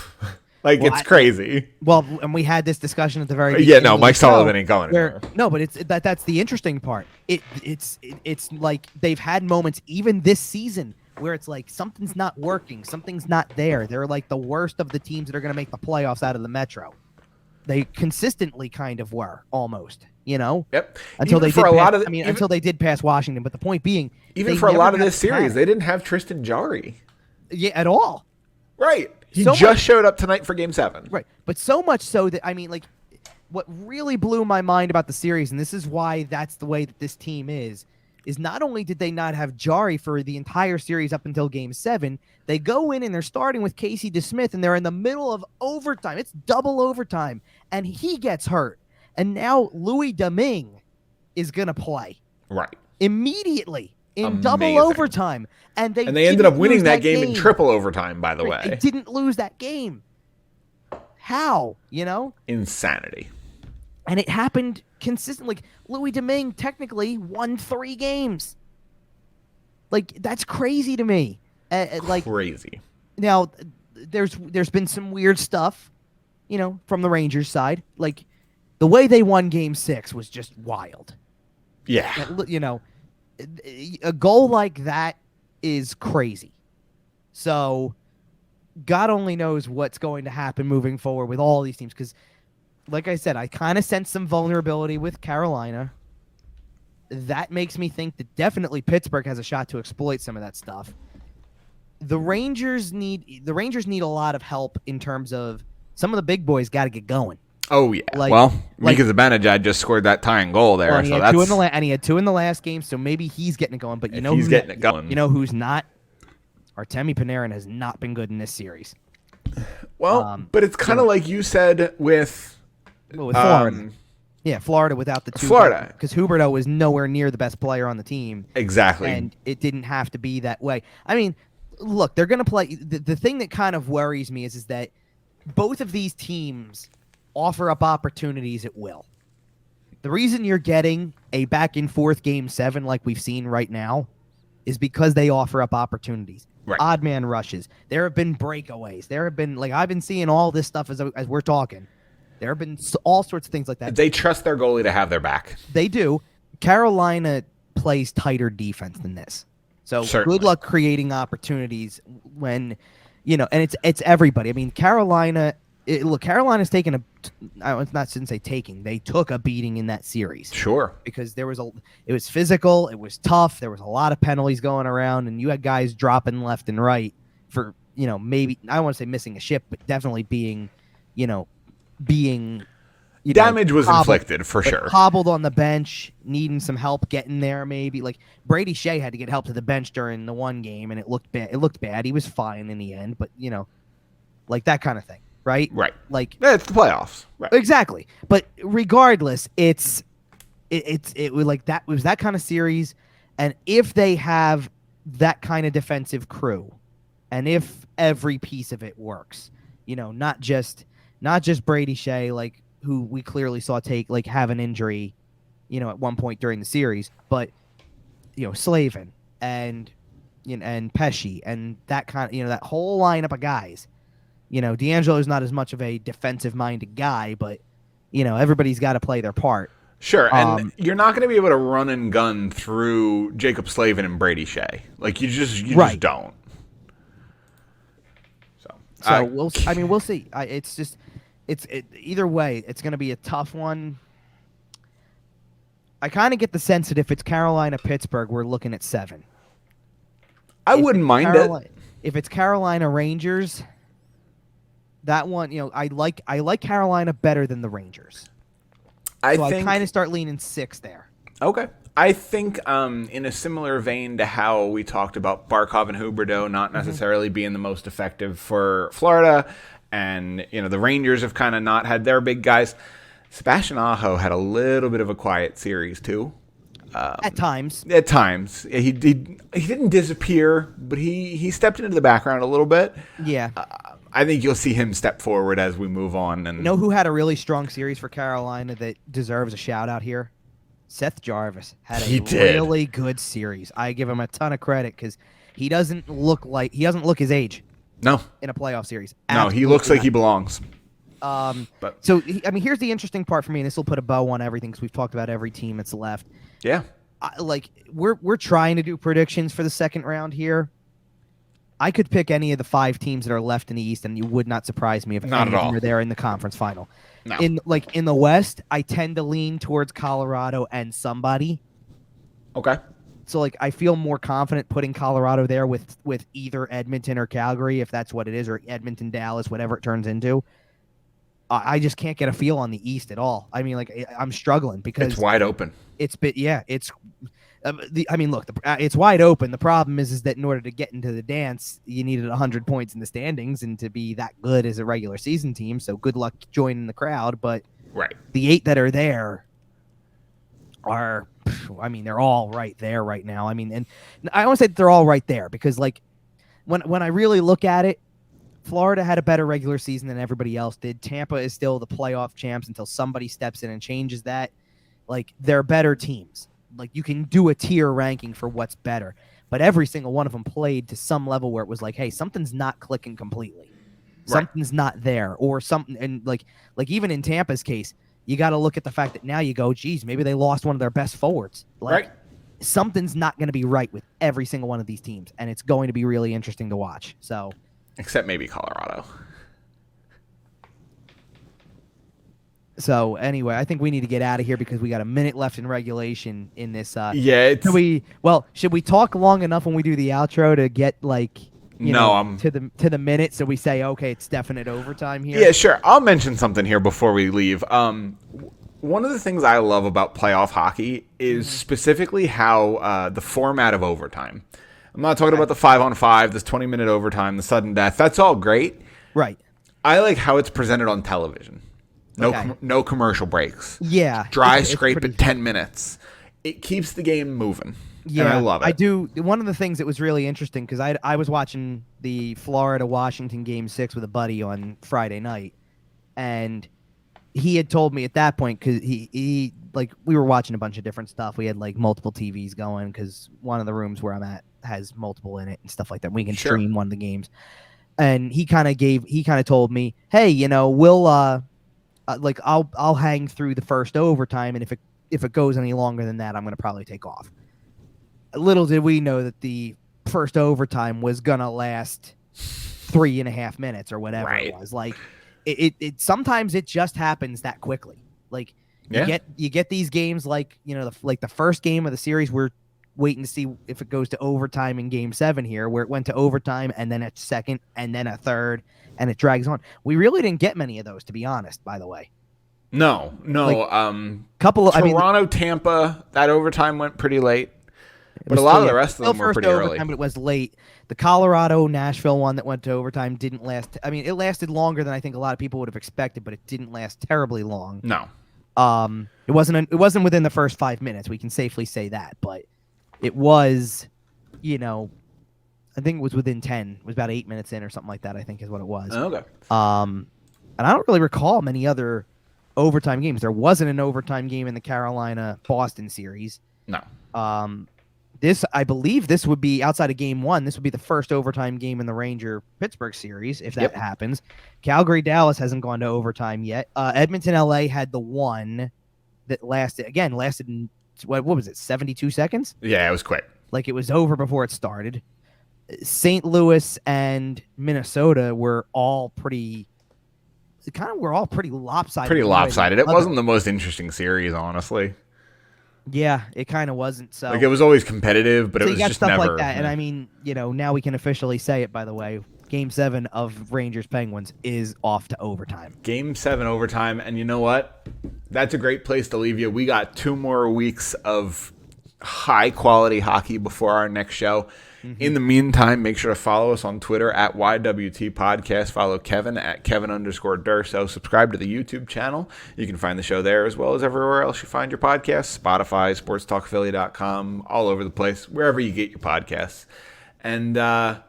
It's crazy. And we had this discussion at the very beginning. Yeah, no, Mike Sullivan ain't going anywhere. No, but that's the interesting part. It's like they've had moments even this season where it's like something's not working, something's not there. They're like the worst of the teams that are going to make the playoffs out of the Metro. They consistently kind of were almost, Yep. Until they did pass Washington. But the point being, even for a lot of this series, they didn't have Tristan Jarry. Yeah, at all. Right. He just showed up tonight for Game 7. Right. But so much so that, I mean, like, what really blew my mind about the series, and this is why that's the way that this team is not only did they not have Jari for the entire series up until Game 7, they go in and they're starting with Casey DeSmith, and they're in the middle of overtime. It's double overtime, and he gets hurt. And now Louis Domingue is going to play. Right. Immediately in double overtime. And they ended up winning that game in triple overtime, by the way. They didn't lose that game. How? You know? Insanity. And it happened consistently. Like, Louis Domingue technically won 3 games. Like, that's crazy to me. Like, crazy. Now, there's been some weird stuff, you know, from the Rangers side. Like, the way they won Game 6 was just wild. Yeah. You know, a goal like that is crazy. So, God only knows what's going to happen moving forward with all these teams. Because, like I said, I kind of sense some vulnerability with Carolina. That makes me think that definitely Pittsburgh has a shot to exploit some of that stuff. The Rangers need a lot of help in terms of some of the big boys got to get going. Oh yeah. Mika Zibanejad just scored that tying goal there. Well, and he had 2 in the last game, so maybe he's getting it going. But he's getting it going. You know who's not? Artemi Panarin has not been good in this series. Well, but it's kind of like you said with Florida. Yeah, Florida without the 2. Florida. Because Huberdeau was nowhere near the best player on the team. Exactly. And it didn't have to be that way. I mean, look, they're going to play. The thing that kind of worries me is that both of these teams offer up opportunities at will. The reason you're getting a back-and-forth Game 7 like we've seen right now is because they offer up opportunities. Right. Odd man rushes. There have been breakaways. There have been, like, I've been seeing all this stuff as we're talking. There have been all sorts of things like that. They trust their goalie to have their back. They do. Carolina plays tighter defense than this. So Good luck creating opportunities when, you know, and it's everybody. I mean, Carolina's taken they took a beating in that series. Sure. Because it was physical, it was tough, there was a lot of penalties going around, and you had guys dropping left and right for, you know, maybe, I don't want to say missing a ship, but definitely being damage was inflicted for sure. Hobbled on the bench, needing some help getting there. Maybe like Brady Shea had to get help to the bench during the one game, and it looked bad. He was fine in the end, but you know, like that kind of thing, right? Right. Like it's the playoffs. Right. Exactly. But regardless, it was like that. It was that kind of series, and if they have that kind of defensive crew, and if every piece of it works, you know, not just Brady Shea, like, who we clearly saw have an injury, you know, at one point during the series, but, you know, Slavin and Pesci and that kind of, you know, that whole lineup of guys. You know, D'Angelo's not as much of a defensive-minded guy, but, you know, everybody's got to play their part. Sure, and you're not going to be able to run and gun through Jacob Slavin and Brady Shea. Like, you just don't. So we'll see. Either way, it's going to be a tough one. I kind of get the sense that if it's Carolina-Pittsburgh, we're looking at 7. I wouldn't mind it. If it's Carolina-Rangers, that one, you know, I like Carolina better than the Rangers. I kind of start leaning 6 there. Okay. I think in a similar vein to how we talked about Barkov and Huberdeau not necessarily being the most effective for Florida, and, you know, the Rangers have kind of not had their big guys. Sebastian Aho had a little bit of a quiet series too. At times. He didn't disappear, but he stepped into the background a little bit. Yeah. I think you'll see him step forward as we move on. And you know who had a really strong series for Carolina that deserves a shout out here? Seth Jarvis had a really good series. I give him a ton of credit because he doesn't look his age. No. In a playoff series. No, he looks like he belongs. So here's the interesting part for me, and this will put a bow on everything because we've talked about every team that's left. Yeah. We're trying to do predictions for the second round here. I could pick any of the 5 teams that are left in the East, and you would not surprise me if any of them are there in the conference final. No. In the West, I tend to lean towards Colorado and somebody. Okay. So like I feel more confident putting Colorado there with either Edmonton or Calgary, if that's what it is, or Edmonton, Dallas, whatever it turns into. I just can't get a feel on the East at all. I mean, like I'm struggling because it's wide open. It's it's wide open. The problem is that in order to get into the dance, you needed 100 points in the standings and to be that good as a regular season team. So good luck joining the crowd. But the 8 that are there are, I mean, they're all right there right now. I mean, and I don't say that they're all right there because like when I really look at it, Florida had a better regular season than everybody else did. Tampa is still the playoff champs until somebody steps in and changes that. Like, they're better teams. Like, you can do a tier ranking for what's better. But every single one of them played to some level where it was like, hey, something's not clicking completely. Something's not there. Or something. And, like even in Tampa's case, you got to look at the fact that now you go, geez, maybe they lost one of their best forwards. Like, something's not going to be right with every single one of these teams. And it's going to be really interesting to watch. So... Except maybe Colorado. So anyway, I think we need to get out of here because we got a minute left in regulation in this. Should we talk long enough when we do the outro to get like to the minute so we say okay, it's definite overtime here? Yeah, sure. I'll mention something here before we leave. One of the things I love about playoff hockey is specifically how the format of overtime. I'm not talking about the 5-on-5, this 20-minute overtime, the sudden death. That's all great. Right. I like how it's presented on television. No commercial breaks. Yeah. Dry scrape at 10 minutes. It keeps the game moving. Yeah, and I love it. I do. One of the things that was really interesting, because I was watching the Florida-Washington Game 6 with a buddy on Friday night, and he had told me at that point, because he we were watching a bunch of different stuff. We had like multiple TVs going because one of the rooms where I'm at has multiple in it and stuff like that. We can stream one of the games. And he kind of told me, hey, we'll I'll hang through the first overtime, and if it goes any longer than that, I'm going to probably take off. Little did we know that the first overtime was going to last 3.5 minutes or whatever it was. Like it sometimes it just happens that quickly. Like you get these games like, the first game of the series, we're waiting to see if it goes to overtime in Game 7 here, where it went to overtime and then a second and then a third, and it drags on. We really didn't get many of those, to be honest, by the way. No. Couple of Toronto, Tampa, that overtime went pretty late. But a lot of the rest of them were pretty early. But it was late. The Colorado, Nashville one that went to overtime didn't last. I mean, it lasted longer than I think a lot of people would have expected, but it didn't last terribly long. No. It wasn't within the first 5 minutes. We can safely say that, but it was, I think it was within 10. It was about 8 minutes in or something like that, I think is what it was. Okay. And I don't really recall many other overtime games. There wasn't an overtime game in the Carolina-Boston series. No. I believe this would be, outside of Game 1, this would be the first overtime game in the Ranger-Pittsburgh series, if that happens. Calgary-Dallas hasn't gone to overtime yet. Edmonton-LA had the one that lasted, what was it, 72 seconds? Yeah, it was quick. Like, it was over before it started. St. Louis and Minnesota were all pretty lopsided. Pretty lopsided. It wasn't the most interesting series, honestly. Yeah, it kind of wasn't. So it was always competitive, but it was just stuff never like that. And I mean, now we can officially say it. By the way, Game 7 of Rangers Penguins is off to overtime. Game 7 overtime, and you know what? That's a great place to leave you. We got 2 more weeks of high quality hockey before our next show. Mm-hmm. In the meantime, make sure to follow us on Twitter at YWT Podcast. Follow Kevin at Kevin_Durso. Subscribe to the YouTube channel. You can find the show there as well as everywhere else you find your podcasts. Spotify, sportstalkphilly.com, all over the place, wherever you get your podcasts. And, man,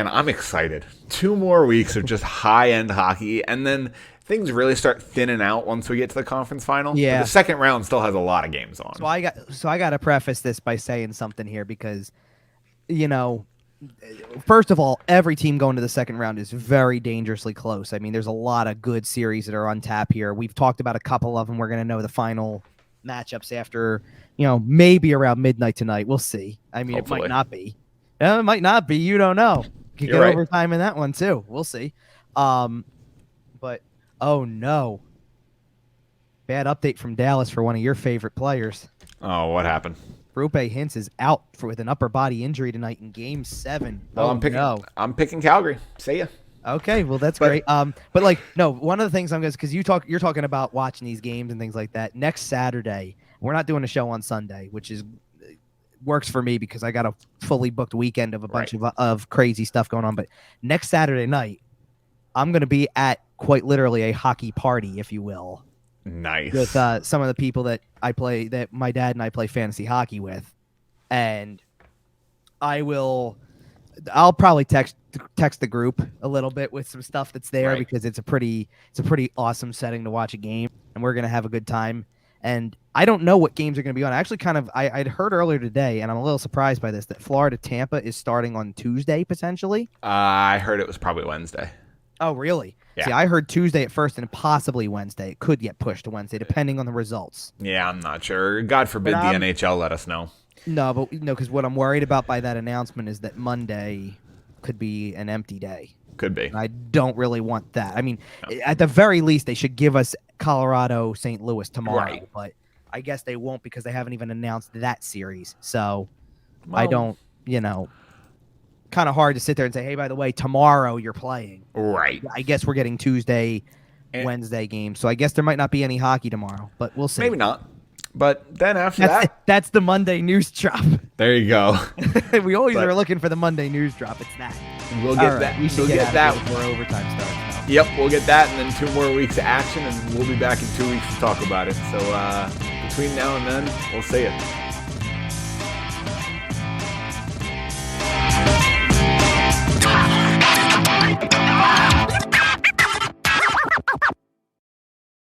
I'm excited. 2 more weeks of just high-end hockey, and then things really start thinning out once we get to the conference final. Yeah. But the second round still has a lot of games on. So I got to preface this by saying something here because, first of all, every team going to the second round is very dangerously close. I mean, there's a lot of good series that are on tap here. We've talked about a couple of them. We're going to know the final matchups after, maybe around midnight tonight. We'll see. I mean, Hopefully. It might not be. It might not be. You don't know. Could get right. overtime in that one too. We'll see. But oh no. bad update from Dallas for one of your favorite players. Oh, what happened? Rupe Hintz is out with an upper body injury tonight in Game 7. Well, I'm picking Calgary. See ya. Okay, well that's great. But like, no, one of the things I'm going to, because you're talking about watching these games and things like that. Next Saturday, we're not doing a show on Sunday, which works for me because I got a fully booked weekend of a bunch of crazy stuff going on. But next Saturday night, I'm going to be at quite literally a hockey party, if you will. Nice. With some of the people that my dad and I play fantasy hockey with, and I'll probably text the group a little bit with some stuff that's there because it's a pretty awesome setting to watch a game, and we're gonna have a good time. And I don't know what games are gonna be on. I actually I'd heard earlier today, and I'm a little surprised by this, that Florida Tampa is starting on Tuesday potentially. I heard it was probably Wednesday. Oh, really? Yeah. See, I heard Tuesday at first and possibly Wednesday. It could get pushed to Wednesday depending on the results. Yeah, I'm not sure. God forbid the NHL let us know. No, because what I'm worried about by that announcement is that Monday could be an empty day. Could be. And I don't really want that. I mean, at the very least, they should give us Colorado, St. Louis tomorrow. But I guess they won't because they haven't even announced that series. So I don't, kind of hard to sit there and say, hey, by the way, tomorrow you're playing. Right. I guess we're getting Tuesday, Wednesday games. So I guess there might not be any hockey tomorrow, but we'll see. Maybe not. But then after that's the Monday news drop. There you go. We always are looking for the Monday news drop. It's that. We'll get that. We should get that before overtime starts. Yep, we'll get that, and then 2 more weeks of action, and we'll be back in 2 weeks to talk about it. So between now and then, we'll see you.